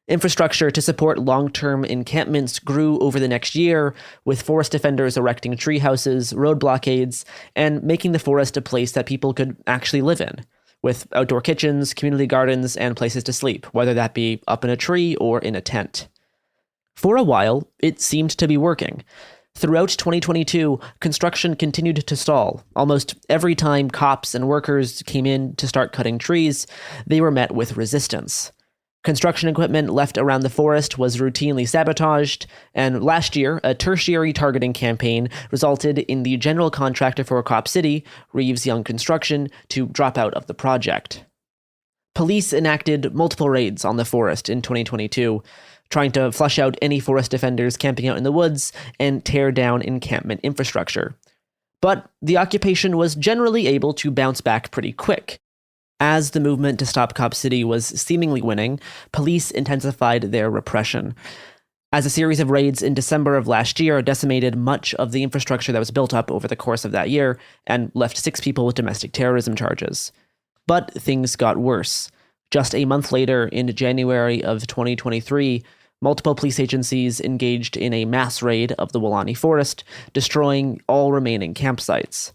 Infrastructure to support long-term encampments grew over the next year, with forest defenders erecting tree houses, road blockades, and making the forest a place that people could actually live in, with outdoor kitchens, community gardens, and places to sleep, whether that be up in a tree or in a tent. For a while, it seemed to be working. Throughout 2022, construction continued to stall. Almost every time cops and workers came in to start cutting trees, they were met with resistance. Construction equipment left around the forest was routinely sabotaged, and last year, a tertiary targeting campaign resulted in the general contractor for Cop City, Reeves Young Construction, to drop out of the project. Police enacted multiple raids on the forest in 2022, trying to flush out any forest defenders camping out in the woods and tear down encampment infrastructure. But the occupation was generally able to bounce back pretty quick. As the movement to stop Cop City was seemingly winning, police intensified their repression. As a series of raids in December of last year decimated much of the infrastructure that was built up over the course of that year and left 6 people with domestic terrorism charges. But things got worse. Just a month later, in January of 2023, multiple police agencies engaged in a mass raid of the Weelaunee Forest, destroying all remaining campsites.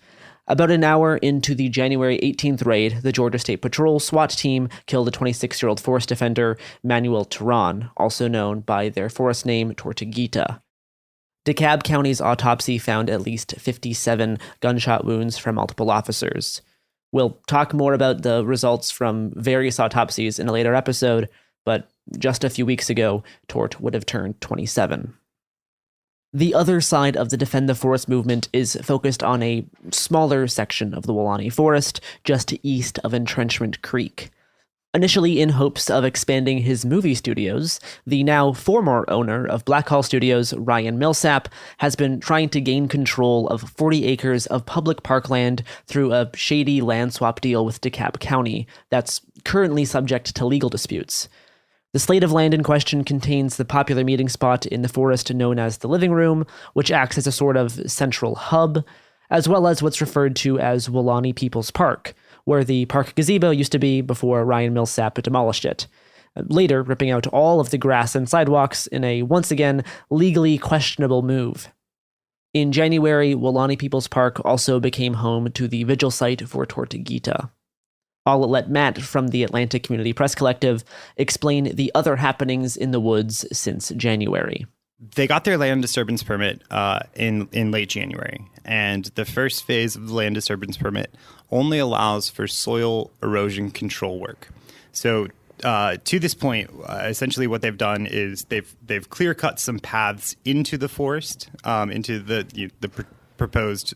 About an hour into the January 18th raid, the Georgia State Patrol SWAT team killed a 26-year-old forest defender, Manuel Terran, also known by their forest name Tortuguita. DeKalb County's autopsy found at least 57 gunshot wounds from multiple officers. We'll talk more about the results from various autopsies in a later episode, but just a few weeks ago, Tort would have turned 27. The other side of the Defend the Forest movement is focused on a smaller section of the Weelaunee Forest, just east of Entrenchment Creek. Initially in hopes of expanding his movie studios, the now former owner of Blackhall Studios, Ryan Millsap, has been trying to gain control of 40 acres of public parkland through a shady land swap deal with DeKalb County that's currently subject to legal disputes. The slate of land in question contains the popular meeting spot in the forest known as the Living Room, which acts as a sort of central hub, as well as what's referred to as Weelaunee People's Park, where the park gazebo used to be before Ryan Millsap demolished it, later ripping out all of the grass and sidewalks in a, once again, legally questionable move. In January, Weelaunee People's Park also became home to the vigil site for Tortuguita. I'll let Matt from the Atlanta Community Press Collective explain the other happenings in the woods since January. They got their land disturbance permit in late January, and the first phase of the land disturbance permit only allows for soil erosion control work. So to this point, essentially what they've done is they've clear cut some paths into the forest, into the proposed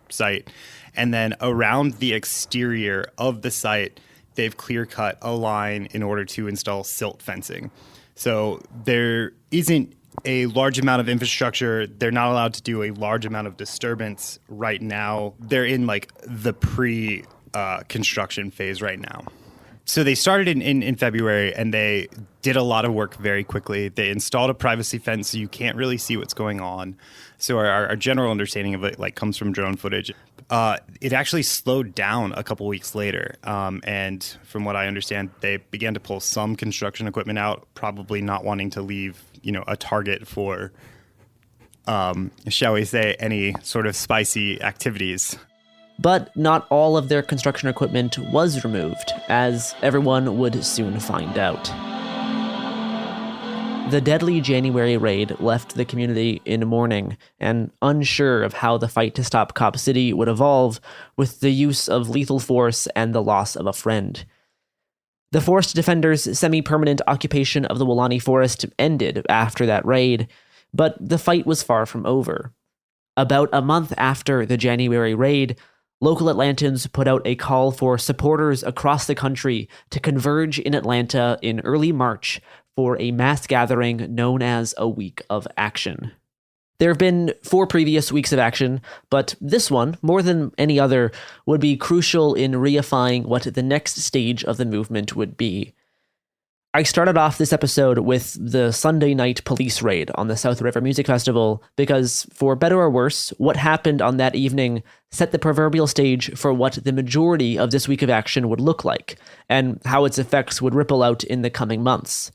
site. And then around the exterior of the site, they've clear-cut a line in order to install silt fencing. So there isn't a large amount of infrastructure. They're not allowed to do a large amount of disturbance right now. They're in the pre-construction phase right now. So they started in February, and they did a lot of work very quickly. They installed a privacy fence so you can't really see what's going on. So our general understanding of it comes from drone footage. It actually slowed down a couple weeks later. And from what I understand, they began to pull some construction equipment out, probably not wanting to leave, a target for shall we say, any sort of spicy activities. But not all of their construction equipment was removed, as everyone would soon find out. The deadly January raid left the community in mourning and unsure of how the fight to stop Cop City would evolve with the use of lethal force and the loss of a friend. The Forest Defenders' semi-permanent occupation of the Wolani Forest ended after that raid, but the fight was far from over. About a month after the January raid, local Atlantans put out a call for supporters across the country to converge in Atlanta in early March for a mass gathering known as a Week of Action. There have been 4 previous weeks of action, but this one, more than any other, would be crucial in reifying what the next stage of the movement would be. I started off this episode with the Sunday night police raid on the South River Music Festival because, for better or worse, what happened on that evening set the proverbial stage for what the majority of this week of action would look like, and how its effects would ripple out in the coming months.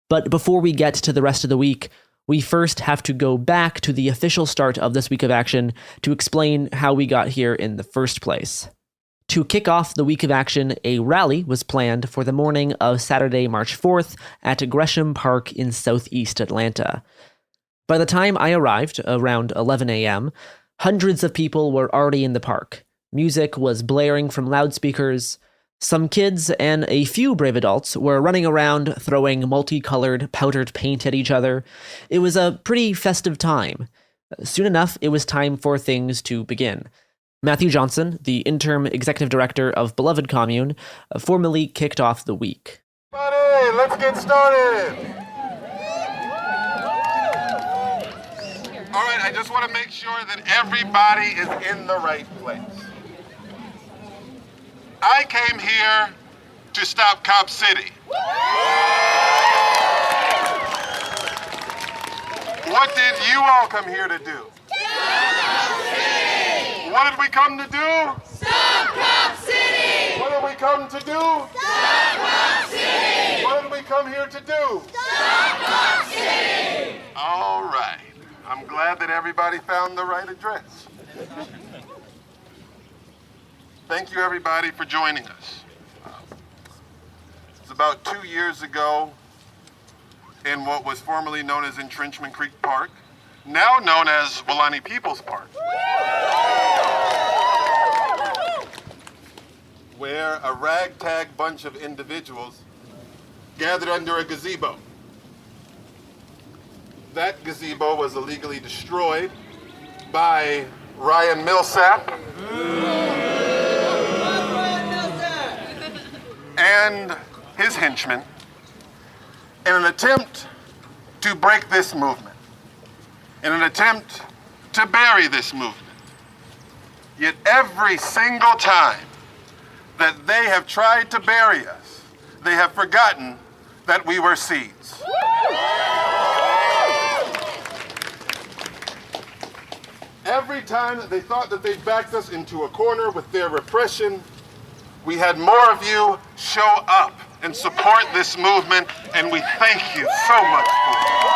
But before we get to the rest of the week, we first have to go back to the official start of this week of action to explain how we got here in the first place. To kick off the week of action, a rally was planned for the morning of Saturday, March 4th at Gresham Park in southeast Atlanta. By the time I arrived, around 11 a.m., hundreds of people were already in the park. Music was blaring from loudspeakers. Some kids and a few brave adults were running around throwing multicolored powdered paint at each other. It was a pretty festive time. Soon enough, it was time for things to begin. Matthew Johnson, the interim executive director of Beloved Commune, formally kicked off the week. Everybody, let's get started. All right, I just want to make sure that everybody is in the right place. I came here to stop Cop City. What did you all come here to do? Stop City! What did we come to do? Stop Cop City! What did we come to do? Stop Cop City! What did we come here to do? Stop Cop City! All right. I'm glad that everybody found the right address. Thank you, everybody, for joining us. It's about 2 years ago in what was formerly known as Entrenchment Creek Park, now known as Wolani People's Park, where a ragtag bunch of individuals gathered under a gazebo. That gazebo was illegally destroyed by Ryan Millsap and his henchmen in an attempt to break this movement, in an attempt to bury this movement. Yet every single time that they have tried to bury us, they have forgotten that we were seeds. Every time that they thought that they backed us into a corner with their repression, we had more of you show up and support this movement, and we thank you so much for it.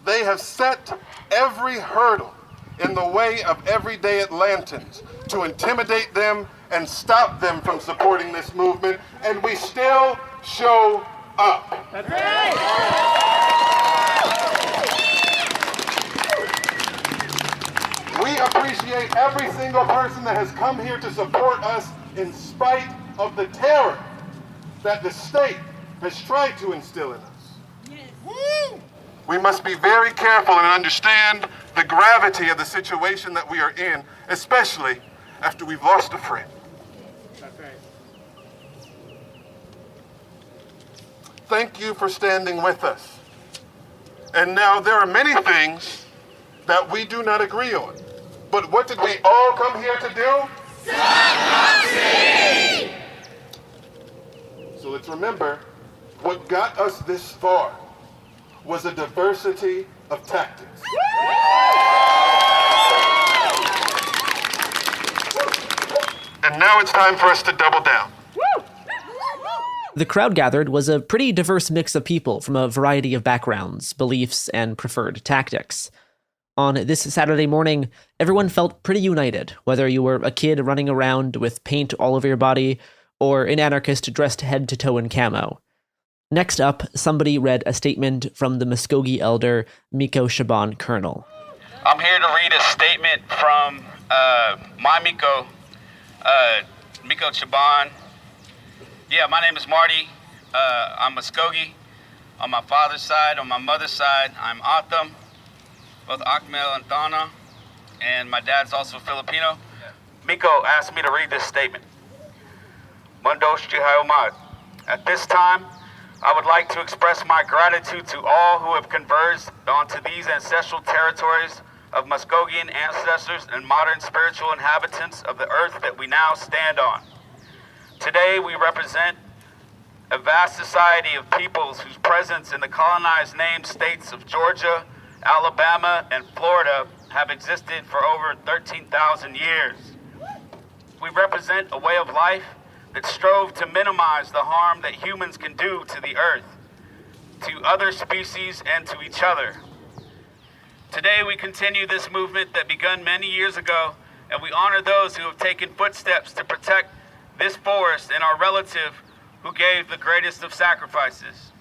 They have set every hurdle in the way of everyday Atlantans to intimidate them and stop them from supporting this movement, and we still show up. That's right. We appreciate every single person that has come here to support us in spite of the terror that the state has tried to instill in us. Yes. We must be very careful and understand the gravity of the situation that we are in, especially after we've lost a friend. That's right. Thank you for standing with us. And now there are many things that we do not agree on. But what did we all come here to do? Stop Cop City! So let's remember, what got us this far was a diversity of tactics. And now it's time for us to double down. The crowd gathered was a pretty diverse mix of people from a variety of backgrounds, beliefs, and preferred tactics. On this Saturday morning, everyone felt pretty united, whether you were a kid running around with paint all over your body or an anarchist dressed head to toe in camo. Next up, somebody read a statement from the Muskogee elder, Miko Shaban Colonel. I'm here to read a statement from my Miko, Miko Shaban. Yeah, my name is Marty. I'm Muskogee. On my father's side, on my mother's side, I'm Atham, both Akmel and Thana, and my dad's also Filipino. Miko asked me to read this statement. Mundos Jihayomad. At this time, I would like to express my gratitude to all who have converged onto these ancestral territories of Muskogean ancestors and modern spiritual inhabitants of the earth that we now stand on. Today, we represent a vast society of peoples whose presence in the colonized named states of Georgia, Alabama, and Florida have existed for over 13,000 years. We represent a way of life that strove to minimize the harm that humans can do to the earth, to other species, and to each other. Today, we continue this movement that began many years ago, and we honor those who have taken footsteps to protect this forest and our relative who gave the greatest of sacrifices.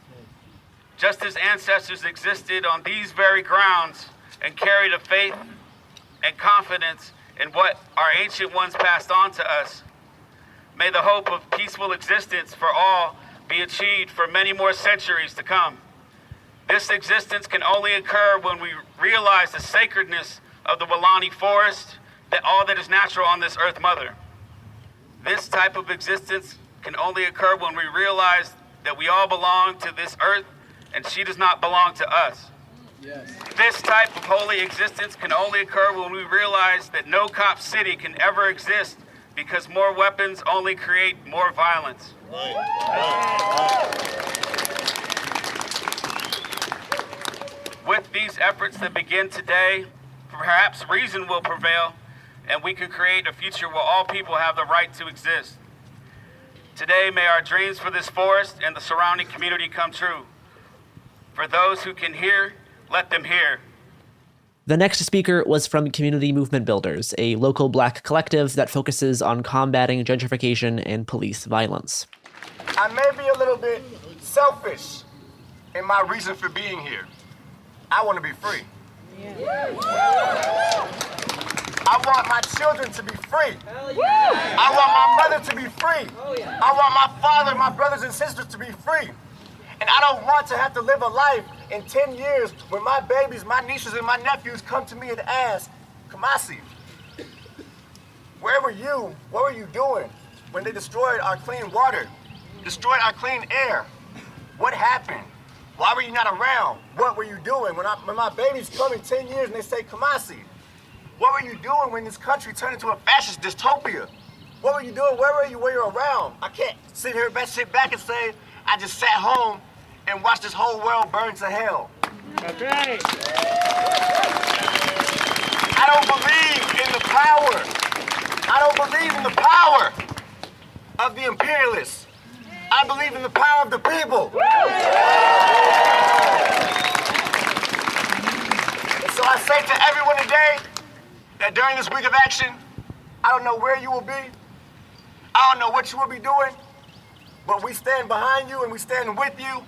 Just as ancestors existed on these very grounds and carried a faith and confidence in what our ancient ones passed on to us, may the hope of peaceful existence for all be achieved for many more centuries to come. This existence can only occur when we realize the sacredness of the Weelaunee Forest, that all that is natural on this earth mother. This type of existence can only occur when we realize that we all belong to this earth and she does not belong to us. Yes. This type of holy existence can only occur when we realize that no cop city can ever exist because more weapons only create more violence. With these efforts that begin today, perhaps reason will prevail and we can create a future where all people have the right to exist. Today, may our dreams for this forest and the surrounding community come true. For those who can hear, let them hear. The next speaker was from Community Movement Builders, a local Black collective that focuses on combating gentrification and police violence. I may be a little bit selfish in my reason for being here. I want to be free. I want my children to be free. I want my mother to be free. I want my father, my brothers and sisters to be free. And I don't want to have to live a life in 10 years when my babies, my nieces, and my nephews come to me and ask, Kamasi, where were you? What were you doing when they destroyed our clean water, destroyed our clean air? What happened? Why were you not around? What were you doing? When my babies come in 10 years and they say, Kamasi, what were you doing when this country turned into a fascist dystopia? What were you doing? Where were you when you were around? I can't sit back and say, I just sat home and watched this whole world burn to hell. That's right. I don't believe in the power. I don't believe in the power of the imperialists. I believe in the power of the people. And so I say to everyone today that during this week of action, I don't know where you will be. I don't know what you will be doing. But we stand behind you and we stand with you.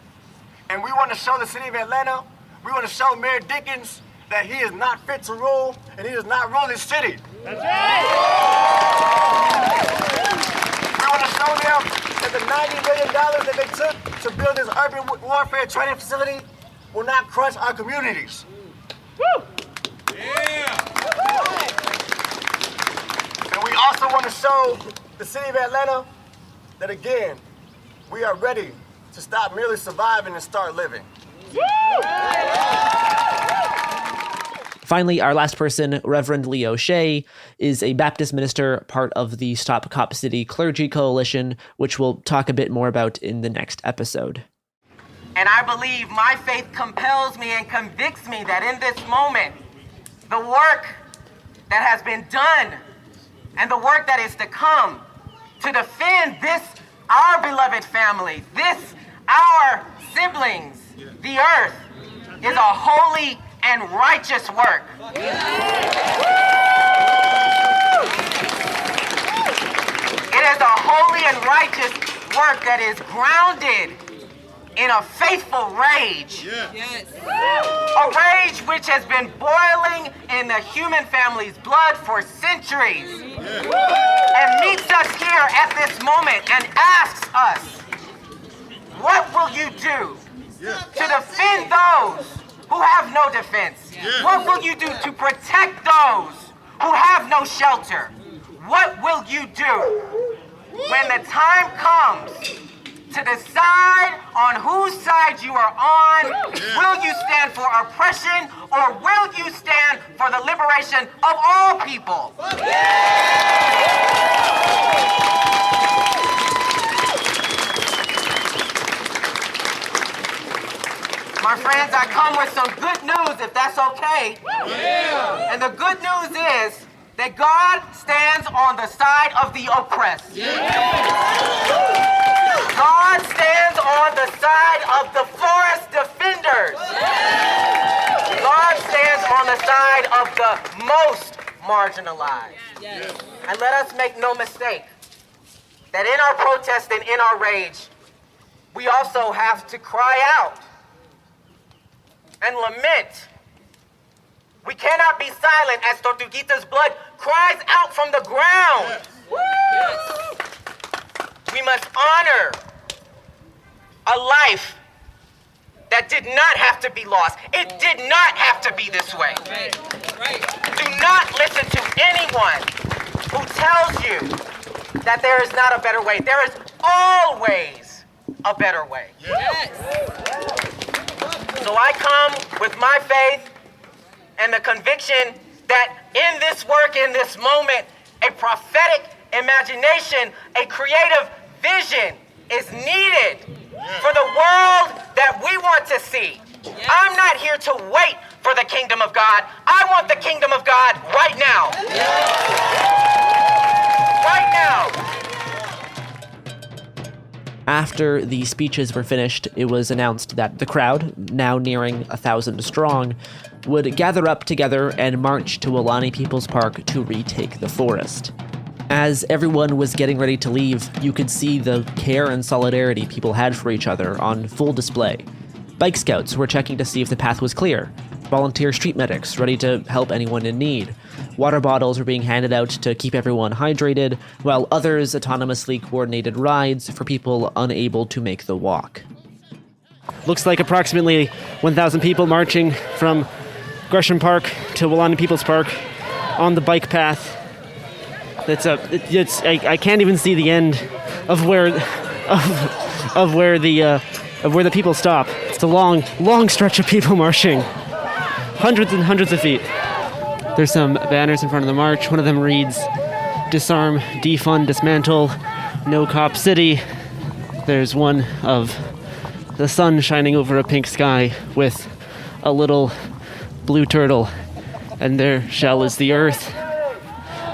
And we want to show the city of Atlanta, we want to show Mayor Dickens that he is not fit to rule and he does not rule this city. That's right. We want to show them that the $90 million that they took to build this urban warfare training facility will not crush our communities. Woo! Yeah! And we also want to show the city of Atlanta that, again, we are ready to stop merely surviving and start living. Finally, our last person, Reverend Leo Shea, is a Baptist minister, part of the Stop Cop City Clergy Coalition, which we'll talk a bit more about in the next episode. And I believe my faith compels me and convicts me that in this moment, the work that has been done and the work that is to come to defend this our beloved family, this, our siblings, the earth, is a holy and righteous work. It is a holy and righteous work that is grounded in a faithful rage. A rage which has been boiling in the human family's blood for centuries. And meets us here at this moment and asks us, what will you do to defend those who have no defense? What will you do to protect those who have no shelter? What will you do when the time comes to decide on whose side you are on? Will you stand for oppression or will you stand for the liberation of all people? My friends, I come with some good news, if that's okay. Yeah. And the good news is that God stands on the side of the oppressed. Yeah. God stands on the side of the forest defenders. Yeah. God stands on the side of the most marginalized. Yeah. And let us make no mistake that in our protest and in our rage, we also have to cry out and lament. We cannot be silent as Tortuguita's blood cries out from the ground. Yes. We must honor a life that did not have to be lost. It did not have to be this way. Do not listen to anyone who tells you that there is not a better way. There is always a better way. So I come with my faith and the conviction that in this work, in this moment, a prophetic imagination, a creative vision is needed for the world that we want to see. I'm not here to wait for the kingdom of God. I want the kingdom of God right now. Right now. After the speeches were finished, it was announced that the crowd, now nearing 1,000 strong, would gather up together and march to Weelaunee People's Park to retake the forest. As everyone was getting ready to leave, you could see the care and solidarity people had for each other on full display. Bike scouts were checking to see if the path was clear. Volunteer street medics ready to help anyone in need. Water bottles were being handed out to keep everyone hydrated, while others autonomously coordinated rides for people unable to make the walk. Looks like approximately 1,000 people marching from Gresham Park to Weelaunee People's Park on the bike path. I can't even see the end of where the people stop. It's a long stretch of people marching, hundreds and hundreds of feet. There's some banners in front of the march. One of them reads, "Disarm, defund, dismantle, no cop city." There's one of the sun shining over a pink sky with a little blue turtle, and their shell is the earth.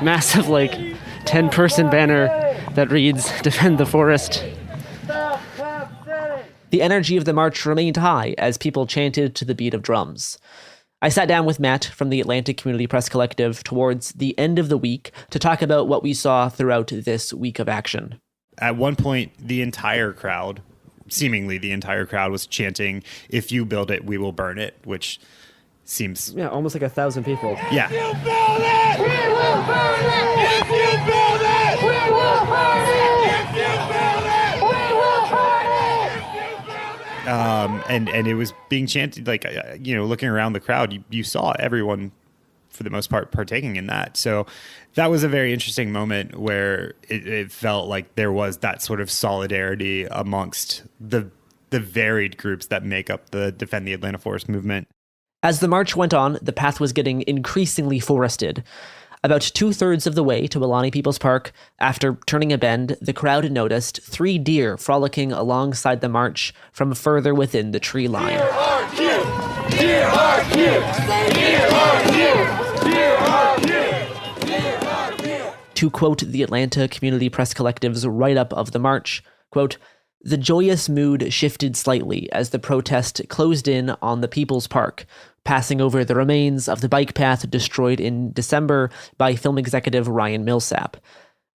Massive, 10-person banner that reads, "Defend the forest." The energy of the march remained high as people chanted to the beat of drums. I sat down with Matt from the Atlantic Community Press Collective towards the end of the week to talk about what we saw throughout this week of action. At one point, seemingly the entire crowd was chanting, "If you build it, we will burn it," which seems... Yeah, almost 1,000 people. Yeah. If you build it, we will burn it! If you build it, we will burn it! If you build it, we will burn it! And it was being chanted, looking around the crowd, you saw everyone, for the most part, partaking in that. So that was a very interesting moment where it felt like there was that sort of solidarity amongst the varied groups that make up the Defend the Atlanta Forest movement. As the march went on, the path was getting increasingly forested. About 2/3 of the way to Weelaunee People's Park, after turning a bend, the crowd noticed 3 deer frolicking alongside the march from further within the tree line. Deer are cute! Deer are cute! Deer are cute! Deer are cute! Deer are cute! To quote the Atlanta Community Press Collective's write-up of the march, Quote, "The joyous mood shifted slightly as the protest closed in on the People's Park, passing over the remains of the bike path destroyed in December by film executive Ryan Millsap.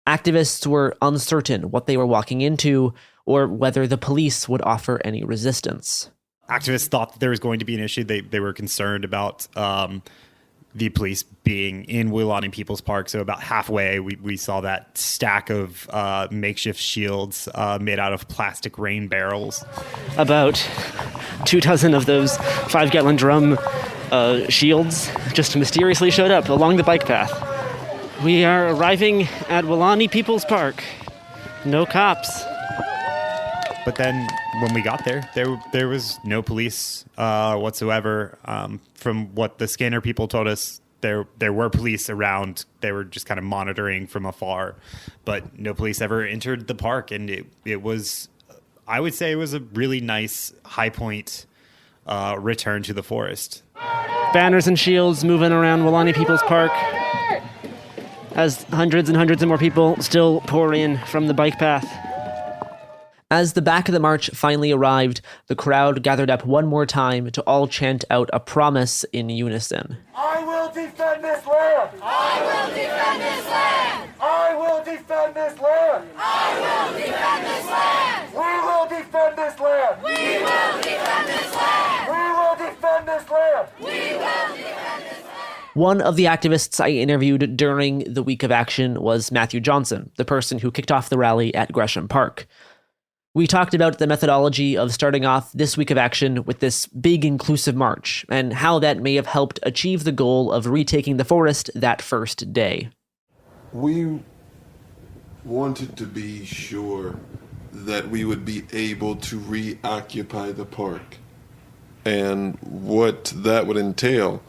Activists were uncertain what they were walking into or whether the police would offer any resistance." Activists thought that there was going to be an issue. They were concerned about the police being in Weelaunee People's Park. So about halfway, we saw that stack of makeshift shields made out of plastic rain barrels. About 24 of those 5-gallon drum shields just mysteriously showed up along the bike path. We are arriving at Weelaunee People's Park. No cops. But then when we got there was no police whatsoever. From what the scanner people told us, there were police around. They were just kind of monitoring from afar, but no police ever entered the park. And it was, I would say, it was a really nice high point return to the forest. Banners and shields moving around Weelaunee People's Park as hundreds and hundreds of more people still pour in from the bike path. As the back of the march finally arrived, the crowd gathered up one more time to all chant out a promise in unison. I will defend this land! I will defend this land! I will defend this land! I will defend this land! We will defend this land! We will defend this land! We will defend this land! We will defend this land! One of the activists I interviewed during the week of action was Matthew Johnson, the person who kicked off the rally at Gresham Park. We talked about the methodology of starting off this week of action with this big inclusive march and how that may have helped achieve the goal of retaking the forest that first day. We wanted to be sure that we would be able to reoccupy the park. And what that would entail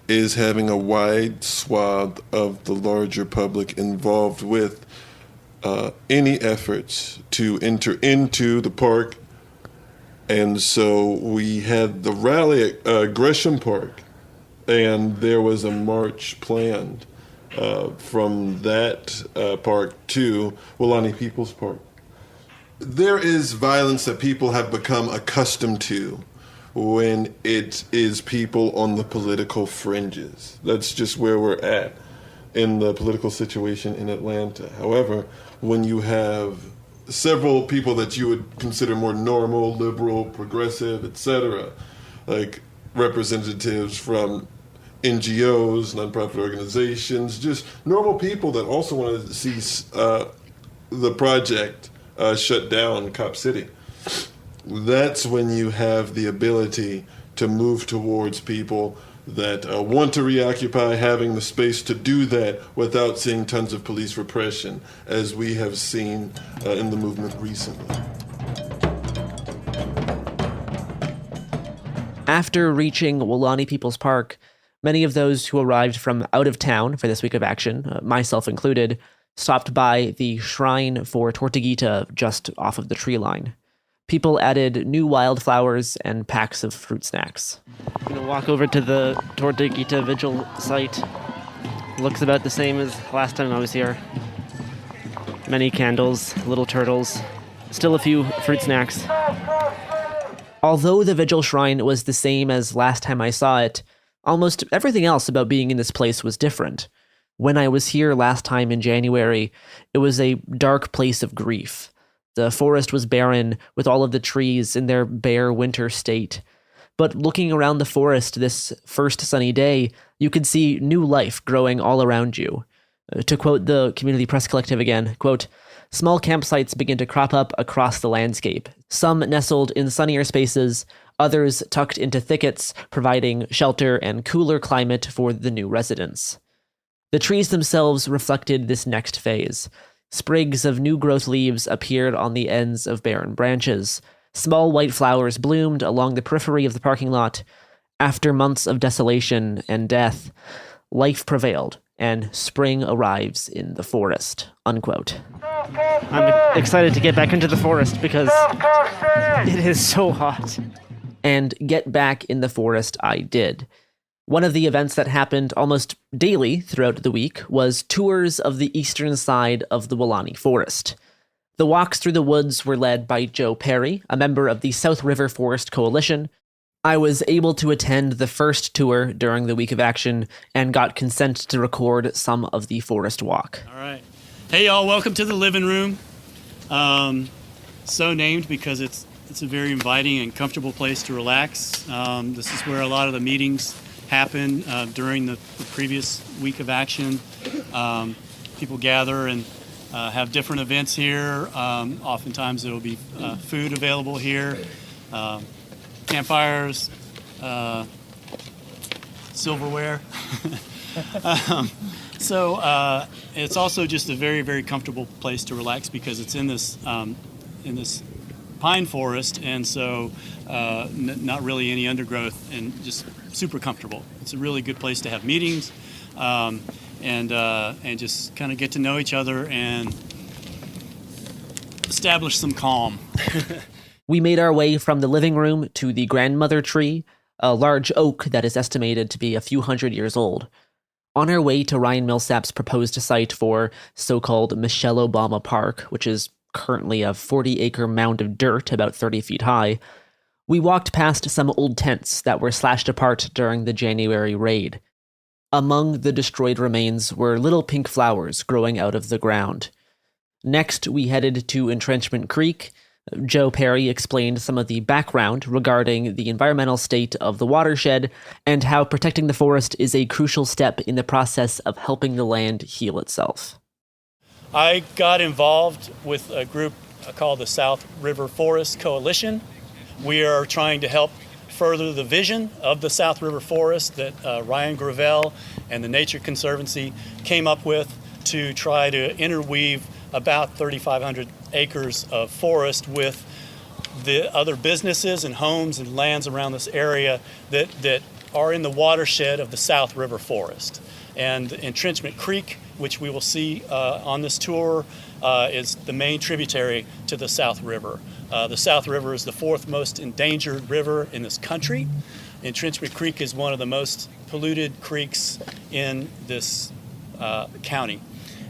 is having a wide swath of the larger public involved with any efforts to enter into the park. And so we had the rally at Gresham Park, and there was a march planned from that park to Weelaunee People's Park. There is violence that people have become accustomed to when it is people on the political fringes. That's just where we're at in the political situation in Atlanta. However, when you have several people that you would consider more normal, liberal, progressive, etc., like representatives from NGOs, nonprofit organizations, just normal people that also want to see the project shut down, Cop City, that's when you have the ability to move towards people that want to reoccupy, having the space to do that without seeing tons of police repression, as we have seen in the movement recently. After reaching Weelaunee People's Park, many of those who arrived from out of town for this week of action, myself included, stopped by the shrine for Tortuguita just off of the tree line. People added new wildflowers and packs of fruit snacks. I'm gonna walk over to the Tortuguita Vigil site. Looks about the same as last time I was here. Many candles, little turtles, still a few fruit snacks. Although the Vigil Shrine was the same as last time I saw it, almost everything else about being in this place was different. When I was here last time in January, it was a dark place of grief. The forest was barren, with all of the trees in their bare winter state. But looking around the forest this first sunny day, you could see new life growing all around you. To quote the Community Press Collective again, quote, "Small campsites begin to crop up across the landscape, some nestled in sunnier spaces, others tucked into thickets, providing shelter and cooler climate for the new residents." The trees themselves reflected this next phase. Sprigs of new growth leaves appeared on the ends of barren branches. Small white flowers bloomed along the periphery of the parking lot. After months of desolation and death, life prevailed, and spring arrives in the forest. Unquote. I'm excited to get back into the forest because it is so hot. And get back in the forest I did. One of the events that happened almost daily throughout the week was tours of the eastern side of the Weelaunee Forest. The walks through the woods were led by Joe Perry, a member of the South River Forest Coalition. I was able to attend the first tour during the week of action and got consent to record some of the forest walk. All right. Hey, y'all, welcome to the living room. So named because it's a very inviting and comfortable place to relax. This is where a lot of the meetings happen during the previous week of action. People gather and have different events here. Oftentimes there will be food available here. Campfires, silverware. So it's also just a very, very comfortable place to relax because it's in this pine forest, and so not really any undergrowth, and just super comfortable. It's a really good place to have meetings and just kind of get to know each other and establish some calm. We made our way from the living room to the grandmother tree, a large oak that is estimated to be a few hundred years old. On our way to Ryan Millsap's proposed site for so-called Michelle Obama Park, which is currently a 40-acre mound of dirt about 30 feet high, we walked past some old tents that were slashed apart during the January raid. Among the destroyed remains were little pink flowers growing out of the ground. Next, we headed to Entrenchment Creek. Joe Perry explained some of the background regarding the environmental state of the watershed and how protecting the forest is a crucial step in the process of helping the land heal itself. I got involved with a group called the South River Forest Coalition. We are trying to help further the vision of the South River Forest that Ryan Gravel and the Nature Conservancy came up with to try to interweave about 3,500 acres of forest with the other businesses and homes and lands around this area that are in the watershed of the South River Forest. And Entrenchment Creek, which we will see on this tour, is the main tributary to the South River. The South River is the fourth most endangered river in this country. Entrenchment Creek is one of the most polluted creeks in this county.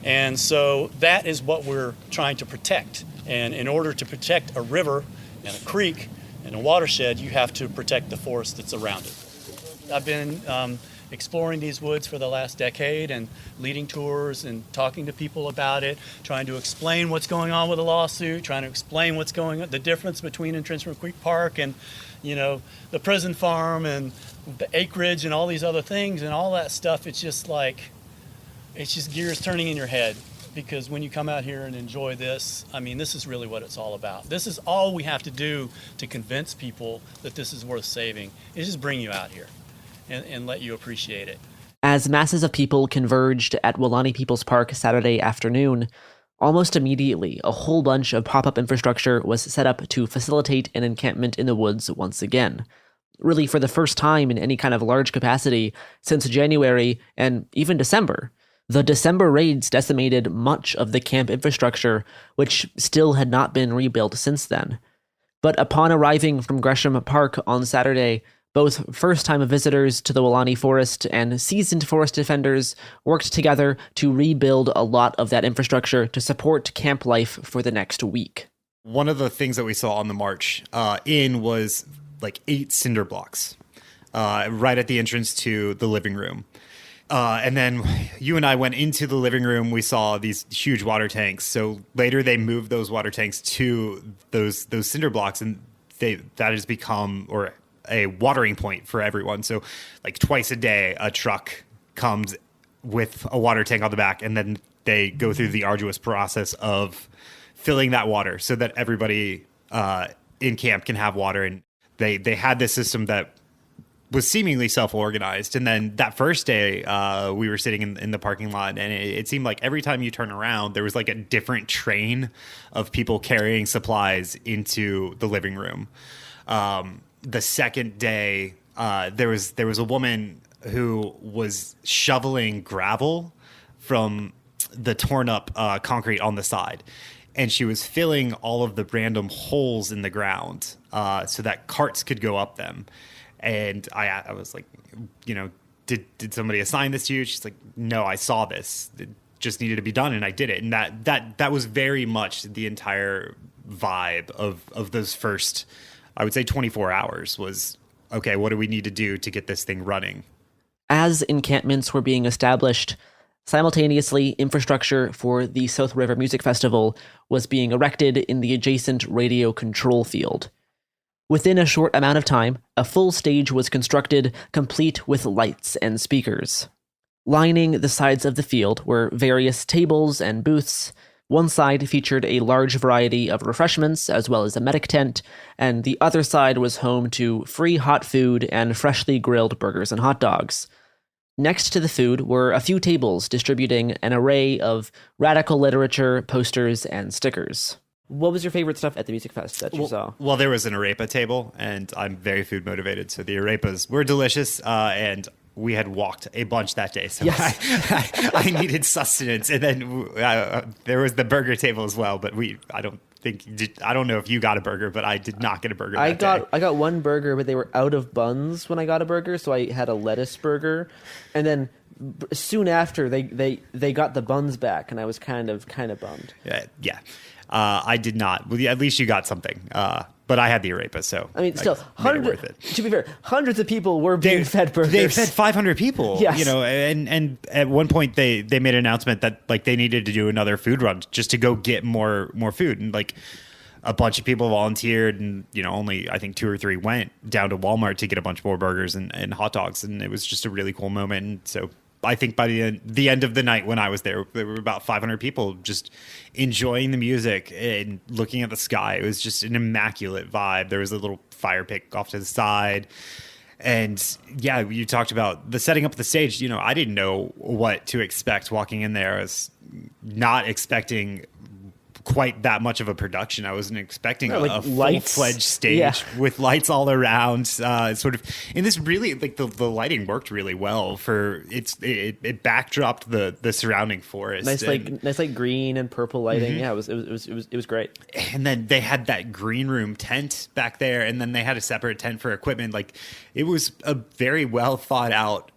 And so that is what we're trying to protect. And in order to protect a river and a creek and a watershed, you have to protect the forest that's around it. I've been exploring these woods for the last decade and leading tours and talking to people about it, trying to explain what's going on with the lawsuit, trying to explain what's going on, the difference between Entrenchment Creek Park and, the prison farm and the acreage and all these other things and all that stuff. It's just gears turning in your head, because when you come out here and enjoy this, this is really what it's all about. This is all we have to do to convince people that this is worth saving, is just bring you out here and let you appreciate it. As masses of people converged at Weelaunee People's Park Saturday afternoon, almost immediately a whole bunch of pop-up infrastructure was set up to facilitate an encampment in the woods once again. Really for the first time in any kind of large capacity since January and even December. The December raids decimated much of the camp infrastructure, which still had not been rebuilt since then. But upon arriving from Gresham Park on Saturday, both first-time visitors to the Weelaunee Forest and seasoned forest defenders worked together to rebuild a lot of that infrastructure to support camp life for the next week. One of the things that we saw on the march was like 8 cinder blocks right at the entrance to the living room. And then you and I went into the living room. We saw these huge water tanks. So later they moved those water tanks to those cinder blocks, and that has become a watering point for everyone. So like twice a day, a truck comes with a water tank on the back, and then they go through the arduous process of filling that water so that everybody in camp can have water. And they had this system that was seemingly self-organized. And then that first day, we were sitting in the parking lot, and it seemed like every time you turn around, there was like a different train of people carrying supplies into the living room. The second day, there was a woman who was shoveling gravel from the torn up concrete on the side. And she was filling all of the random holes in the ground so that carts could go up them. And I was like, did somebody assign this to you? She's like, no, I saw this. just needed to be done, and I did it. And that was very much the entire vibe of those first, I would say, 24 hours was, okay, what do we need to do to get this thing running? As encampments were being established, simultaneously, infrastructure for the South River Music Festival was being erected in the adjacent radio control field. Within a short amount of time, a full stage was constructed, complete with lights and speakers. Lining the sides of the field were various tables and booths. One side featured a large variety of refreshments, as well as a medic tent, and the other side was home to free hot food and freshly grilled burgers and hot dogs. Next to the food were a few tables distributing an array of radical literature, posters, and stickers. What was your favorite stuff at the Music Fest that you saw? Well, there was an arepa table, and I'm very food motivated, so the arepas were delicious, and we had walked a bunch that day, so yes. I needed sustenance. And then there was the burger table as well, but I don't know if you got a burger, but I did not get a burger that day. I got one burger, but they were out of buns when I got a burger, so I had a lettuce burger. And then soon after, they got the buns back, and I was kind of bummed. Yeah. I did not. Well, at least you got something. But I had the arepa, so I mean, still, to be fair, hundreds of people were being fed burgers. They fed 500 people. Yes. And at one point they made an announcement that like they needed to do another food run just to go get more food, and like a bunch of people volunteered, and only I think 2 or 3 went down to Walmart to get a bunch more burgers and hot dogs, and it was just a really cool moment. And so I think by the end of the night when I was there were about 500 people just enjoying the music and looking at the sky. It was just an immaculate vibe. There was a little fire pit off to the side. And yeah, you talked about the setting up of the stage. I didn't know what to expect walking in there. I was not expecting quite that much of a production. I wasn't expecting a full-fledged stage with lights all around. Sort of, and this really like the lighting worked really well for it backdropped the surrounding forest. Nice green and purple lighting. Mm-hmm. Yeah, it was great. And then they had that green room tent back there, and then they had a separate tent for equipment. Like it was a very well thought out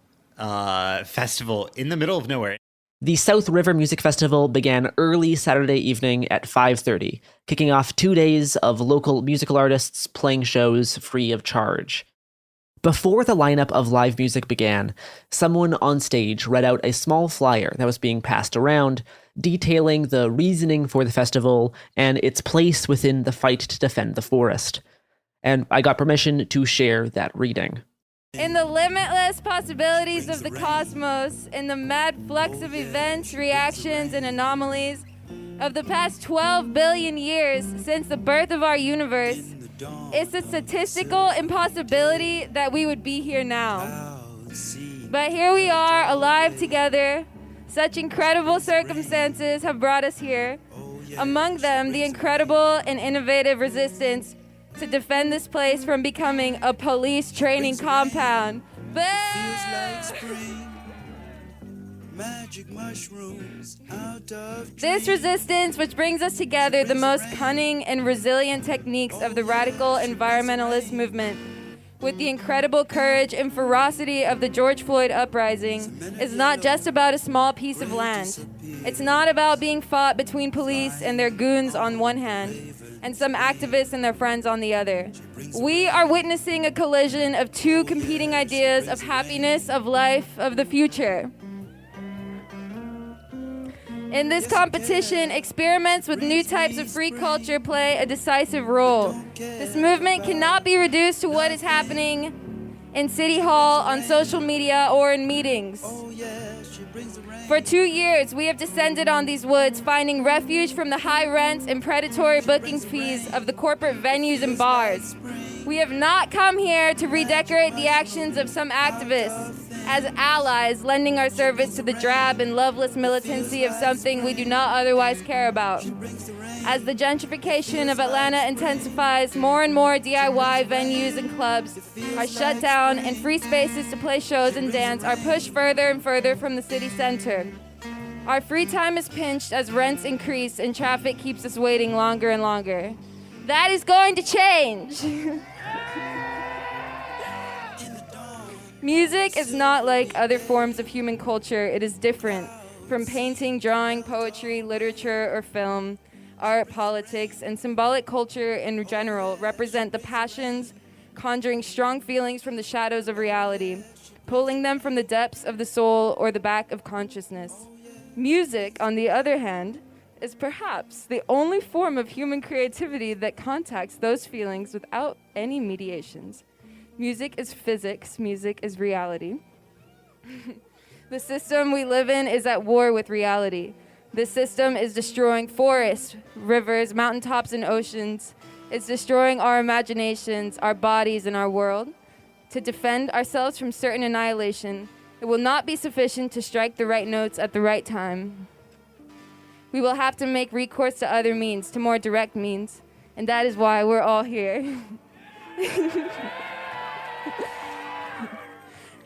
festival in the middle of nowhere. The South River Music Festival began early Saturday evening at 5:30, kicking off 2 days of local musical artists playing shows free of charge. Before the lineup of live music began, someone on stage read out a small flyer that was being passed around, detailing the reasoning for the festival and its place within the fight to defend the forest. And I got permission to share that reading. In the limitless possibilities of the cosmos, in the mad flux of events, reactions, and anomalies of the past 12 billion years since the birth of our universe, it's a statistical impossibility that we would be here now. But here we are, alive together. Such incredible circumstances have brought us here. Among them, the incredible and innovative resistance to defend this place from becoming a police training compound. This resistance, which brings us together the most cunning and resilient techniques of the radical environmentalist movement, with the incredible courage and ferocity of the George Floyd uprising, is not just about a small piece of land. It's not about being fought between police and their goons on one hand, and some activists and their friends on the other. We are witnessing a collision of two competing ideas of happiness, of life, of the future. In this competition, experiments with new types of free culture play a decisive role. This movement cannot be reduced to what is happening in City Hall, on social media, or in meetings. For 2 years, we have descended on these woods, finding refuge from the high rents and predatory booking fees of the corporate venues and bars. We have not come here to redecorate the actions of some activists as allies, lending our service to the drab and loveless militancy of something we do not otherwise care about. As the gentrification of Atlanta intensifies, more and more DIY venues and clubs are shut down, and free spaces to play shows and dance are pushed further and further from the city center. Our free time is pinched as rents increase and traffic keeps us waiting longer and longer. That is going to change. Music is not like other forms of human culture. It is different. from painting, drawing, poetry, literature, or film, art, politics, and symbolic culture in general represent the passions, conjuring strong feelings from the shadows of reality, pulling them from the depths of the soul or the back of consciousness. Music, on the other hand, is perhaps the only form of human creativity that contacts those feelings without any mediations. Music is physics, music is reality. The system we live in is at war with reality. This system is destroying forests, rivers, mountaintops, and oceans. It's destroying our imaginations, our bodies, and our world. To defend ourselves from certain annihilation, it will not be sufficient to strike the right notes at the right time. We will have to make recourse to other means, to more direct means, and that is why we're all here.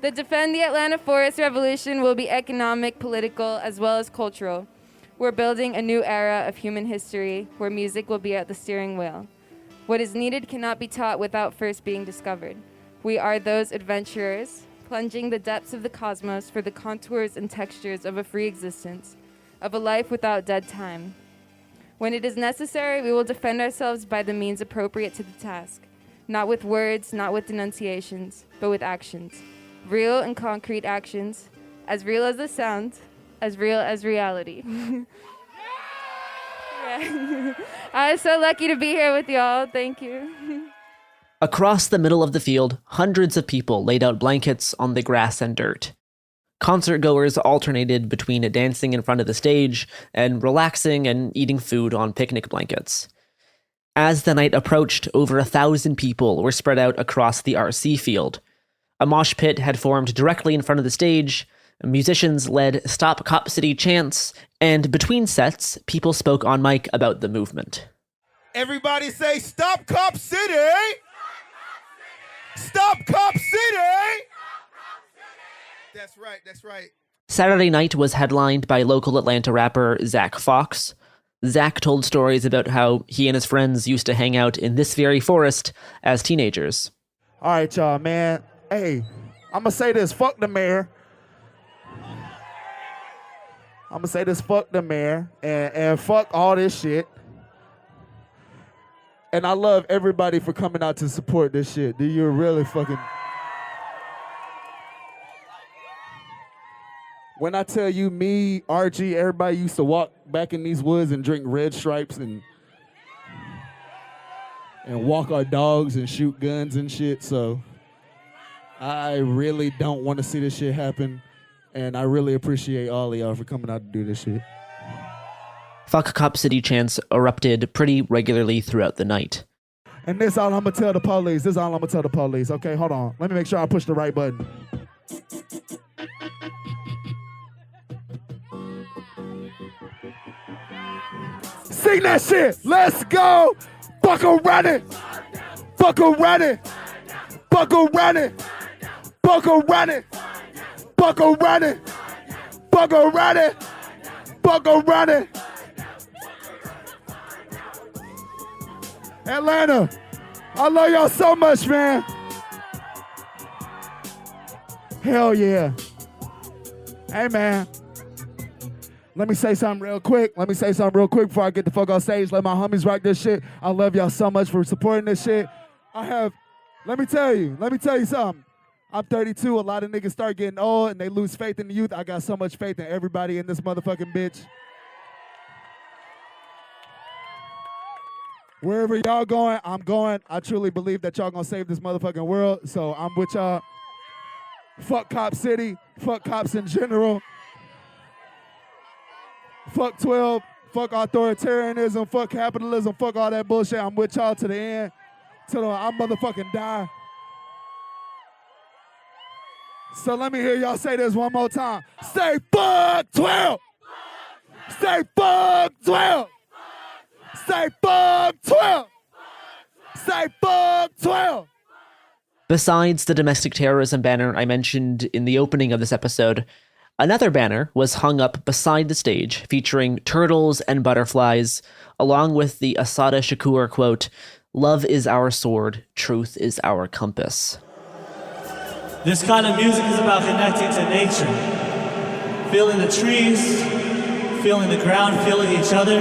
The Defend the Atlanta Forest Revolution will be economic, political, as well as cultural. We're building a new era of human history where music will be at the steering wheel. What is needed cannot be taught without first being discovered. We are those adventurers, plunging the depths of the cosmos for the contours and textures of a free existence, of a life without dead time. When it is necessary, we will defend ourselves by the means appropriate to the task, not with words, not with denunciations, but with actions. Real and concrete actions, as real as the sound, as real as reality. Yeah. I was so lucky to be here with y'all. Thank you. Across the middle of the field, hundreds of people laid out blankets on the grass and dirt. Concert-goers alternated between dancing in front of the stage and relaxing and eating food on picnic blankets. As the night approached, over 1,000 people were spread out across the RC field. A mosh pit had formed directly in front of the stage. Musicians led Stop Cop City chants, and between sets, people spoke on mic about the movement. Everybody say, Stop Cop City! Stop Cop City! That's right, that's right. Saturday night was headlined by local Atlanta rapper Zach Fox. Zach told stories about how he and his friends used to hang out in this very forest as teenagers. All right, y'all, man. Hey, I'm gonna say this, fuck the mayor. I'm gonna say this, fuck the mayor, and fuck all this shit. And I love everybody for coming out to support this shit. Do you really fucking... When I tell you, me, RG, everybody used to walk back in these woods and drink Red Stripes and walk our dogs and shoot guns and shit, so I really don't want to see this shit happen, and I really appreciate all of y'all for coming out to do this shit. Fuck Cop City chants erupted pretty regularly throughout the night. And this all I'm gonna tell the police. Okay, hold on. Let me make sure I push the right button. Sing that shit. Let's go. Buckle running. Buckle running. Buckle running. Buckle running. Buckle running. Buckle running. Buckle running. Atlanta, I love y'all so much, man. Hell yeah. Hey, man. Let me say something real quick before I get the fuck off stage. Let my homies rock this shit. I love y'all so much for supporting this shit. Let me tell you something. I'm 32. A lot of niggas start getting old and they lose faith in the youth. I got so much faith in everybody in this motherfucking bitch. Wherever y'all going, I'm going. I truly believe that y'all gonna save this motherfucking world. So I'm with y'all. Fuck Cop City. Fuck cops in general. Fuck 12. Fuck authoritarianism. Fuck capitalism. Fuck all that bullshit. I'm with y'all to the end. Till I motherfucking die. So let me hear y'all say this one more time. Say fuck 12. Say fuck 12. Say fuck 12. Say fuck 12. Besides the domestic terrorism banner I mentioned in the opening of this episode, another banner was hung up beside the stage featuring turtles and butterflies, along with the Assata Shakur quote, "Love is our sword, truth is our compass." This kind of music is about connecting to nature. feeling the trees, feeling the ground, feeling each other.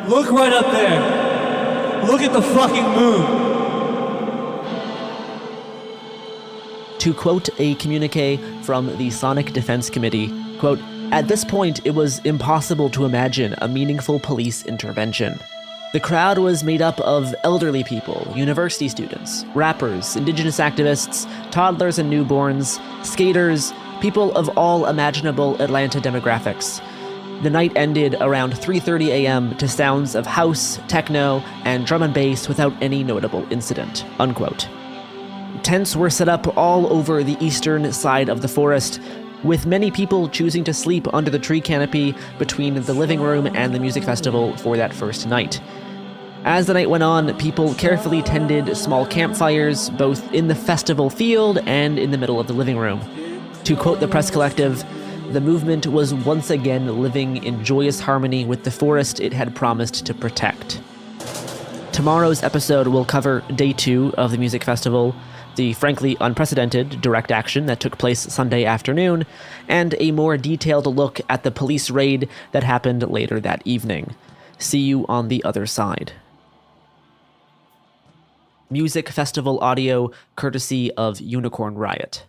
Look right up there. Look at the fucking moon. To quote a communique from the Sonic Defense Committee, quote, "At this point, it was impossible to imagine a meaningful police intervention. The crowd was made up of elderly people, university students, rappers, indigenous activists, toddlers and newborns, skaters, people of all imaginable Atlanta demographics. The night ended around 3:30 a.m. to sounds of house, techno, and drum and bass without any notable incident," unquote. Tents were set up all over the eastern side of the forest, with many people choosing to sleep under the tree canopy between the living room and the music festival for that first night. As the night went on, people carefully tended small campfires, both in the festival field and in the middle of the living room. To quote the press collective, "The movement was once again living in joyous harmony with the forest it had promised to protect." Tomorrow's episode will cover day 2 of the music festival, the frankly unprecedented direct action that took place Sunday afternoon, and a more detailed look at the police raid that happened later that evening. See you on the other side. Music festival audio courtesy of Unicorn Riot.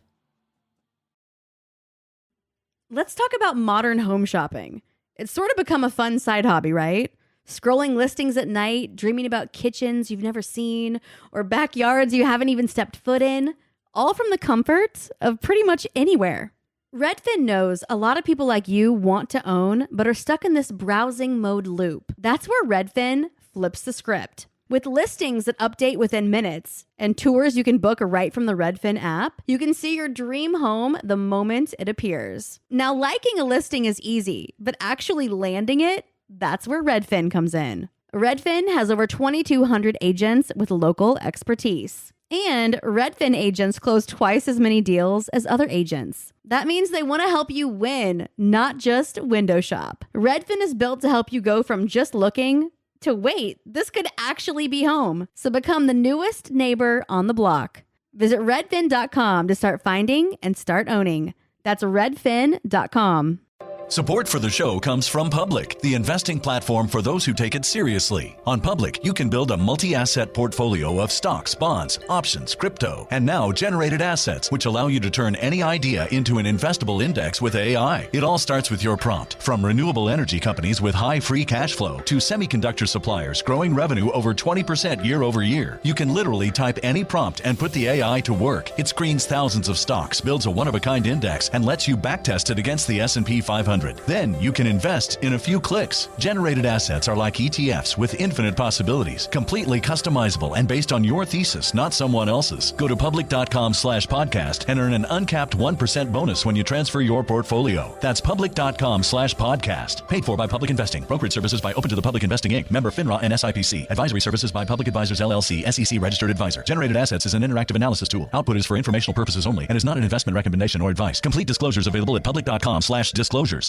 Let's talk about modern home shopping. It's sort of become a fun side hobby, right? Scrolling listings at night, dreaming about kitchens you've never seen, or backyards you haven't even stepped foot in, all from the comfort of pretty much anywhere. Redfin knows a lot of people like you want to own, but are stuck in this browsing mode loop. That's where Redfin flips the script. With listings that update within minutes and tours you can book right from the Redfin app, you can see your dream home the moment it appears. Now, liking a listing is easy, but actually landing it, that's where Redfin comes in. Redfin has over 2,200 agents with local expertise. And Redfin agents close twice as many deals as other agents. That means they want to help you win, not just window shop. Redfin is built to help you go from just looking to wait, this could actually be home. So become the newest neighbor on the block. Visit redfin.com to start finding and start owning. That's redfin.com. Support for the show comes from Public, the investing platform for those who take it seriously. On Public, you can build a multi-asset portfolio of stocks, bonds, options, crypto, and now generated assets, which allow you to turn any idea into an investable index with AI. It all starts with your prompt. From renewable energy companies with high free cash flow to semiconductor suppliers growing revenue over 20% year over year, you can literally type any prompt and put the AI to work. It screens thousands of stocks, builds a one-of-a-kind index, and lets you backtest it against the S&P 500. Then you can invest in a few clicks. Generated assets are like ETFs with infinite possibilities, completely customizable and based on your thesis, not someone else's. Go to public.com/podcast and earn an uncapped 1% bonus when you transfer your portfolio. That's public.com/podcast. Paid for by Public Investing. Brokerage services by Open to the Public Investing Inc. Member FINRA and SIPC. Advisory services by Public Advisors LLC, SEC registered advisor. Generated assets is an interactive analysis tool. Output is for informational purposes only and is not an investment recommendation or advice. Complete disclosures available at public.com/disclosures.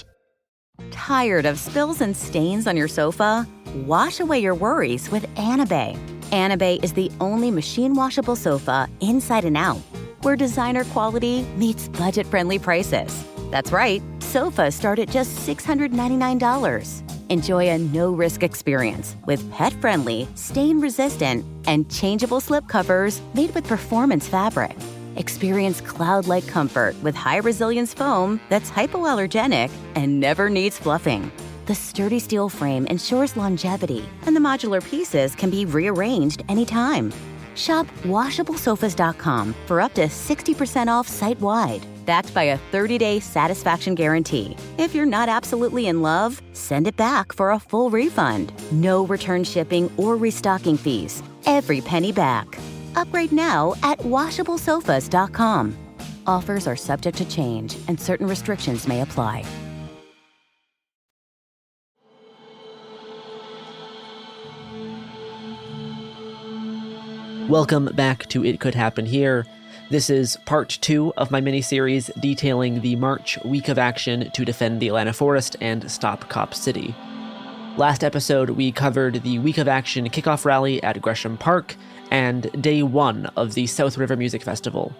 Tired of spills and stains on your sofa? Wash away your worries with Anabay. Anabay is the only machine washable sofa inside and out, where designer quality meets budget-friendly prices. That's right, sofas start at just $699. Enjoy a no-risk experience with pet-friendly, stain-resistant, and changeable slip covers made with performance fabric. Experience cloud-like comfort with high-resilience foam that's hypoallergenic and never needs fluffing. The sturdy steel frame ensures longevity, and the modular pieces can be rearranged anytime. Shop WashableSofas.com for up to 60% off site-wide, backed by a 30-day satisfaction guarantee. If you're not absolutely in love, send it back for a full refund. No return shipping or restocking fees. Every penny back. Upgrade now at WashableSofas.com. Offers are subject to change, and certain restrictions may apply. Welcome back to It Could Happen Here. This is part 2 of my miniseries detailing the March week of action to defend the Atlanta forest and stop Cop City. Last episode, we covered the week of action kickoff rally at Gresham Park and day 1 of the South River Music Festival.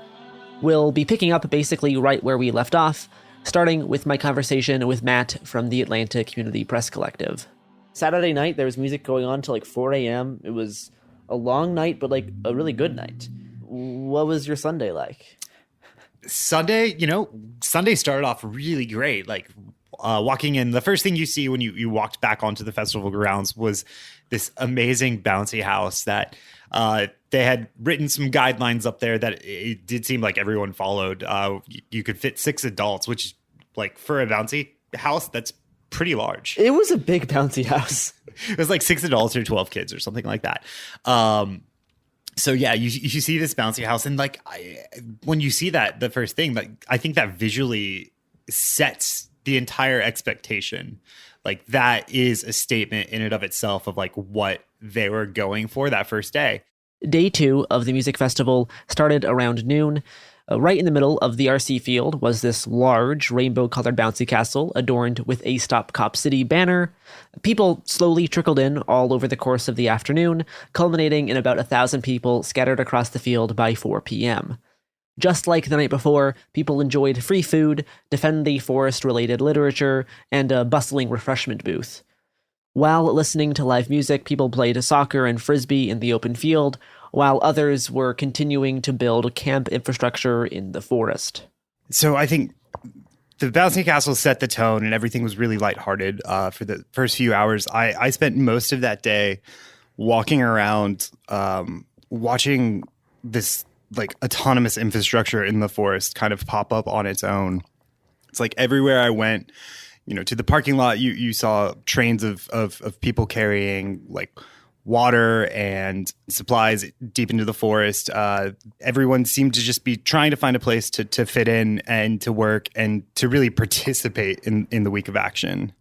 We'll be picking up basically right where we left off, starting with my conversation with Matt from the Atlanta Community Press Collective. Saturday night, there was music going on till like 4 a.m. It was a long night, but like a really good night. What was your Sunday like? Sunday started off really great. Like walking in, the first thing you see when you walked back onto the festival grounds was this amazing bouncy house that they had written some guidelines up there that it did seem like everyone followed. You could fit 6 adults, which like for a bouncy house, that's pretty large. It was a big bouncy house. It was like 6 adults or 12 kids or something like that. So yeah, you see this bouncy house, and like when you see that, the first thing, like I think that visually sets the entire expectation. Like that is a statement in and of itself of like what they were going for that first day. Day 2 of the music festival started around noon. Right in the middle of the RC field was this large rainbow-colored bouncy castle adorned with a Stop Cop City banner. People slowly trickled in all over the course of the afternoon, culminating in about 1,000 people scattered across the field by 4 p.m. Just like the night before, people enjoyed free food, Defend the Forest-related literature, and a bustling refreshment booth. While listening to live music, people played soccer and frisbee in the open field, while others were continuing to build camp infrastructure in the forest. So I think the bouncy castle set the tone, and everything was really lighthearted for the first few hours. I spent most of that day walking around, watching this like autonomous infrastructure in the forest kind of pop up on its own. It's like everywhere I went, to the parking lot, you saw trains of people carrying like water and supplies deep into the forest. Everyone seemed to just be trying to find a place to fit in and to work and to really participate in the week of action.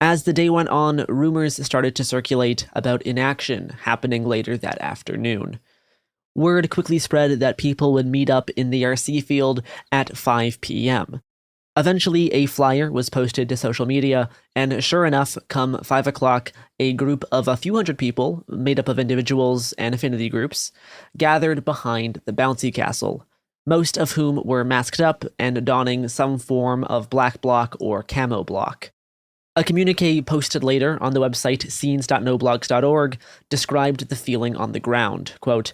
As the day went on, rumors started to circulate about inaction happening later that afternoon. Word quickly spread that people would meet up in the RC field at 5 p.m. Eventually, a flyer was posted to social media, and sure enough, come 5 o'clock, a group of a few hundred people, made up of individuals and affinity groups, gathered behind the bouncy castle, most of whom were masked up and donning some form of black bloc or camo bloc. A communique posted later on the website scenes.noblogs.org described the feeling on the ground. Quote,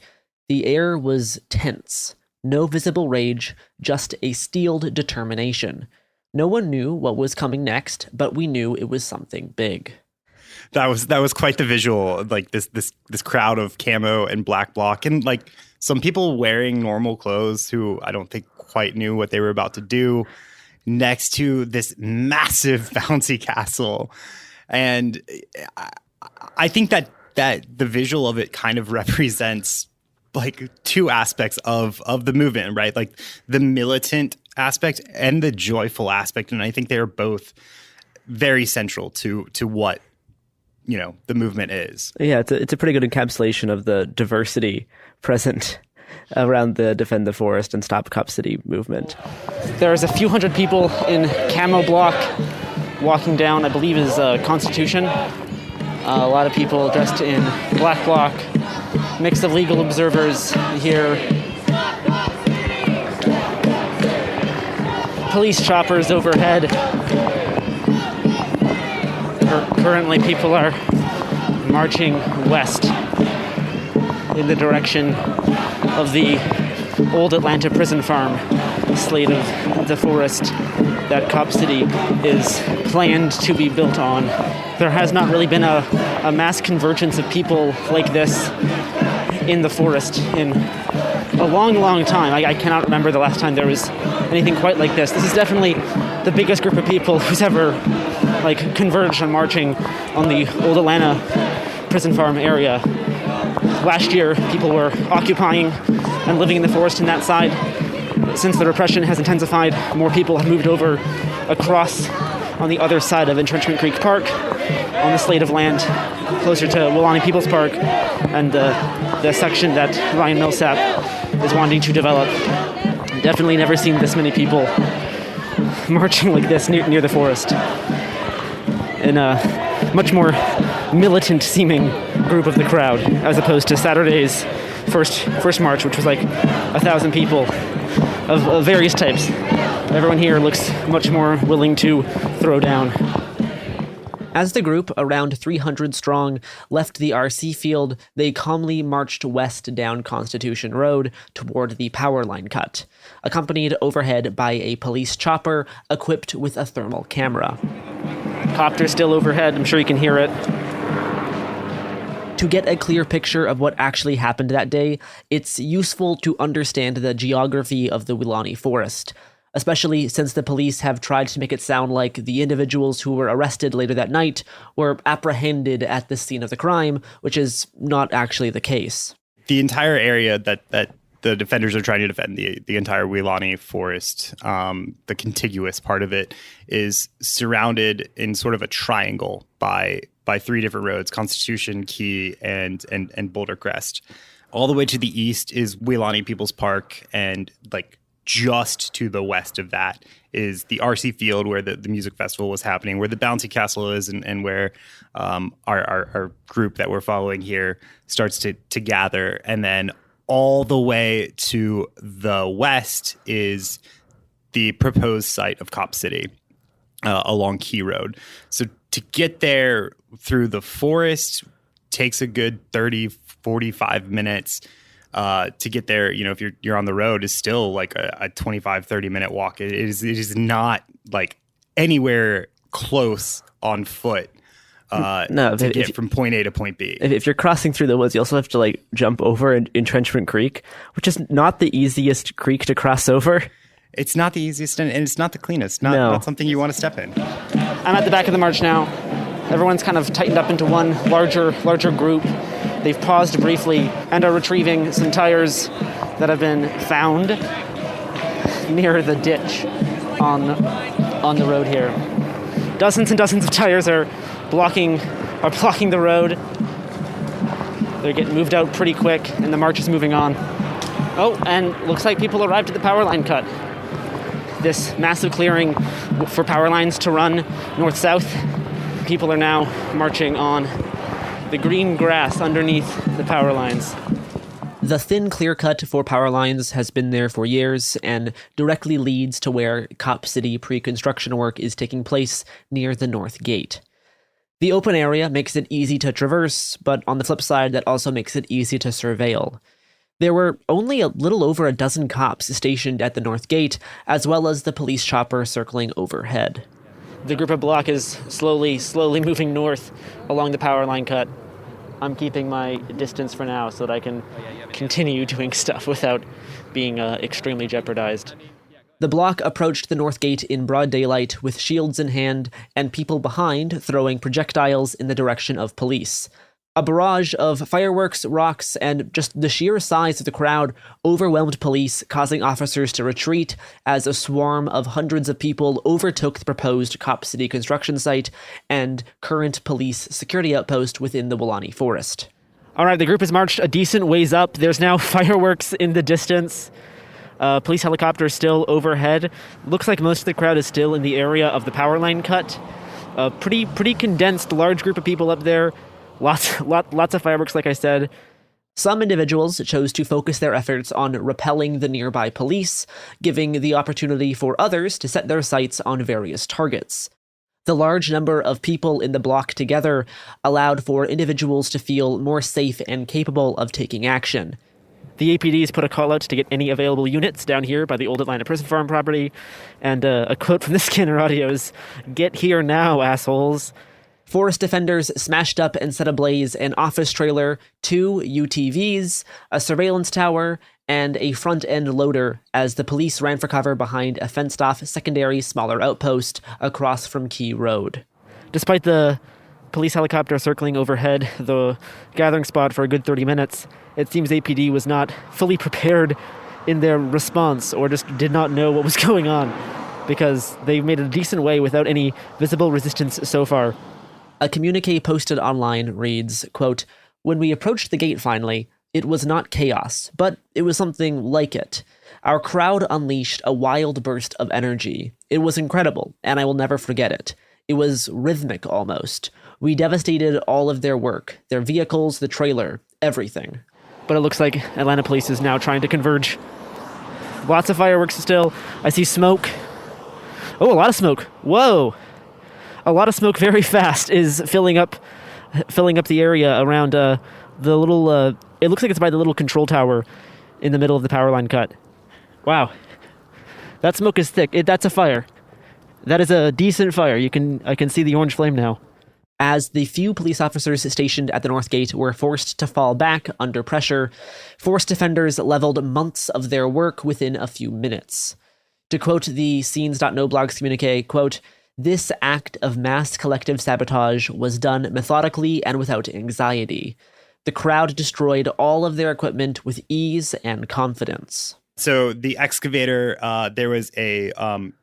"The air was tense. No visible rage, just a steeled determination. No one knew what was coming next, but we knew it was something big." That was quite the visual, like this crowd of camo and black bloc, and like some people wearing normal clothes who I don't think quite knew what they were about to do, next to this massive bouncy castle. And I think that the visual of it kind of represents like two aspects of the movement, right? Like the militant aspect and the joyful aspect. And I think they're both very central to what, the movement is. Yeah, it's a pretty good encapsulation of the diversity present around the Defend the Forest and Stop Cop City movement. There's a few hundred people in camo bloc walking down, I believe is Constitution. A lot of people dressed in black bloc. Mix of legal observers here. Police choppers overhead. Currently, people are marching west in the direction of the old Atlanta prison farm slate of the forest that Cop City is planned to be built on. There has not really been a mass convergence of people like this in the forest in a long, long time. I cannot remember the last time there was anything quite like this. This is definitely the biggest group of people who's ever converged on marching on the old Atlanta prison farm area. Last year, people were occupying and living in the forest in that side. Since the repression has intensified, more people have moved over across on the other side of Entrenchment Creek Park, on the slate of land closer to Wilani Peoples Park, and the section that Ryan Millsap is wanting to develop. Definitely never seen this many people marching like this near the forest. In a much more militant-seeming group of the crowd, as opposed to Saturday's first march, which was like 1,000 people of various types. Everyone here looks much more willing to throw down. As the group, around 300 strong, left the RC field, they calmly marched west down Constitution Road toward the power line cut, accompanied overhead by a police chopper equipped with a thermal camera. Copter still overhead, I'm sure you can hear it. To get a clear picture of what actually happened that day, it's useful to understand the geography of the Weelaunee Forest, especially since the police have tried to make it sound like the individuals who were arrested later that night were apprehended at the scene of the crime, which is not actually the case. The entire area that the defenders are trying to defend, the entire Weelaunee Forest, the contiguous part of it, is surrounded in sort of a triangle by 3 different roads: Constitution, Key, and Boulder Crest. All the way to the east is Weelaunee People's Park, and like just to the west of that is the RC Field where the music festival was happening, where the Bouncy Castle is, and where our group that we're following here starts to gather. And then all the way to the west is the proposed site of Cop City along Key Road. So to get there through the forest takes a good 30, 45 minutes. To get there, if you're on the road, is still like a 25, 30-minute walk. It is not like anywhere close on foot to get from point A to point B. If you're crossing through the woods, you also have to like jump over Entrenchment Creek, which is not the easiest creek to cross over. It's not the easiest, and it's not the cleanest. Not something you want to step in. I'm at the back of the march now. Everyone's kind of tightened up into one larger group. They've paused briefly and are retrieving some tires that have been found near the ditch on the road here. Dozens and dozens of tires are blocking the road. They're getting moved out pretty quick, and the march is moving on. Oh, and looks like people arrived at the power line cut. This massive clearing for power lines to run north-south. People are now marching on the green grass underneath the power lines. The thin clear cut for power lines has been there for years and directly leads to where Cop City pre-construction work is taking place near the North Gate. The open area makes it easy to traverse, but on the flip side, that also makes it easy to surveil. There were only a little over a dozen cops stationed at the North Gate, as well as the police chopper circling overhead. The group of block is slowly moving north along the power line cut. I'm keeping my distance for now so that I can continue doing stuff without being extremely jeopardized. The block approached the North Gate in broad daylight with shields in hand and people behind throwing projectiles in the direction of police. A barrage of fireworks, rocks, and just the sheer size of the crowd overwhelmed police, causing officers to retreat as a swarm of hundreds of people overtook the proposed Cop City construction site and current police security outpost within the Weelaunee Forest. All right, the group has marched a decent ways up. There's now fireworks in the distance. Police helicopter still overhead. Looks like most of the crowd is still in the area of the power line cut. Pretty condensed, large group of people up there. Lots of fireworks, like I said. Some individuals chose to focus their efforts on repelling the nearby police, giving the opportunity for others to set their sights on various targets. The large number of people in the block together allowed for individuals to feel more safe and capable of taking action. The APD's put a call out to get any available units down here by the old Atlanta Prison Farm property, and a quote from the Scanner Audio is, "Get here now, assholes." Forest defenders smashed up and set ablaze an office trailer, 2 UTVs, a surveillance tower, and a front-end loader as the police ran for cover behind a fenced-off secondary, smaller outpost across from Key Road. Despite the police helicopter circling overhead the gathering spot for a good 30 minutes, it seems APD was not fully prepared in their response, or just did not know what was going on, because they've made a decent way without any visible resistance so far. A communique posted online reads, quote, "When we approached the gate finally, it was not chaos, but it was something like it. Our crowd unleashed a wild burst of energy. It was incredible, and I will never forget it. It was rhythmic almost. We devastated all of their work, their vehicles, the trailer, everything." But it looks like Atlanta police is now trying to converge. Lots of fireworks still. I see smoke Oh, a lot of smoke. Whoa. A lot of smoke very fast is filling up the area around the little, it looks like it's by the little control tower in the middle of the power line cut. Wow. That smoke is thick. That's a fire. That is a decent fire. I can see the orange flame now. As the few police officers stationed at the North Gate were forced to fall back under pressure, force defenders leveled months of their work within a few minutes. To quote the Scenes.no-blogs communique, quote, "This act of mass collective sabotage was done methodically and without anxiety. The crowd destroyed all of their equipment with ease and confidence." So the excavator, there was a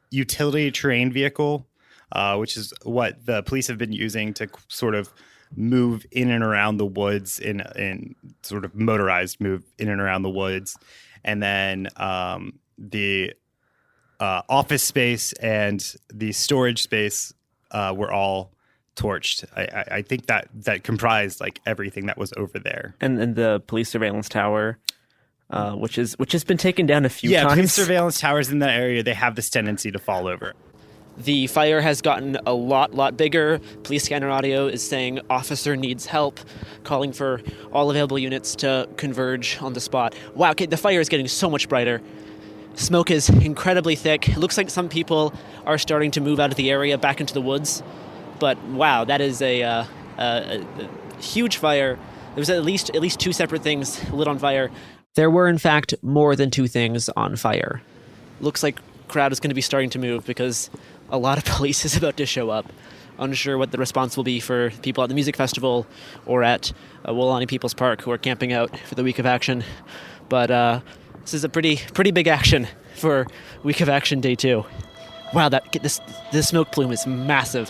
utility terrain vehicle, which is what the police have been using to sort of move in and around the woods in sort of motorized move in and around the woods. And then the office space and the storage space were all torched. I think that comprised like everything that was over there. And the police surveillance tower, which has been taken down a few times. Yeah, police surveillance towers in that area, they have this tendency to fall over. The fire has gotten a lot bigger. Police scanner audio is saying officer needs help, calling for all available units to converge on the spot. Wow, okay, the fire is getting so much brighter. Smoke is incredibly thick. It looks like some people are starting to move out of the area back into the woods. But wow, that is a huge fire. There was at least two separate things lit on fire. There were, in fact, more than two things on fire. Looks like crowd is going to be starting to move because a lot of police is about to show up. Unsure what the response will be for people at the music festival or at Woolani People's Park who are camping out for the Week of Action. But this is a pretty big action for Week of Action Day 2. Wow, this smoke plume is massive.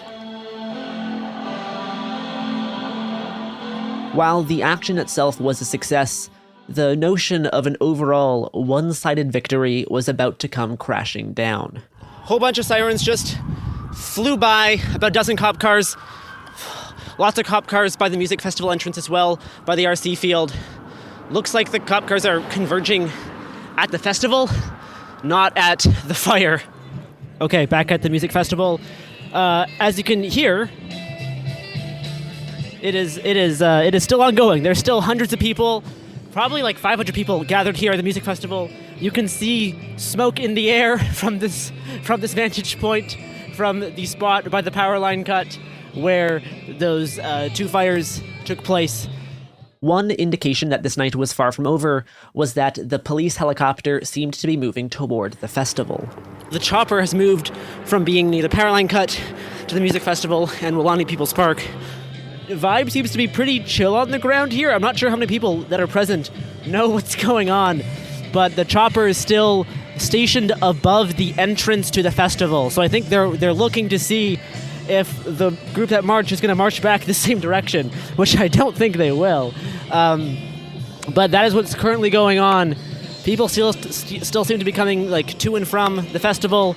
While the action itself was a success, the notion of an overall one-sided victory was about to come crashing down. Whole bunch of sirens just flew by, about a dozen cop cars. Lots of cop cars by the music festival entrance as well, by the RC field. Looks like the cop cars are converging at the festival, not at the fire. Okay, back at the music festival. As you can hear, it is still ongoing. There's still hundreds of people, probably like 500 people gathered here at the music festival. You can see smoke in the air from this vantage point, from the spot by the power line cut where those two fires took place. One indication that this night was far from over was that the police helicopter seemed to be moving toward the festival. The chopper has moved from being near the power line cut to the music festival and Woolani People's Park. The vibe seems to be pretty chill on the ground here. I'm not sure how many people that are present know what's going on, but the chopper is still stationed above the entrance to the festival. So I think they're looking to see if the group that marched is going to march back the same direction, which I don't think they will. But that is what's currently going on. People still seem to be coming like to and from the festival.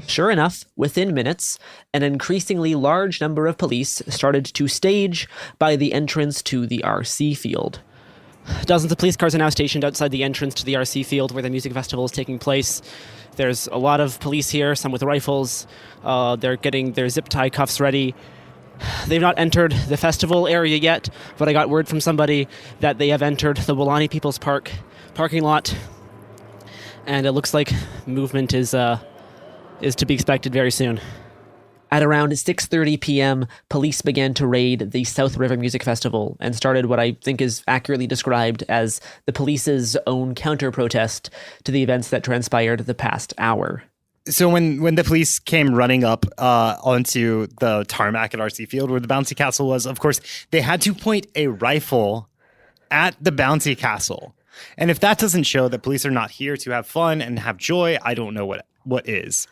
Sure enough, within minutes, an increasingly large number of police started to stage by the entrance to the RC field. Dozens of police cars are now stationed outside the entrance to the RC field where the music festival is taking place. There's a lot of police here, some with rifles. They're getting their zip tie cuffs ready. They've not entered the festival area yet, but I got word from somebody that they have entered the Woolani People's Park parking lot. And it looks like movement is to be expected very soon. At around 6:30 p.m., police began to raid the South River Music Festival and started what I think is accurately described as the police's own counter-protest to the events that transpired the past hour. So when the police came running up onto the tarmac at RC Field where the bouncy castle was, of course, they had to point a rifle at the bouncy castle. And if that doesn't show that police are not here to have fun and have joy, I don't know what is.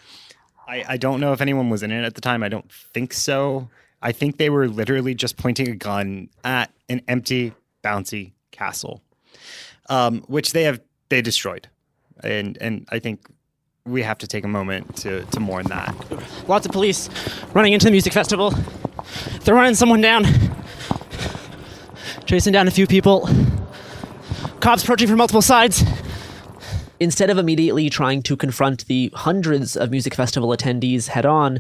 I don't know if anyone was in it at the time. I don't think so. I think they were literally just pointing a gun at an empty bouncy castle, which they destroyed. And I think we have to take a moment to mourn that. Lots of police running into the music festival. They're running someone down. Chasing down a few people. Cops approaching from multiple sides. Instead of immediately trying to confront the hundreds of music festival attendees head on,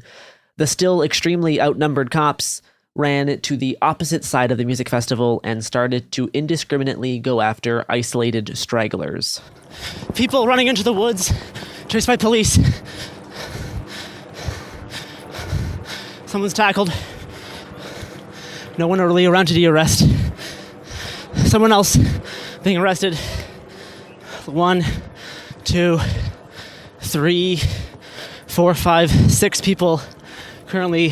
the still extremely outnumbered cops ran to the opposite side of the music festival and started to indiscriminately go after isolated stragglers. People running into the woods, chased by police. Someone's tackled. No one really around to de-arrest. Someone else being arrested. 1, 2, 3, 4, 5, 6 people currently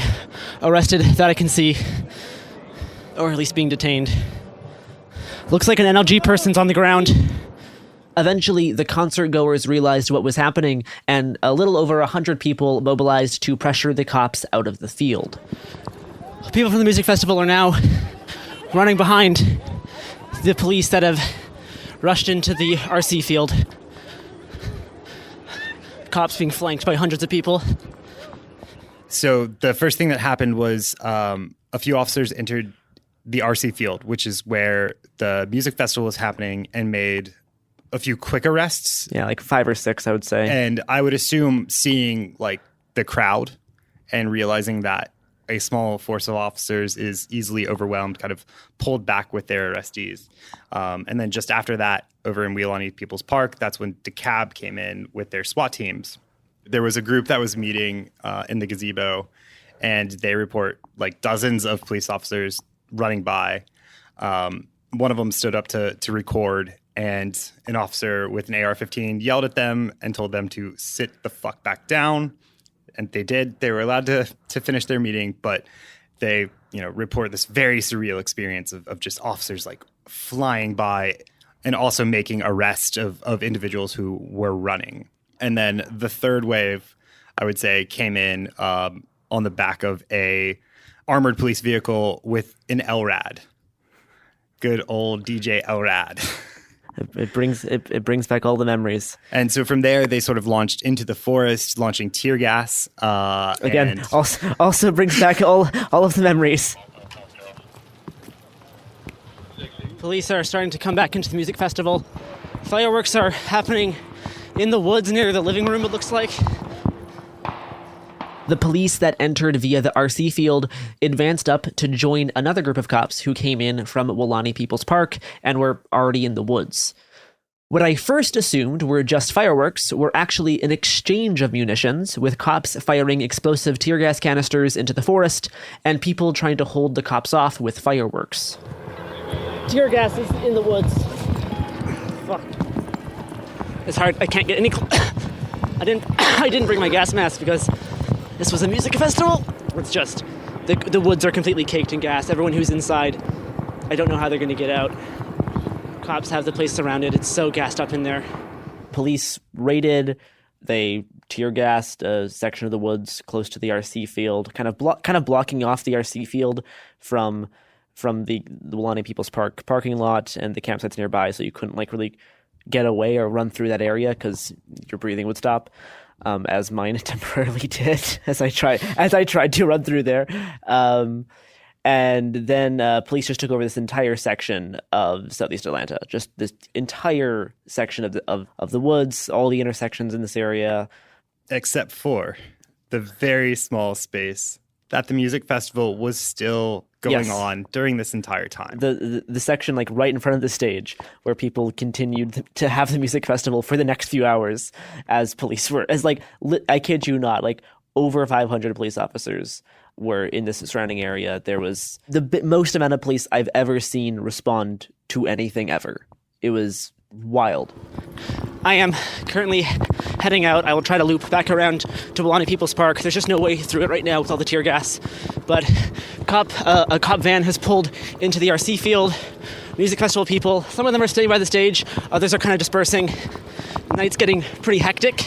arrested that I can see, or at least being detained. Looks like an NLG person's on the ground. Eventually, the concert goers realized what was happening, and a little over 100 people mobilized to pressure the cops out of the field. People from the music festival are now running behind the police that have rushed into the RC field. Cops being flanked by hundreds of people. So the first thing that happened was a few officers entered the RC field, which is where the music festival was happening, and made a few quick arrests. Yeah, like 5 or 6, I would say. And I would assume seeing like the crowd and realizing that a small force of officers is easily overwhelmed, kind of pulled back with their arrestees. And then just after that, over in Weelaunee People's Park, that's when DeKalb came in with their SWAT teams. There was a group that was meeting in the gazebo, and they report like dozens of police officers running by. One of them stood up to record, and an officer with an AR-15 yelled at them and told them to sit the fuck back down. And they did. They were allowed to finish their meeting, but they, report this very surreal experience of just officers like flying by and also making arrest of individuals who were running. And then the third wave, I would say, came in on the back of a armored police vehicle with an LRAD. Good old DJ LRAD. It brings back all the memories. And so from there, they sort of launched into the forest, launching tear gas. Again, also brings back all of the memories. Police are starting to come back into the music festival. Fireworks are happening in the woods near the living room, it looks like. The police that entered via the RC field advanced up to join another group of cops who came in from Weelaunee People's Park and were already in the woods. What I first assumed were just fireworks were actually an exchange of munitions, with cops firing explosive tear gas canisters into the forest and people trying to hold the cops off with fireworks. Tear gas is in the woods. Fuck. It's hard. I can't get any I didn't bring my gas mask because this was a music festival. It's just the woods are completely caked in gas. Everyone who's inside, I don't know how they're going to get out. Cops have the place surrounded. It's so gassed up in there. Police raided. They tear gassed a section of the woods close to the RC field, kind of blocking off the RC field from the Weelaunee People's Park parking lot and the campsites nearby, so you couldn't really get away or run through that area because your breathing would stop. As mine temporarily did, as I tried to run through there. And then police just took over this entire section of Southeast Atlanta, just this entire section of the woods, all the intersections in this area. Except for the very small space that the music festival was still going on during this entire time. The section right in front of the stage where people continued to have the music festival for the next few hours as police were, I kid you not, over 500 police officers were in this surrounding area. There was the most amount of police I've ever seen respond to anything ever. It was wild. I am currently heading out. I will try to loop back around to Weelaunee People's Park. There's just no way through it right now with all the tear gas. But a cop van has pulled into the RC field. Music festival people, some of them are staying by the stage. Others are kind of dispersing. The night's getting pretty hectic.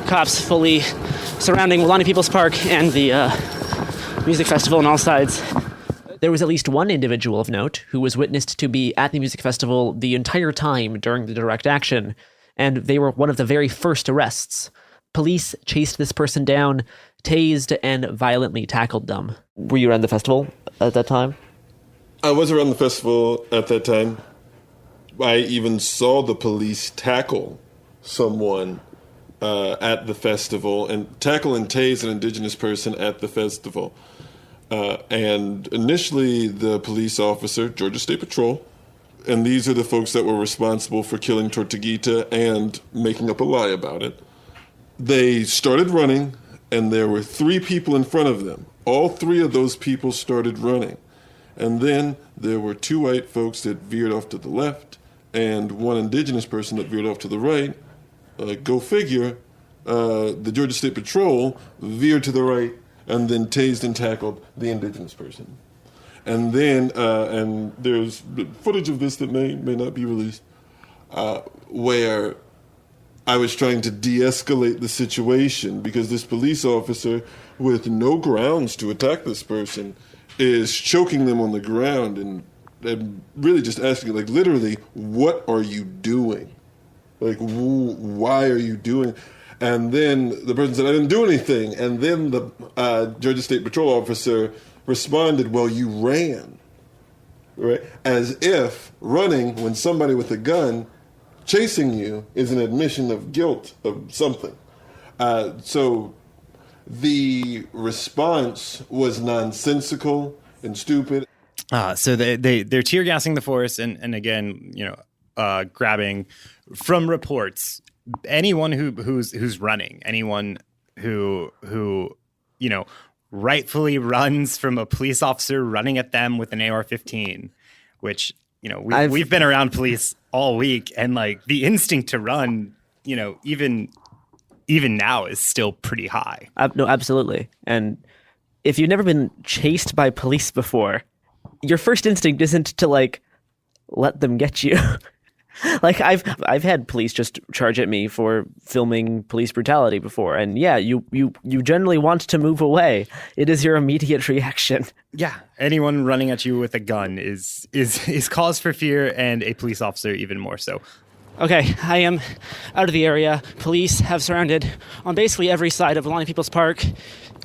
Cops fully surrounding Weelaunee People's Park and the music festival on all sides. There was at least one individual of note who was witnessed to be at the music festival the entire time during the direct action, and they were one of the very first arrests. Police chased this person down, tased, and violently tackled them. Were you around the festival at that time? I was around the festival at that time. I even saw the police tackle someone at the festival, and tackle and tase an indigenous person at the festival. And initially, the police officer, Georgia State Patrol, and these are the folks that were responsible for killing Tortuguita and making up a lie about it. They started running, and there were 3 people in front of them. All 3 of those people started running. And then there were 2 white folks that veered off to the left and 1 indigenous person that veered off to the right. Go figure, the Georgia State Patrol veered to the right and then tased and tackled the indigenous person. And then, and there's footage of this that may not be released, where I was trying to de-escalate the situation because this police officer, with no grounds to attack this person, is choking them on the ground and really just asking, like, literally, what are you doing? Like, why are you doing? And then the person said, I didn't do anything. And then the Georgia State Patrol officer responded, well, you ran, right? As if running when somebody with a gun chasing you is an admission of guilt of something. So the response was nonsensical and stupid. So they're tear gassing the forest and again, grabbing from reports anyone who's running, anyone who rightfully runs from a police officer running at them with an AR-15, which we've been around police all week, and like the instinct to run, even now is still pretty high. No, absolutely. And if you've never been chased by police before, your first instinct isn't to like let them get you. Like I've had police just charge at me for filming police brutality before, and yeah, you generally want to move away. It is your immediate reaction. Yeah, anyone running at you with a gun is cause for fear, and a police officer even more so. Okay, I am out of the area. Police have surrounded on basically every side of Lonnie Peoples Park,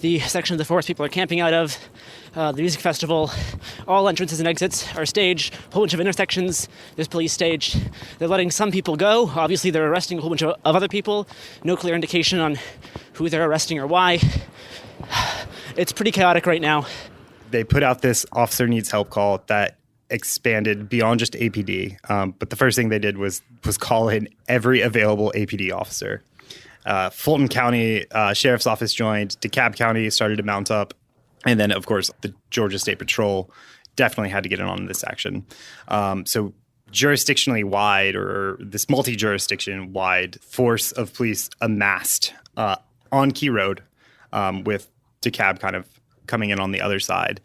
the section of the forest people are camping out of, the music festival. All entrances and exits are staged. A whole bunch of intersections, there's police staged. They're letting some people go. Obviously, they're arresting a whole bunch of other people. No clear indication on who they're arresting or why. It's pretty chaotic right now. They put out this officer needs help call that expanded beyond just APD. But the first thing they did was call in every available APD officer. Fulton County Sheriff's Office joined. DeKalb County started to mount up. And then, of course, the Georgia State Patrol definitely had to get in on this action. So jurisdictionally wide, or this multi-jurisdiction wide force of police amassed on Key Road, with DeKalb kind of coming in on the other side.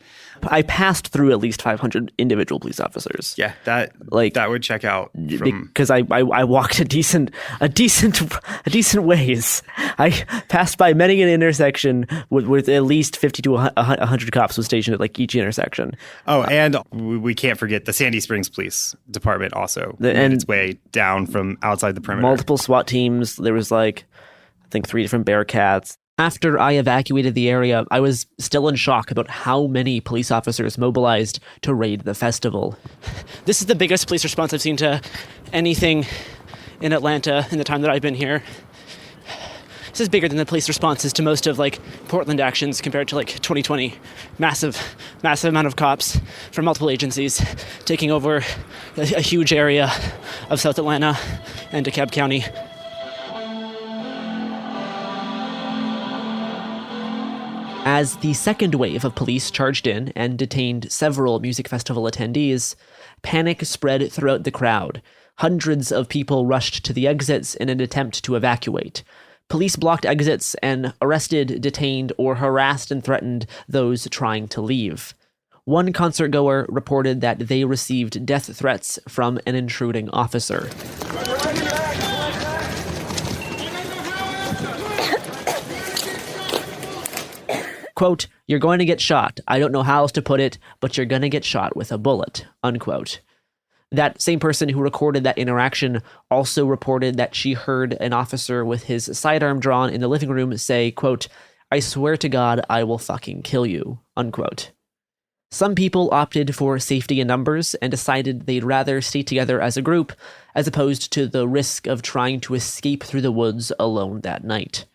I passed through at least 500 individual police officers. Yeah, that would check out because I walked a decent ways. I passed by many an intersection with at least 50 to 100 cops was stationed at like each intersection. Oh, and we can't forget the Sandy Springs Police Department also made its way down from outside the perimeter. Multiple SWAT teams. There was I think 3 different Bearcats. After I evacuated the area, I was still in shock about how many police officers mobilized to raid the festival. This is the biggest police response I've seen to anything in Atlanta in the time that I've been here. This is bigger than the police responses to most of Portland actions compared to 2020. Massive amount of cops from multiple agencies taking over a huge area of South Atlanta and DeKalb County. As the second wave of police charged in and detained several music festival attendees, panic spread throughout the crowd. Hundreds of people rushed to the exits in an attempt to evacuate. Police blocked exits and arrested, detained, or harassed and threatened those trying to leave. One concertgoer reported that they received death threats from an intruding officer. Quote, "You're going to get shot. I don't know how else to put it, but you're going to get shot with a bullet," unquote. That same person who recorded that interaction also reported that she heard an officer with his sidearm drawn in the living room say, quote, "I swear to God, I will fucking kill you," unquote. Some people opted for safety in numbers and decided they'd rather stay together as a group, as opposed to the risk of trying to escape through the woods alone that night.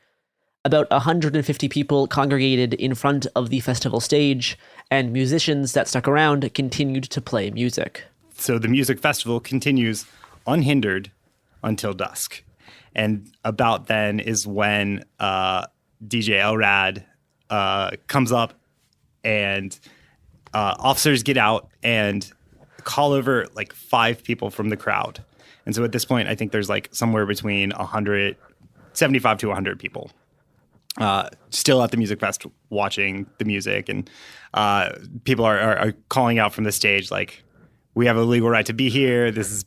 About 150 people congregated in front of the festival stage, and musicians that stuck around continued to play music. So the music festival continues unhindered until dusk. And about then is when DJ Elrad comes up, and officers get out and call over like 5 people from the crowd. And so at this point, I think there's like somewhere between 75 to 100 people still at the music fest watching the music. And people are calling out from the stage like, we have a legal right to be here. This is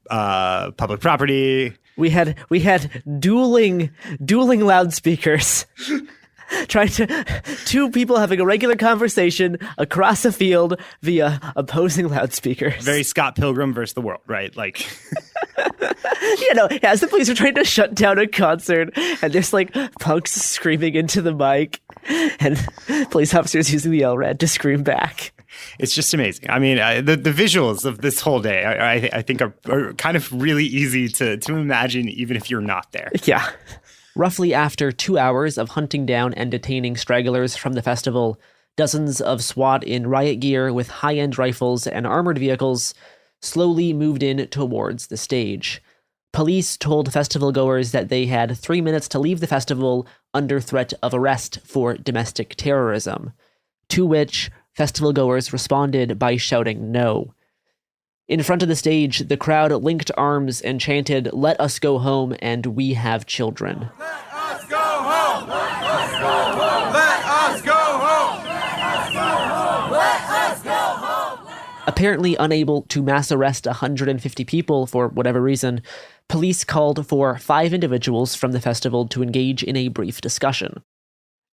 public property. We had dueling loudspeakers. Two people having a regular conversation across a field via opposing loudspeakers. Very Scott Pilgrim versus the world, right? Like, as the police are trying to shut down a concert, and there's like punks screaming into the mic, and police officers using the LRAD to scream back. It's just amazing. I mean, the visuals of this whole day, I think are kind of really easy to imagine, even if you're not there. Yeah. Roughly after 2 hours of hunting down and detaining stragglers from the festival, dozens of SWAT in riot gear with high-end rifles and armored vehicles slowly moved in towards the stage. Police told festival goers that they had 3 minutes to leave the festival under threat of arrest for domestic terrorism, to which festival goers responded by shouting no. In front of the stage, the crowd linked arms and chanted, "Let us go home and we have children." Let us go home! Let us go home! Let us go home! Let us go home! Apparently unable to mass arrest 150 people for whatever reason, police called for 5 individuals from the festival to engage in a brief discussion.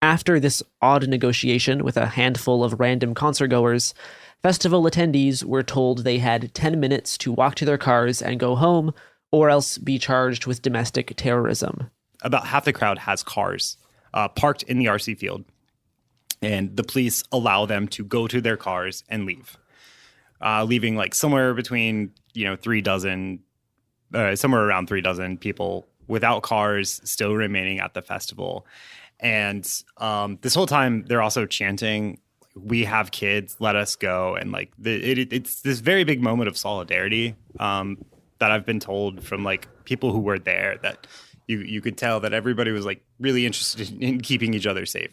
After this odd negotiation with a handful of random concertgoers, festival attendees were told they had 10 minutes to walk to their cars and go home, or else be charged with domestic terrorism. About half the crowd has cars parked in the RC field, and the police allow them to go to their cars and leave, leaving like somewhere between 3 dozen, somewhere around 3 dozen people without cars still remaining at the festival. And this whole time, they're also chanting, "We have kids, let us go." And like it's this very big moment of solidarity that I've been told from like people who were there, that you could tell that everybody was like really interested in keeping each other safe.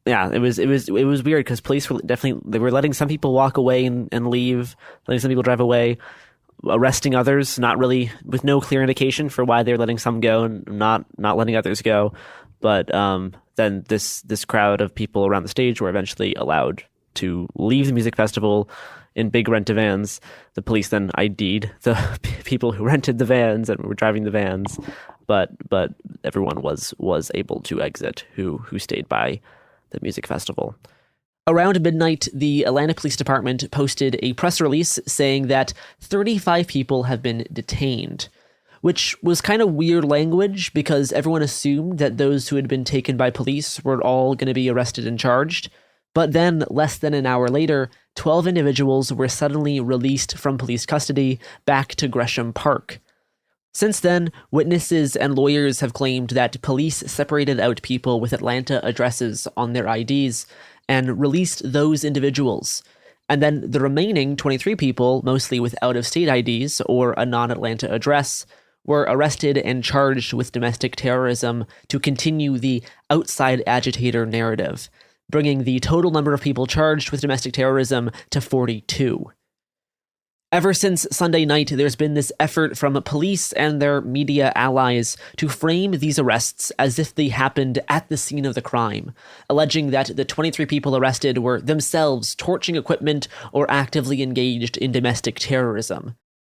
Yeah, it was weird because police were they were letting some people walk away and leave, letting some people drive away, arresting others, not really with no clear indication for why they're letting some go and not letting others go. But then this crowd of people around the stage were eventually allowed to leave the music festival in big rented vans. The police then ID'd the people who rented the vans and were driving the vans, but everyone was able to exit who stayed by the music festival. Around midnight, the Atlanta Police Department posted a press release saying that 35 people have been detained, which was kind of weird language because everyone assumed that those who had been taken by police were all going to be arrested and charged. But then, less than an hour later, 12 individuals were suddenly released from police custody back to Gresham Park. Since then, witnesses and lawyers have claimed that police separated out people with Atlanta addresses on their IDs and released those individuals. And then the remaining 23 people, mostly with out-of-state IDs or a non-Atlanta address, were arrested and charged with domestic terrorism to continue the outside agitator narrative, bringing the total number of people charged with domestic terrorism to 42. Ever since Sunday night, there's been this effort from police and their media allies to frame these arrests as if they happened at the scene of the crime, alleging that the 23 people arrested were themselves torching equipment or actively engaged in domestic terrorism.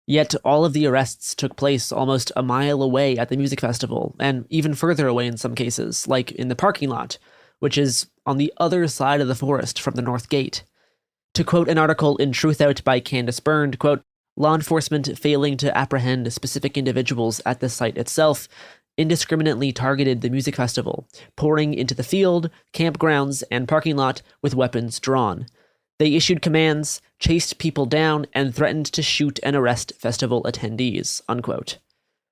Yet all of the arrests took place almost a mile away at the music festival, and even further away in some cases, like in the parking lot, which is on the other side of the forest from the North Gate. To quote an article in Truthout by Candace Byrne, quote, "Law enforcement failing to apprehend specific individuals at the site itself indiscriminately targeted the music festival, pouring into the field, campgrounds, and parking lot with weapons drawn. They issued commands, chased people down, and threatened to shoot and arrest festival attendees, unquote.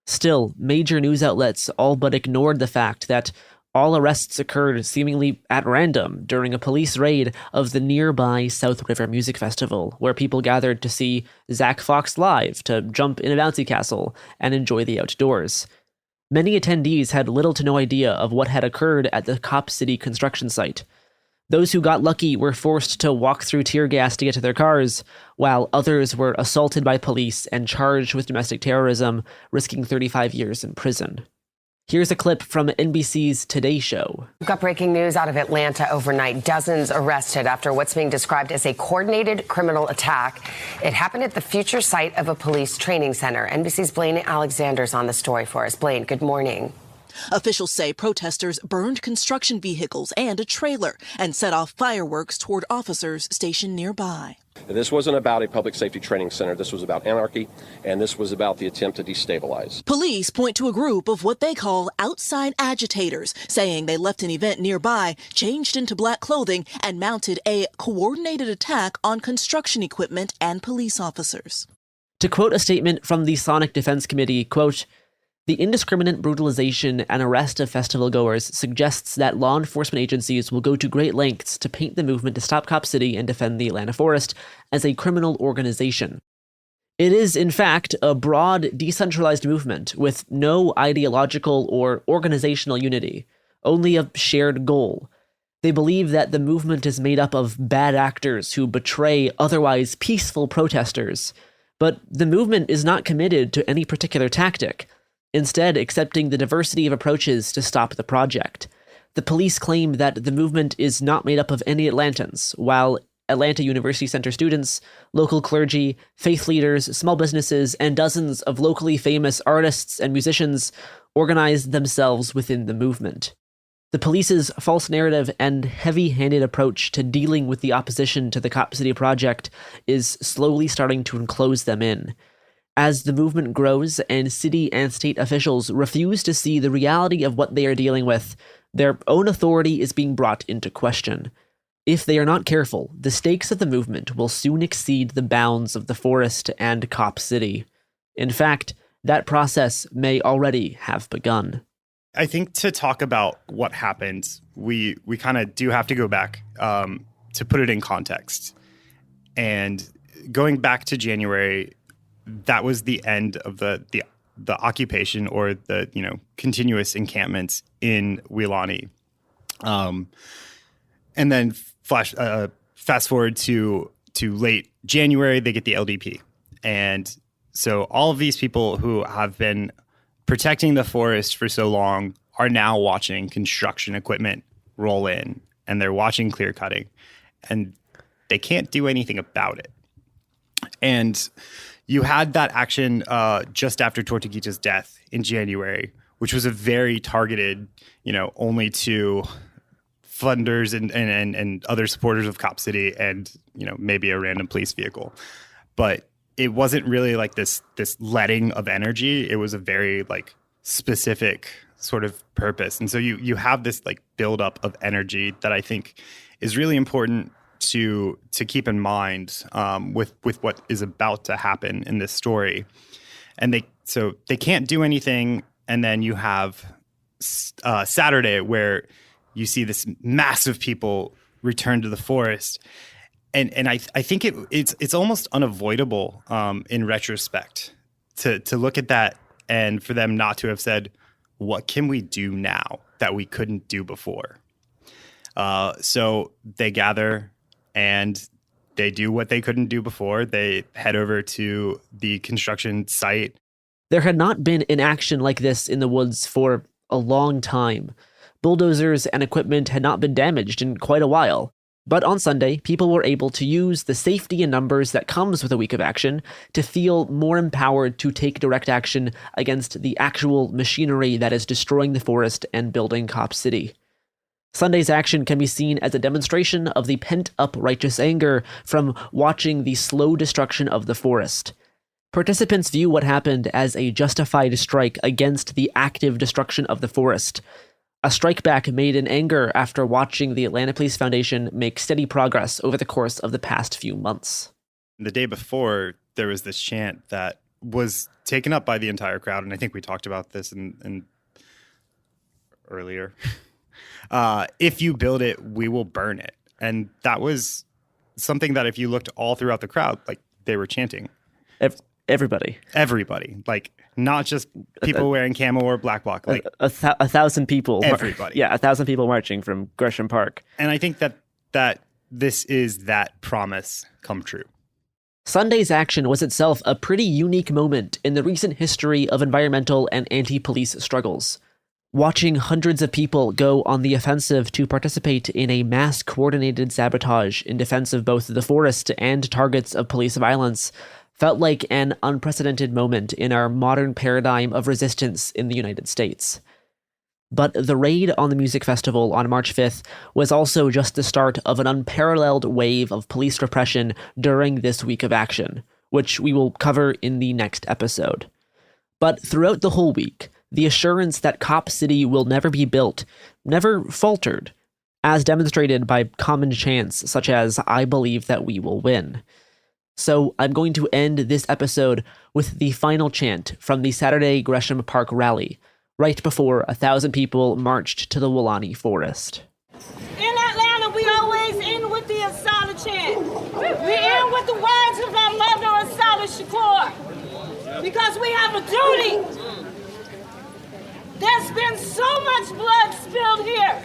Still, major news outlets all but ignored the fact that all arrests occurred seemingly at random during a police raid of the nearby South River Music Festival, where people gathered to see Zach Fox live, to jump in a bouncy castle, and enjoy the outdoors. Many attendees had little to no idea of what had occurred at the Cop City construction site. Those who got lucky were forced to walk through tear gas to get to their cars, while others were assaulted by police and charged with domestic terrorism, risking 35 years in prison. Here's a clip from NBC's Today Show. We've got breaking news out of Atlanta overnight. Dozens arrested after what's being described as a coordinated criminal attack. It happened at the future site of a police training center. NBC's Blaine Alexander's on the story for us. Blaine, good morning. Officials say protesters burned construction vehicles and a trailer and set off fireworks toward officers stationed nearby. This wasn't about a public safety training center. This was about anarchy, and this was about the attempt to destabilize. Police point to a group of what they call outside agitators, saying they left an event nearby, changed into black clothing, and mounted a coordinated attack on construction equipment and police officers. To quote a statement from the Sonic Defense Committee, quote, "The indiscriminate brutalization and arrest of festival goers suggests that law enforcement agencies will go to great lengths to paint the movement to stop Cop City and defend the Atlanta forest as a criminal organization. It is, in fact, a broad, decentralized movement with no ideological or organizational unity, only a shared goal. They believe that the movement is made up of bad actors who betray otherwise peaceful protesters, but the movement is not committed to any particular tactic, instead accepting the diversity of approaches to stop the project. The police claim that the movement is not made up of any Atlantans, while Atlanta University Center students, local clergy, faith leaders, small businesses, and dozens of locally famous artists and musicians organize themselves within the movement. The police's false narrative and heavy-handed approach to dealing with the opposition to the Cop City project is slowly starting to enclose them in. As the movement grows and city and state officials refuse to see the reality of what they are dealing with, their own authority is being brought into question. If they are not careful, the stakes of the movement will soon exceed the bounds of the forest and Cop City. In fact, that process may already have begun. I think to talk about what happened, we kind of do have to go back to put it in context. And going back to January, that was the end of the occupation or the continuous encampments in Weelaunee. And then fast forward to late January, they get the LDP. And so all of these people who have been protecting the forest for so long are now watching construction equipment roll in, and they're watching clear cutting, and they can't do anything about it. And you had that action just after Tortuguita's death in January, which was a very targeted, only to funders and other supporters of Cop City and, maybe a random police vehicle. But it wasn't really like this letting of energy. It was a very specific sort of purpose. And so you have this buildup of energy that I think is really important to keep in mind with what is about to happen in this story. And they can't do anything. And then you have Saturday where you see this mass of people return to the forest. And I think it's almost unavoidable in retrospect to look at that and for them not to have said, what can we do now that we couldn't do before? So they gather and they do what they couldn't do before. They head over to the construction site. There had not been an action like this in the woods for a long time. Bulldozers and equipment had not been damaged in quite a while. But on Sunday, people were able to use the safety in numbers that comes with a week of action to feel more empowered to take direct action against the actual machinery that is destroying the forest and building Cop City. Sunday's action can be seen as a demonstration of the pent-up righteous anger from watching the slow destruction of the forest. Participants view what happened as a justified strike against the active destruction of the forest. a strike back made in anger after watching the Atlanta Police Foundation make steady progress over the course of the past few months. The day before, there was this chant that was taken up by the entire crowd, and I think we talked about this in earlier. If you build it, we will burn it. And that was something that if you looked all throughout the crowd, like they were chanting. Everybody. Like not just people wearing camo or black bloc. Like a thousand people. Everybody. 1,000 people marching from Gresham Park. And I think that this is that promise come true. Sunday's action was itself a pretty unique moment in the recent history of environmental and anti-police struggles. Watching hundreds of people go on the offensive to participate in a mass coordinated sabotage in defense of both the forest and targets of police violence felt like an unprecedented moment in our modern paradigm of resistance in the United States. But the raid on the music festival on March 5th was also just the start of an unparalleled wave of police repression during this week of action, which we will cover in the next episode. But throughout the whole week, the assurance that Cop City will never be built never faltered, as demonstrated by common chants such as, "I believe that we will win." So I'm going to end this episode with the final chant from the Saturday Gresham Park rally, right before 1,000 people marched to the Woolani Forest. In Atlanta, we always end with the Asada chant. We end with the words of our mother, Asada Shakur, because we have a duty. There's been so much blood spilled here.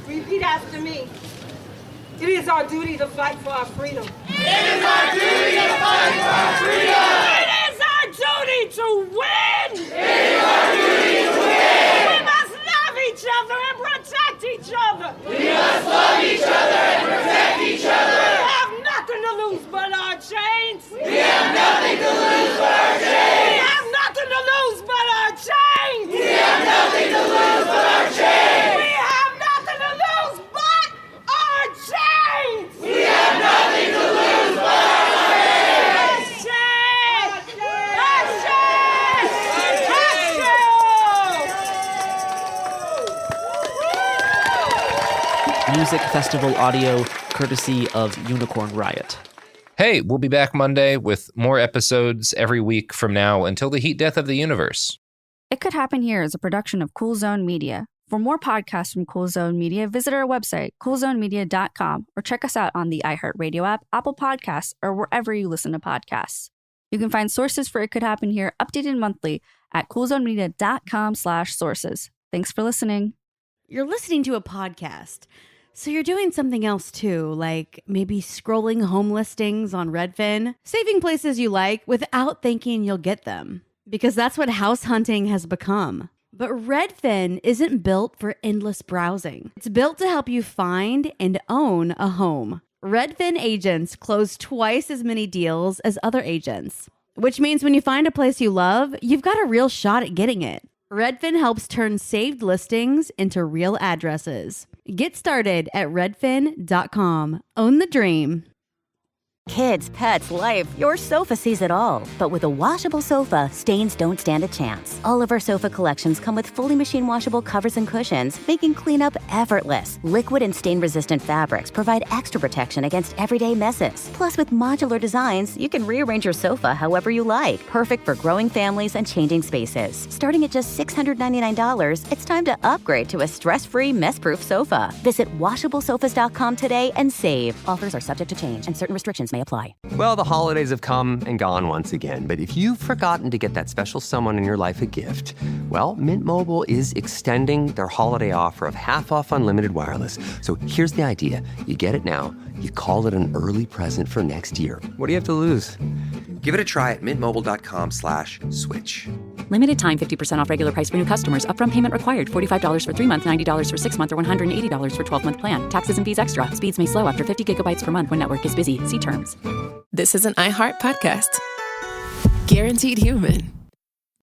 Repeat after me. It is our duty to fight for our freedom. It is our duty to fight for our freedom. It is our duty to win. It is our duty to win. We must love each other and protect each other. We must love each other and protect each other. We have nothing to lose but our chains. We have nothing to lose but our chains. We have nothing to lose but our chains. We have nothing to lose but our chains. We have nothing to lose but our chains. We have nothing to lose but our chains. Music festival audio courtesy of Unicorn Riot. Hey, we'll be back Monday with more episodes every week from now until the heat death of the universe. It Could Happen Here is a production of Cool Zone Media. For more podcasts from Cool Zone Media, visit our website, coolzonemedia.com, or check us out on the iHeartRadio app, Apple Podcasts, or wherever you listen to podcasts. You can find sources for It Could Happen Here updated monthly at coolzonemedia.com/sources. Thanks for listening. You're listening to a podcast, so you're doing something else too, like maybe scrolling home listings on Redfin, saving places you like without thinking you'll get them. Because that's what house hunting has become. But Redfin isn't built for endless browsing. It's built to help you find and own a home. Redfin agents close twice as many deals as other agents, which means when you find a place you love, you've got a real shot at getting it. Redfin helps turn saved listings into real addresses. Get started at redfin.com. Own the dream. Kids, pets, life, your sofa sees it all. But with a washable sofa, stains don't stand a chance. All of our sofa collections come with fully machine washable covers and cushions, making cleanup effortless. Liquid and stain-resistant fabrics provide extra protection against everyday messes. Plus, with modular designs, you can rearrange your sofa however you like. Perfect for growing families and changing spaces. Starting at just $699, it's time to upgrade to a stress-free, mess-proof sofa. Visit washablesofas.com today and save. Offers are subject to change and certain restrictions may apply. Well, the holidays have come and gone once again, but if you've forgotten to get that special someone in your life a gift, well, Mint Mobile is extending their holiday offer of half off unlimited wireless. So here's the idea. You get it now, you call it an early present for next year. What do you have to lose? Give it a try at mintmobile.com/switch. Limited time 50% off regular price for new customers. Upfront payment required. $45 for 3 month, $90 for 6 month, or $180 for 12-month plan. Taxes and fees extra. Speeds may slow after 50 gigabytes per month when network is busy. See terms. This is an iHeart podcast. Guaranteed Human.